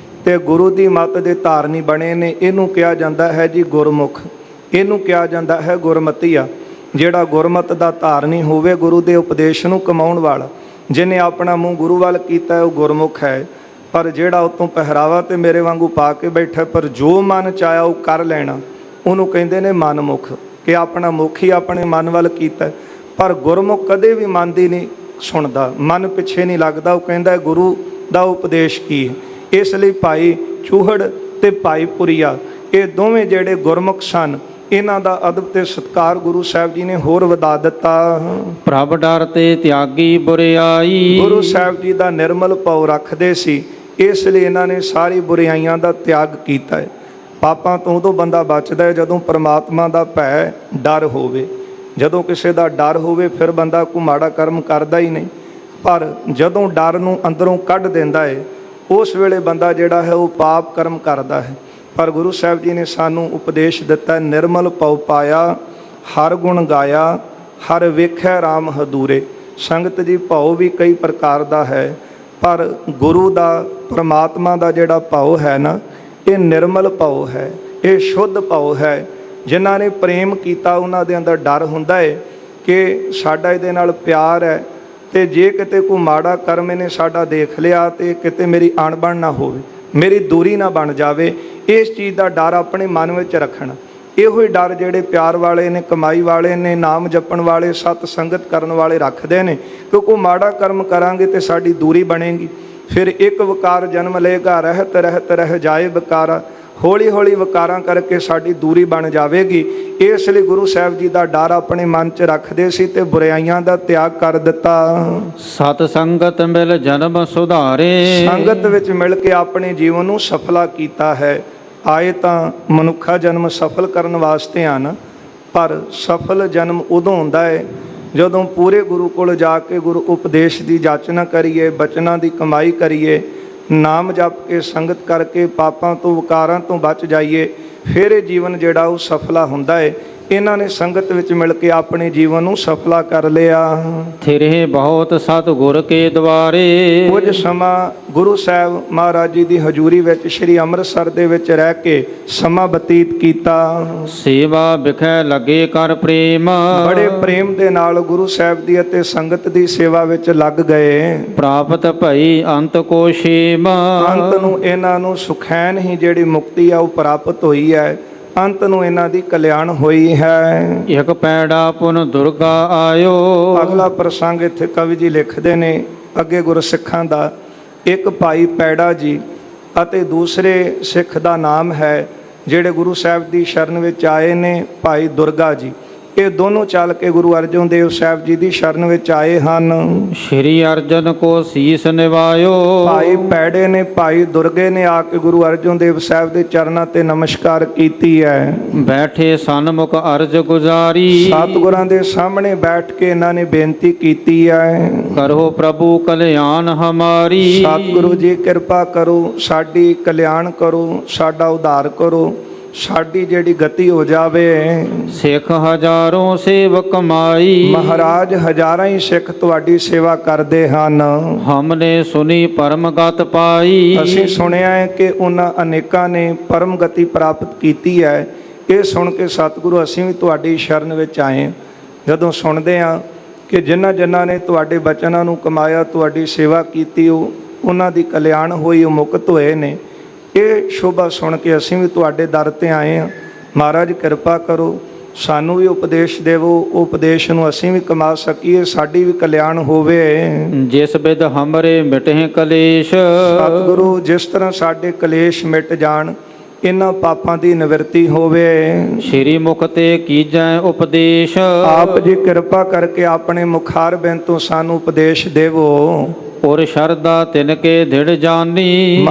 ਤੇ ਗੁਰੂ ਦੀ ਮੱਤ ਦੇ ਧਾਰਨੀ ਬਣੇ ਨੇ। ਇਹਨੂੰ ਕਿਹਾ ਜਾਂਦਾ ਹੈ ਜੀ ਗੁਰਮੁਖ, ਇਹਨੂੰ ਕਿਹਾ ਜਾਂਦਾ ਹੈ ਗੁਰਮਤੀਆ। ਜਿਹੜਾ ਗੁਰਮਤ ਦਾ ਧਾਰਨੀ ਹੋਵੇ, ਗੁਰੂ ਦੇ ਉਪਦੇਸ਼ ਨੂੰ ਕਮਾਉਣ ਵਾਲਾ, ਜਿਹਨੇ ਆਪਣਾ ਮੂੰਹ ਗੁਰੂ ਵੱਲ ਕੀਤਾ, ਉਹ ਗੁਰਮੁਖ ਹੈ। ਪਰ ਜਿਹੜਾ ਉਤੋਂ ਪਹਿਰਾਵਾ ਤੇ ਮੇਰੇ ਵਾਂਗੂ ਪਾ ਕੇ ਬੈਠਾ, ਪਰ ਜੋ ਮਨ ਚਾਹਿਆ ਉਹ ਕਰ ਲੈਣਾ, ਉਹਨੂੰ ਕਹਿੰਦੇ ਨੇ ਮਨਮੁਖ, ਕਿ ਆਪਣਾ ਮੁਖ ਹੀ ਆਪਣੇ ਮਨ ਵੱਲ ਕੀਤਾ। ਪਰ ਗੁਰਮੁਖ ਕਦੇ ਵੀ ਮਨ ਦੀ ਨਹੀਂ ਸੁਣਦਾ, ਮਨ ਪਿੱਛੇ ਨਹੀਂ ਲੱਗਦਾ। ਉਹ ਕਹਿੰਦਾ ਗੁਰੂ ਦਾ ਉਪਦੇਸ਼ ਕੀ ਹੈ। ਇਸ ਲਈ ਭਾਈ ਚੂਹੜ ਤੇ ਭਾਈ ਪੁਰੀਆ, ਇਹ ਦੋਵੇਂ ਜਿਹੜੇ ਗੁਰਮੁਖ ਸਨ, ਇਹਨਾਂ ਦਾ ਅਦਬ ਤੇ ਸਤਿਕਾਰ ਗੁਰੂ ਸਾਹਿਬ ਜੀ ਨੇ ਹੋਰ ਵਧਾ ਦਿੱਤਾ। ਪ੍ਰਭ ਡਰ ਤੇ ਤਿਆਗੀ ਬੁਰਿਆਈ, ਗੁਰੂ ਸਾਹਿਬ ਜੀ ਦਾ ਨਿਰਮਲ ਭਾਵ ਰੱਖਦੇ ਸੀ, ਇਸ ਲਈ ਇਹਨਾਂ ਨੇ ਸਾਰੀ ਬੁਰਾਈਆਂ ਦਾ ਤਿਆਗ ਕੀਤਾ ਹੈ। ਪਾਪਾਂ ਤੋਂ ਉਦੋਂ ਬੰਦਾ ਬਚਦਾ ਹੈ ਜਦੋਂ ਪਰਮਾਤਮਾ ਦਾ ਭੈ, ਡਰ ਹੋਵੇ। ਜਦੋਂ ਕਿਸੇ ਦਾ ਡਰ ਹੋਵੇ ਫਿਰ ਬੰਦਾ ਕੋਈ ਮਾੜਾ ਕਰਮ ਕਰਦਾ ਹੀ ਨਹੀਂ। ਪਰ ਜਦੋਂ ਡਰ ਨੂੰ ਅੰਦਰੋਂ ਕੱਢ ਦਿੰਦਾ ਹੈ, ਉਸ ਵੇਲੇ ਬੰਦਾ ਜਿਹੜਾ ਹੈ ਉਹ ਪਾਪ ਕਰਮ ਕਰਦਾ ਹੈ। ਪਰ ਗੁਰੂ ਸਾਹਿਬ ਜੀ ਨੇ ਸਾਨੂੰ ਉਪਦੇਸ਼ ਦਿੱਤਾ, ਨਿਰਮਲ ਭਉ ਪਾਇਆ, ਹਰ ਗੁਣ ਗਾਇਆ, ਹਰ ਵੇਖੈ ਰਾਮ ਹਦੂਰੇ। ਸੰਗਤ ਜੀ, ਭਉ ਵੀ ਕਈ ਪ੍ਰਕਾਰ ਦਾ ਹੈ, ਪਰ ਗੁਰੂ ਦਾ, ਪਰਮਾਤਮਾ ਦਾ ਜਿਹੜਾ ਭਉ ਹੈ ਨਾ, ਇਹ ਨਿਰਮਲ ਭਉ ਹੈ, ਇਹ ਸ਼ੁੱਧ ਭਉ ਹੈ। ਜਿਨ੍ਹਾਂ ਨੇ ਪ੍ਰੇਮ ਕੀਤਾ ਉਹਨਾਂ ਦੇ ਅੰਦਰ ਡਰ ਹੁੰਦਾ ਹੈ ਕਿ ਸਾਡਾ ਇਹਦੇ ਨਾਲ ਪਿਆਰ ਹੈ, ਤੇ ਜੇ ਕਿਤੇ ਕੋਈ ਮਾੜਾ ਕਰਮ ਇਹਨੇ ਸਾਡਾ ਦੇਖ ਲਿਆ ਤੇ ਕਿਤੇ ਮੇਰੀ ਅਣਬਣ ਨਾ ਹੋਵੇ, ਮੇਰੀ ਦੂਰੀ ਨਾ ਬਣ ਜਾਵੇ। ਇਸ ਚੀਜ਼ ਦਾ ਡਰ ਆਪਣੇ ਮਨ ਵਿੱਚ ਰੱਖਣਾ। ਇਹੋ ਹੀ ਡਰ ਜਿਹੜੇ ਪਿਆਰ ਵਾਲੇ ਨੇ, ਕਮਾਈ ਵਾਲੇ ਨੇ, ਨਾਮ ਜਪਣ ਵਾਲੇ, ਸਤ ਸੰਗਤ ਕਰਨ ਵਾਲੇ ਰੱਖਦੇ ਨੇ, ਕਿਉਂਕਿ ਮਾੜਾ ਕਰਮ ਕਰਾਂਗੇ ਤੇ ਸਾਡੀ ਦੂਰੀ ਬਣੇਗੀ। ਫਿਰ ਇੱਕ ਵਿਕਾਰ ਜਨਮ ਲਏਗਾ, ਰਹਿਤ ਰਹਿਤ ਰਹਿ ਜਾਏ ਵਿਕਾਰਾ। ਹੌਲੀ ਹੌਲੀ ਵਿਕਾਰਾਂ ਕਰਕੇ ਸਾਡੀ ਦੂਰੀ ਬਣ ਜਾਵੇਗੀ। ਇਸ ਲਈ ਗੁਰੂ ਸਾਹਿਬ ਜੀ ਦਾ ਡਰ ਆਪਣੇ ਮਨ 'ਚ ਰੱਖਦੇ ਸੀ ਤੇ ਬੁਰਾਈਆਂ ਦਾ ਤਿਆਗ ਕਰ ਦਿੱਤਾ। ਸਤ ਸੰਗਤ ਮਿਲ ਜਨਮ ਸੁਧਾਰੇ, ਸੰਗਤ ਵਿੱਚ ਮਿਲ ਕੇ ਆਪਣੇ ਜੀਵਨ ਨੂੰ ਸਫਲਾ ਕੀਤਾ ਹੈ। ਆਏ ਤਾਂ ਮਨੁੱਖਾ ਜਨਮ ਸਫਲ ਕਰਨ ਵਾਸਤੇ ਹਨ, ਪਰ ਸਫਲ ਜਨਮ ਉਦੋਂ ਹੁੰਦਾ ਹੈ ਜਦੋਂ ਪੂਰੇ ਗੁਰੂ ਕੋਲ ਜਾ ਕੇ ਗੁਰੂ ਉਪਦੇਸ਼ ਦੀ ਜਾਚਨਾ ਕਰੀਏ, ਬਚਨਾਂ ਦੀ ਕਮਾਈ ਕਰੀਏ, ਨਾਮ ਜਪ ਕੇ, ਸੰਗਤ ਕਰਕੇ ਪਾਪਾਂ ਤੋਂ, ਵਿਕਾਰਾਂ ਤੋਂ ਬਚ ਜਾਈਏ। ਫਿਰ ਇਹ ਜੀਵਨ ਜਿਹੜਾ ਉਹ ਸਫਲਾ ਹੁੰਦਾ ਹੈ। ਇਹਨਾਂ ਨੇ ਸੰਗਤ ਵਿੱਚ ਮਿਲ ਕੇ ਆਪਣੇ ਜੀਵਨ ਨੂੰ ਸਫਲਾ ਕਰ ਲਿਆ। ਥਿਰੇ ਬਹੁਤ ਸਤਿਗੁਰ ਕੇ ਦੁਆਰੇ, ਕੁਝ ਸਮਾਂ ਗੁਰੂ ਸਾਹਿਬ ਮਹਾਰਾਜ ਜੀ ਦੀ ਹਜ਼ੂਰੀ ਵਿੱਚ ਸ੍ਰੀ ਅੰਮ੍ਰਿਤਸਰ ਦੇ ਵਿੱਚ ਰਹਿ ਕੇ ਸਮਾਂ ਬਤੀਤ ਕੀਤਾ। ਸੇਵਾ ਵਿਖੇ ਲੱਗੇ ਕਰ ਪ੍ਰੇਮ, ਬੜੇ ਪ੍ਰੇਮ ਦੇ ਨਾਲ ਗੁਰੂ ਸਾਹਿਬ ਦੀ ਅਤੇ ਸੰਗਤ ਦੀ ਸੇਵਾ ਵਿੱਚ ਲੱਗ ਗਏ। ਪ੍ਰਾਪਤ ਭਈ ਅੰਤ ਕੋ ਸ਼ੇਮ, ਅੰਤ ਨੂੰ ਇਹਨਾਂ ਨੂੰ ਸੁਖੈਨ ਹੀ ਜਿਹੜੀ ਮੁਕਤੀ ਆ ਉਹ ਪ੍ਰਾਪਤ ਹੋਈ ਹੈ। ਅੰਤ ਨੂੰ ਇਹਨਾਂ ਦੀ ਕਲਿਆਣ ਹੋਈ ਹੈ। ਇਕ ਪੈੜਾ ਪੁਨ ਦੁਰਗਾ ਆਇਓ। ਅਗਲਾ ਪ੍ਰਸੰਗ ਇੱਥੇ ਕਵੀ ਜੀ ਲਿਖਦੇ ਨੇ ਅੱਗੇ ਗੁਰਸਿੱਖਾਂ ਦਾ। ਇੱਕ ਭਾਈ ਪੈੜਾ ਜੀ ਅਤੇ ਦੂਸਰੇ ਸਿੱਖ ਦਾ ਨਾਮ ਹੈ ਜਿਹੜੇ ਗੁਰੂ ਸਾਹਿਬ ਦੀ ਸ਼ਰਨ ਵਿੱਚ ਆਏ ਨੇ ਭਾਈ ਦੁਰਗਾ ਜੀ। ਇਹ ਦੋਨੋਂ ਚੱਲ ਕੇ ਗੁਰੂ ਅਰਜਨ ਦੇਵ ਸਾਹਿਬ ਜੀ ਦੀ ਸ਼ਰਨ ਵਿੱਚ ਆਏ ਹਨ। ਸ਼੍ਰੀ ਅਰਜਨ ਕੋ ਸੀਸ ਨਿਵਾਇਓ। ਭਾਈ ਪੈੜੇ ਨੇ ਭਾਈ ਦੁਰਗੇ ਨੇ ਆ ਕੇ ਗੁਰੂ ਅਰਜਨ ਦੇਵ ਸਾਹਿਬ ਦੇ ਚਰਨਾਂ ਤੇ ਨਮਸਕਾਰ ਕੀਤੀ ਹੈ। ਬੈਠੇ ਸਨਮੁਖ ਅਰਜ ਗੁਜ਼ਾਰੀ, ਸਤਿਗੁਰਾਂ ਦੇ ਸਾਹਮਣੇ ਬੈਠ ਕੇ ਇਹਨਾਂ ਨੇ ਬੇਨਤੀ ਕੀਤੀ ਹੈ, ਕਰੋ ਪ੍ਰਭੂ ਕਲਿਆਣ ਹਮਾਰੀ। ਸਤਿਗੁਰੂ ਜੀ ਕਿਰਪਾ ਕਰੋ, ਸਾਡੀ ਕਲਿਆਣ ਕਰੋ, ਸਾਡਾ ਉਧਾਰ ਕਰੋ, ਸਾਡੀ ਜਿਹੜੀ ਗਤੀ ਹੋ ਜਾਵੇ। ਸਿੱਖ ਹਜ਼ਾरों ਸੇਵਕ ਮਾਈ, ਮਹਾਰਾਜ ਹਜ਼ਾਰਾਂ ਹੀ ਸਿੱਖ ਤੁਹਾਡੀ ਸੇਵਾ ਕਰਦੇ ਹਨ। ਹਮਨੇ ਸੁਨੀ ਪਰਮ ਗਤ ਪਾਈ। ਅਸੀਂ ਸੁਣਿਆ ਹੈ ਕਿ ਉਹਨਾਂ ਅਨੇਕਾਂ ਨੇ ਪਰਮ ਗਤੀ ਪ੍ਰਾਪਤ ਕੀਤੀ ਹੈ। ਇਹ ਸੁਣ ਕੇ ਸਤਿਗੁਰੂ ਅਸੀਂ ਵੀ ਤੁਹਾਡੀ ਸ਼ਰਨ ਵਿੱਚ ਆਏ। ਜਦੋਂ ਸੁਣਦੇ ਹਾਂ ਕਿ ਜਿਨ੍ਹਾਂ ਨੇ ਤੁਹਾਡੇ ਬਚਨਾਂ ਨੂੰ ਕਮਾਇਆ, ਤੁਹਾਡੀ ਸੇਵਾ ਕੀਤੀ, ਉਹਨਾਂ ਦੀ ਕਲਿਆਣ ਹੋਈ, ਉਹ ਮੁਕਤ ਹੋਏ ਨੇ। ਇਹ ਸ਼ੋਭਾ ਸੁਣ ਕੇ ਅਸੀਂ ਵੀ ਤੁਹਾਡੇ ਦਰ ਤੇ ਆਏ ਹਾਂ। ਮਹਾਰਾਜ ਕਿਰਪਾ ਕਰੋ, ਸਾਨੂੰ ਵੀ ਉਪਦੇਸ਼ ਦੇਵੋ, ਉਪਦੇਸ਼ ਨੂੰ ਅਸੀਂ ਵੀ ਕਮਾ ਸਕੀਏ, ਸਾਡੀ ਵੀ ਕਲਿਆਣ ਹੋਵੇ। ਜਿਸ ਬਿਦ ਹਮਰੇ ਮਿਟਹਿ ਕਲੇਸ਼, ਸਤਿਗੁਰੂ ਜਿਸ ਤਰ੍ਹਾਂ ਸਾਡੇ ਕਲੇਸ਼ ਮਿਟ ਜਾਣ, ਇਹਨਾਂ ਪਾਪਾਂ ਦੀ ਨਿਵਰਤੀ ਹੋਵੇ। ਸ਼੍ਰੀ ਮੁਖ ਤੇ ਕੀਜੈ ਉਪਦੇਸ਼, ਆਪ ਜੀ ਕਿਰਪਾ ਕਰਕੇ ਆਪਣੇ ਮੁਖਾਰ ਬਿੰਦ ਤੋਂ ਸਾਨੂੰ ਉਪਦੇਸ਼ ਦੇਵੋ। ਔਰ ਸ਼ਰਧਾ ਤਿਨ ਕੇ ਧਿੜ ਜਾਨੀ।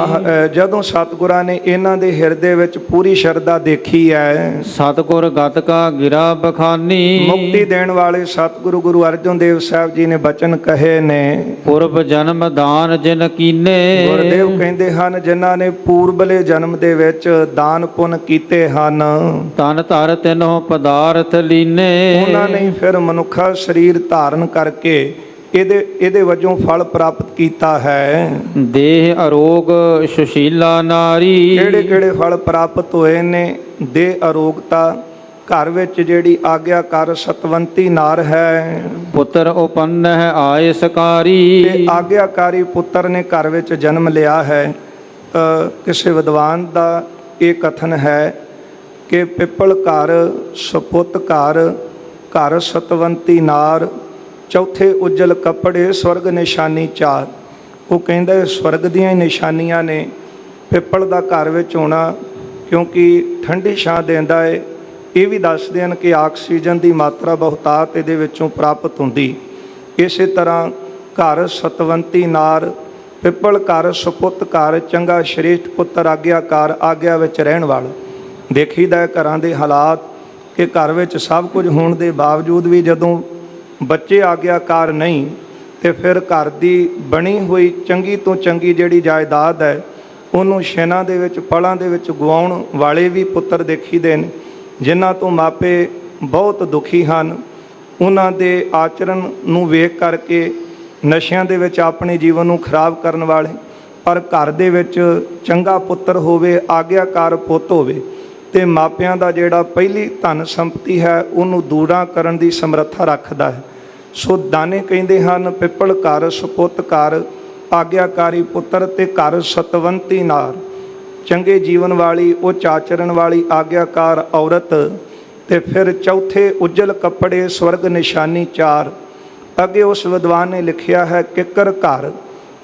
ਜਦੋਂ ਸਤਿਗੁਰਾਂ ਨੇ ਇਹਨਾਂ ਦੇ ਹਿਰਦੇ ਵਿੱਚ ਪੂਰੀ ਸ਼ਰਧਾ ਦੇਖੀ ਹੈ, ਸਤਿਗੁਰ ਗਤ ਕਾ ਗਿਰਾ ਬਖਾਨੀ। ਮੁਕਤੀ ਦੇਣ ਵਾਲੇ ਸਤਿਗੁਰੂ ਗੁਰੂ ਅਰਜਨ ਦੇਵ ਸਾਹਿਬ ਜੀ ਨੇ ਬਚਨ ਕਹੇ ਨੇ, ਪੁਰਬ ਜਨਮ ਦਾਨ ਜਿਨ ਕੀਨੇ। ਗੁਰਦੇਵ ਕਹਿੰਦੇ ਹਨ ਜਿਨ੍ਹਾਂ ਨੇ ਪੂਰਬਲੇ ਜਨਮ ਦੇ ਵਿੱਚ ਦਾਨ ਪੁੰਨ ਕੀਤੇ ਹਨ, ਤਨ ਧਰ ਤਿਨੋ ਪਦਾਰਥ ਲੀਨੇ। ਉਹਨਾਂ ਨੇ ਫਿਰ ਮਨੁੱਖਾ ਸਰੀਰ ਧਾਰਨ ਕਰਕੇ ਇਹਦੇ ਵਜੋਂ ਫਲ ਪ੍ਰਾਪਤ ਕੀਤਾ ਹੈ। ਦੇਹ ਅਰੋਗ ਸੁਸ਼ੀਲਾ ਨਾਰੀ, ਕਿਹੜੇ ਫਲ ਪ੍ਰਾਪਤ ਹੋਏ ਨੇ? ਦੇਹ ਅਰੋਗਤਾ, ਘਰ ਵਿੱਚ ਜਿਹੜੀ ਆਗਿਆਕਾਰ ਸਤਵੰਤੀ ਨਾਰ ਹੈ, ਪੁੱਤਰ ਉਪੰਨ ਹੈ ਆਏ ਸਕਾਰੀ। ਤੇ ਆਗਿਆਕਾਰੀ ਪੁੱਤਰ ਨੇ ਘਰ ਵਿੱਚ ਜਨਮ ਲਿਆ ਹੈ। ਕਿਸੇ ਵਿਦਵਾਨ ਦਾ ਇਹ ਕਥਨ ਹੈ ਕਿ ਪਿੱਪਲ ਘਰ, ਸਪੁੱਤ ਘਰ, ਘਰ ਸਤਵੰਤੀ ਨਾਰ, ਚੌਥੇ ਉਜਲ ਕੱਪੜੇ, ਸਵਰਗ ਨਿਸ਼ਾਨੀ ਚਾਰ। ਉਹ ਕਹਿੰਦਾ ਸਵਰਗ ਦੀਆਂ ਹੀ ਨਿਸ਼ਾਨੀਆਂ ਨੇ ਪਿੱਪਲ ਦਾ ਘਰ ਵਿੱਚ ਹੋਣਾ, ਕਿਉਂਕਿ ਠੰਡੀ ਛਾਂ ਦਿੰਦਾ ਹੈ। ਇਹ ਵੀ ਦੱਸਦੇ ਹਨ ਕਿ ਆਕਸੀਜਨ ਦੀ ਮਾਤਰਾ ਬਹੁਤਾਤ ਇਹਦੇ ਵਿੱਚੋਂ ਪ੍ਰਾਪਤ ਹੁੰਦੀ। ਇਸੇ ਤਰ੍ਹਾਂ ਘਰ ਸਤਵੰਤੀ ਨਾਰ, ਪਿੱਪਲ ਘਰ, ਸੁਪੁੱਤ ਘਰ, ਚੰਗਾ ਸ਼੍ਰੇਸ਼ਟ ਪੁੱਤਰ, ਆਗਿਆਕਾਰ, ਆਗਿਆ ਵਿੱਚ ਰਹਿਣ ਵਾਲਾ। ਦੇਖੀਦਾ ਹੈ ਘਰਾਂ ਦੇ ਹਾਲਾਤ ਕਿ ਘਰ ਵਿੱਚ ਸਭ ਕੁਝ ਹੋਣ ਦੇ ਬਾਵਜੂਦ ਵੀ ਜਦੋਂ ਬੱਚੇ ਆਗਿਆਕਾਰ ਨਹੀਂ, ਤੇ ਫਿਰ ਘਰ ਦੀ ਬਣੀ ਹੋਈ ਚੰਗੀ ਤੋਂ ਚੰਗੀ ਜਿਹੜੀ ਜਾਇਦਾਦ ਹੈ ਉਹਨੂੰ ਸ਼ੈਨਾਂ ਦੇ ਵਿੱਚ, ਫਲਾਂ ਦੇ ਵਿੱਚ ਗਵਾਉਣ ਵਾਲੇ ਵੀ ਪੁੱਤਰ ਦੇਖੀਦੇ ਨੇ, ਜਿਨ੍ਹਾਂ ਤੋਂ ਮਾਪੇ ਬਹੁਤ ਦੁਖੀ ਹਨ। ਉਹਨਾਂ ਦੇ ਆਚਰਣ ਨੂੰ ਵੇਖ ਕਰਕੇ ਨਸ਼ਿਆਂ ਦੇ ਵਿੱਚ ਆਪਣੇ ਜੀਵਨ ਨੂੰ ਖਰਾਬ ਕਰਨ ਵਾਲੇ, ਪਰ ਘਰ ਦੇ ਵਿੱਚ ਚੰਗਾ ਪੁੱਤਰ ਹੋਵੇ, ਆਗਿਆਕਾਰ ਪੁੱਤ ਹੋਵੇ, ਤੇ ਮਾਪਿਆਂ ਦਾ ਜਿਹੜਾ ਪਹਿਲੀ ਧਨ ਸੰਪਤੀ ਹੈ ਉਹਨੂੰ ਦੂਰਾਂ ਕਰਨ ਦੀ ਸਮਰੱਥਾ ਰੱਖਦਾ ਹੈ। ਸੋ ਦਾਨੇ ਕਹਿੰਦੇ ਹਨ ਪਿੱਪਲ ਘਰ, ਸੁਪੁੱਤ ਘਰ, ਆਗਿਆਕਾਰੀ ਪੁੱਤਰ, ਤੇ ਘਰ ਸਤਵੰਤੀ ਨਾਰ, ਚੰਗੇ ਜੀਵਨ ਵਾਲੀ, ਉੱਚ ਆਚਰਣ ਵਾਲੀ, ਆਗਿਆਕਾਰ ਔਰਤ, ਤੇ ਫਿਰ ਚੌਥੇ ਉਜਲ ਕੱਪੜੇ, ਸਵਰਗ ਨਿਸ਼ਾਨੀ ਚਾਰ। ਅੱਗੇ ਉਸ ਵਿਦਵਾਨ ਨੇ ਲਿਖਿਆ ਹੈ ਕਿੱਕਰ ਘਰ,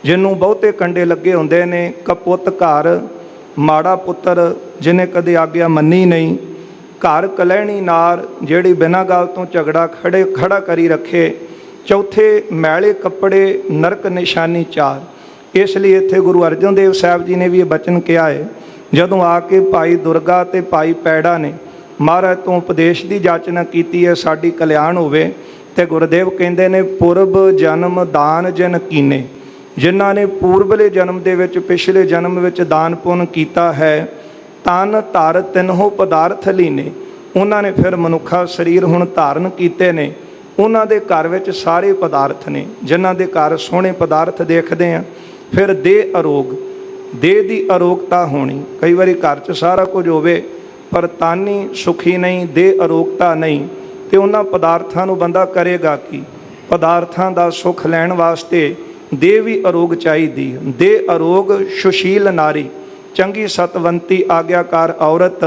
ਜਿਹਨੂੰ ਬਹੁਤੇ ਕੰਡੇ ਲੱਗੇ ਹੁੰਦੇ ਨੇ, ਕਪੁੱਤ ਘਰ, ਮਾੜਾ ਪੁੱਤਰ ਜਿਹਨੇ ਕਦੇ ਆਗਿਆ ਮੰਨੀ ਨਹੀਂ, ਘਰ ਕਲਹਿਣੀ ਨਾਰ, ਜਿਹੜੀ ਬਿਨਾਂ ਗੱਲ ਤੋਂ ਝਗੜਾ ਖੜਾ ਕਰੀ ਰੱਖੇ, ਚੌਥੇ ਮੈਲੇ ਕੱਪੜੇ, ਨਰਕ ਨਿਸ਼ਾਨੀ ਚਾਰ। ਇਸ ਲਈ ਇੱਥੇ ਗੁਰੂ ਅਰਜਨ ਦੇਵ ਸਾਹਿਬ ਜੀ ਨੇ ਵੀ ਇਹ ਬਚਨ ਕਿਹਾ ਹੈ। ਜਦੋਂ ਆ ਕੇ ਭਾਈ ਦੁਰਗਾ ਤੇ ਭਾਈ ਪੈੜਾ ਨੇ ਮਹਾਰਾਜ ਤੋਂ ਉਪਦੇਸ਼ ਦੀ ਜਾਚਨਾ ਕੀਤੀ ਹੈ ਸਾਡੀ ਕਲਿਆਣ ਹੋਵੇ, ਤੇ ਗੁਰਦੇਵ ਕਹਿੰਦੇ ਨੇ ਪੁਰਬ ਜਨਮ ਦਾਨ ਜਿਨ ਕੀਨੇ। ਜਿਨ੍ਹਾਂ ਨੇ ਪੂਰਬਲੇ ਜਨਮ ਦੇ ਵਿੱਚ, ਪਿਛਲੇ ਜਨਮ ਵਿੱਚ ਦਾਨ ਪੁੰਨ ਕੀਤਾ ਹੈ, ਤਨ ਧਰ ਤਿਨਹੋ ਪਦਾਰਥ ਲੀਨੇ। ਉਹਨਾਂ ਨੇ ਫਿਰ ਮਨੁੱਖਾ ਸਰੀਰ ਹੁਣ ਧਾਰਨ ਕੀਤੇ ਨੇ। ਉਹਨਾਂ ਦੇ ਘਰ ਵਿੱਚ ਸਾਰੇ ਪਦਾਰਥ ਨੇ, ਜਿਨ੍ਹਾਂ ਦੇ ਘਰ ਸੋਹਣੇ ਪਦਾਰਥ ਦੇਖਦੇ ਆ। ਫਿਰ ਦੇਹ ਅਰੋਗ, ਦੇਹ ਦੀ ਅਰੋਗਤਾ ਹੋਣੀ। ਕਈ ਵਾਰੀ ਘਰ 'ਚ ਸਾਰਾ ਕੁਝ ਹੋਵੇ ਪਰ ਤਨ ਹੀ ਸੁਖੀ ਨਹੀਂ, ਦੇਹ ਅਰੋਗਤਾ ਨਹੀਂ, ਤੇ ਉਹਨਾਂ ਪਦਾਰਥਾਂ ਨੂੰ ਬੰਦਾ ਕਰੇਗਾ ਕੀ? ਪਦਾਰਥਾਂ ਦਾ ਸੁੱਖ ਲੈਣ ਵਾਸਤੇ ਦੇਹ ਵੀ ਅਰੋਗ ਚਾਹੀਦੀ। ਦੇਹ ਅਰੋਗ ਸੁਸ਼ੀਲ ਨਾਰੀ, ਚੰਗੀ ਸਤਵੰਤੀ ਆਗਿਆਕਾਰ ਔਰਤ,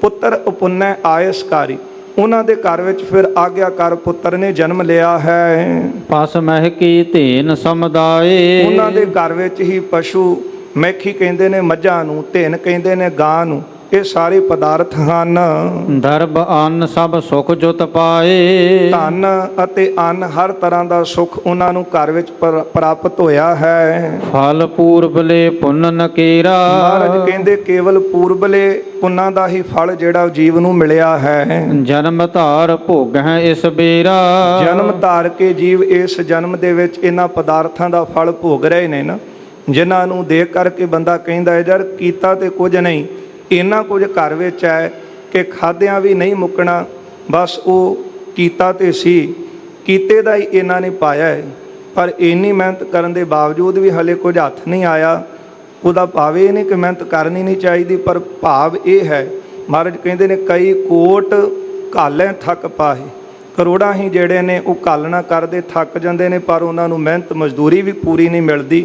ਪੁੱਤਰ ਉਪੁੰਨੈ ਆਇਸਕਾਰੀ। ਉਹਨਾਂ ਦੇ ਘਰ ਵਿੱਚ ਫਿਰ ਆਗਿਆਕਾਰ ਪੁੱਤਰ ਨੇ ਜਨਮ ਲਿਆ ਹੈ। ਪਸ ਮਹਿ ਕੀ ਧੇਨ ਸਮੁਦਾਏ। ਉਹਨਾਂ ਦੇ ਘਰ ਵਿੱਚ ਹੀ ਪਸ਼ੂ, ਮੈਖੀ ਕਹਿੰਦੇ ਨੇ ਮੱਝਾਂ ਨੂੰ, ਧੇਨ ਕਹਿੰਦੇ ਨੇ ਗਾਂ ਨੂੰ, ਇਹ ਸਾਰੇ ਪਦਾਰਥ ਹਨ। ਦਰਬ ਅੰਨ ਸਭ ਸੁਖ ਜੁਤ ਪਾਏ। ਧਨ ਅਤੇ ਅੰਨ ਹਰ ਤਰ੍ਹਾਂ ਦਾ ਸੁੱਖ ਉਹਨਾਂ ਨੂੰ ਘਰ ਵਿੱਚ ਪ੍ਰਾਪਤ ਹੋਇਆ ਹੈ। ਫਲ ਪੂਰਬਲੇ ਪੁੰਨ ਨਕੀਰਾ। ਮਹਾਰਾਜ ਕਹਿੰਦੇ ਕੇਵਲ ਪੂਰਬਲੇ ਪੁੰਨਾਂ ਦਾ ਹੀ ਫਲ ਜਿਹੜਾ ਜੀਵ ਨੂੰ ਮਿਲਿਆ ਹੈ। ਜਨਮ ਧਾਰ ਭੋਗ ਹੈ ਇਸ ਬੇਰਾ। ਜਨਮ ਧਾਰ ਕੇ ਜੀਵ ਇਸ ਜਨਮ ਦੇ ਵਿੱਚ ਇਹਨਾਂ ਪਦਾਰਥਾਂ ਦਾ ਫਲ ਭੋਗ ਰਹੇ ਨੇ ਨਾ, ਜਿਨ੍ਹਾਂ ਨੂੰ ਦੇਖ ਕਰਕੇ ਬੰਦਾ ਕਹਿੰਦਾ ਹੈ ਯਾਰ ਕੀਤਾ ਤੇ ਕੁਝ ਨਹੀਂ, ਇੰਨਾ ਕੁਝ ਘਰ ਵਿੱਚ ਹੈ ਕਿ ਖਾਦਿਆਂ ਵੀ ਨਹੀਂ ਮੁੱਕਣਾ। ਬਸ ਉਹ ਕੀਤਾ ਤੇ ਸੀ, ਕੀਤੇ ਦਾ ਹੀ ਇਹਨਾਂ ਨੇ ਪਾਇਆ ਹੈ। ਪਰ ਇੰਨੀ ਮਿਹਨਤ ਕਰਨ ਦੇ ਬਾਵਜੂਦ ਵੀ ਹਲੇ ਕੁਝ ਹੱਥ ਨਹੀਂ ਆਇਆ। ਉਹਦਾ ਭਾਵ ਇਹ ਨਹੀਂ ਕਿ ਮਿਹਨਤ ਕਰਨੀ ਨਹੀਂ ਚਾਹੀਦੀ, ਪਰ ਭਾਵ ਇਹ ਹੈ, ਮਹਾਰਾਜ ਕਹਿੰਦੇ ਨੇ ਕਈ ਕੋਟ ਘਾਲੇ ਥੱਕ ਪਾਹੇ। ਕਰੋੜਾਂ ਹੀ ਜਿਹੜੇ ਨੇ ਉਹ ਘਾਲਣਾ ਕਰਦੇ ਥੱਕ ਜਾਂਦੇ ਨੇ, ਪਰ ਉਹਨਾਂ ਨੂੰ ਮਿਹਨਤ ਮਜ਼ਦੂਰੀ ਵੀ ਪੂਰੀ ਨਹੀਂ ਮਿਲਦੀ।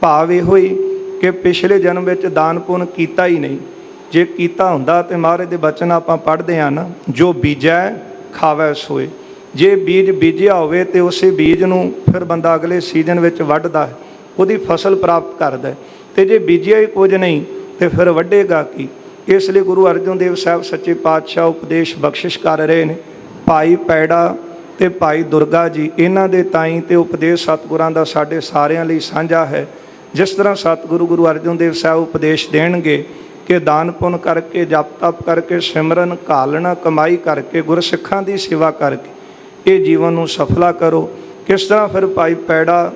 ਭਾਵ ਇਹੋ ਹੀ ਕਿ ਪਿਛਲੇ ਜਨਮ ਵਿੱਚ ਦਾਨ ਪੁੰਨ ਕੀਤਾ ਹੀ ਨਹੀਂ। ਜੇ ਕੀਤਾ ਹੁੰਦਾ ਤੇ ਮਹਾਰਾਜ ਦੇ ਬਚਨ ਆਪਾਂ ਪੜ੍ਹਦੇ ਹਾਂ ਨਾ, ਜੋ ਬੀਜੈ ਖਾਵੈ ਸੋਏ। ਜੇ ਬੀਜ ਬੀਜਿਆ ਹੋਵੇ ਤੇ ਉਸੇ ਬੀਜ ਨੂੰ ਫਿਰ ਬੰਦਾ ਅਗਲੇ ਸੀਜ਼ਨ ਵਿੱਚ ਵੱਢਦਾ ਹੈ, ਉਹਦੀ ਫਸਲ ਪ੍ਰਾਪਤ ਕਰਦਾ ਹੈ। ਤੇ ਜੇ ਬੀਜਿਆ ਹੀ ਕੁਝ ਨਹੀਂ ਤੇ ਫਿਰ ਵੱਢੇਗਾ ਕੀ? ਇਸ ਲਈ ਗੁਰੂ ਅਰਜਨ ਦੇਵ ਸਾਹਿਬ ਸੱਚੇ ਪਾਤਸ਼ਾਹ ਉਪਦੇਸ਼ ਬਖਸ਼ਿਸ਼ ਕਰ ਰਹੇ ਨੇ। ਭਾਈ ਪੈੜਾ ਤੇ ਭਾਈ ਦੁਰਗਾ ਜੀ, ਇਹਨਾਂ ਦੇ ਤਾਈਂ ਤੇ ਉਪਦੇਸ਼ ਸਤਿਗੁਰਾਂ ਦਾ ਸਾਡੇ ਸਾਰਿਆਂ ਲਈ ਸਾਂਝਾ ਹੈ। ਜਿਸ ਤਰ੍ਹਾਂ ਸਤਿਗੁਰੂ ਗੁਰੂ ਅਰਜਨ ਦੇਵ ਸਾਹਿਬ ਉਪਦੇਸ਼ ਦੇਣਗੇ ਕਿ ਦਾਨ ਪੁੰਨ ਕਰਕੇ, ਜਪ ਤਪ ਕਰਕੇ, ਸਿਮਰਨ ਘਾਲਣਾ ਕਮਾਈ ਕਰਕੇ, ਗੁਰਸਿੱਖਾਂ ਦੀ ਸੇਵਾ ਕਰਕੇ ਇਹ ਜੀਵਨ ਨੂੰ ਸਫਲਾ ਕਰੋ। ਕਿਸ ਤਰ੍ਹਾਂ ਫਿਰ ਭਾਈ ਪੈੜਾ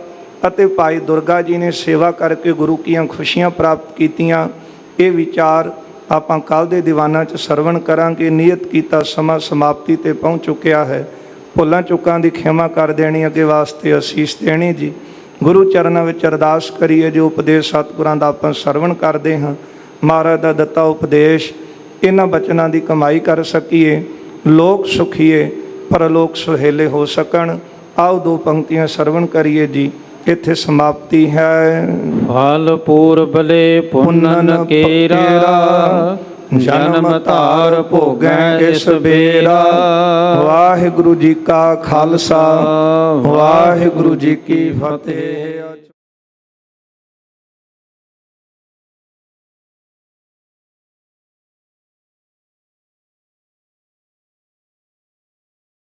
ਅਤੇ ਭਾਈ ਦੁਰਗਾ ਜੀ ਨੇ ਸੇਵਾ ਕਰਕੇ ਗੁਰੂ ਕੀਆਂ ਖੁਸ਼ੀਆਂ ਪ੍ਰਾਪਤ ਕੀਤੀਆਂ, ਇਹ ਵਿਚਾਰ ਆਪਾਂ ਕੱਲ੍ਹ ਦੇ ਦੀਵਾਨਾਂ 'ਚ ਸਰਵਣ ਕਰਾਂਗੇ। ਨਿਯਤ ਕੀਤਾ ਸਮਾਂ ਸਮਾਪਤੀ 'ਤੇ ਪਹੁੰਚ ਚੁੱਕਿਆ ਹੈ। ਭੁੱਲਾਂ ਚੁੱਕਾਂ ਦੀ ਖਿਮਾ ਕਰ ਦੇਣੀ, ਅੱਗੇ ਵਾਸਤੇ ਅਸੀਸ ਦੇਣੀ ਜੀ। ਗੁਰੂ ਚਰਨਾਂ ਵਿੱਚ ਅਰਦਾਸ ਕਰੀਏ, ਜੋ ਉਪਦੇਸ਼ ਸਤਿਗੁਰਾਂ ਦਾ ਆਪਾਂ ਸਰਵਣ ਕਰਦੇ ਹਾਂ, ਮਹਾਰਾਜ ਦਾ ਦਿੱਤਾ ਉਪਦੇਸ਼, ਇਹਨਾਂ ਬਚਨਾਂ ਦੀ ਕਮਾਈ ਕਰ ਸਕੀਏ, ਲੋਕ ਸੁਖੀਏ ਪਰਲੋਕ ਸੁਹੇਲੇ ਹੋ ਸਕਣ। ਆਓ ਦੋ ਪੰਕਤੀਆਂ ਸਰਵਣ ਕਰੀਏ ਜੀ। ਇੱਥੇ ਸਮਾਪਤੀ ਹੈ। ਫਲ ਪੂਰਬਲੇ ਪੁੰਨ ਨਕੀਰਾ। ਜਨਮ ਧਾਰ ਭੋਗੈ ਇਸ ਬੇਰਾ। ਵਾਹਿਗੁਰੂ ਜੀ ਕਾ ਖਾਲਸਾ, ਵਾਹਿਗੁਰੂ ਜੀ ਕੀ ਫਤਿਹ।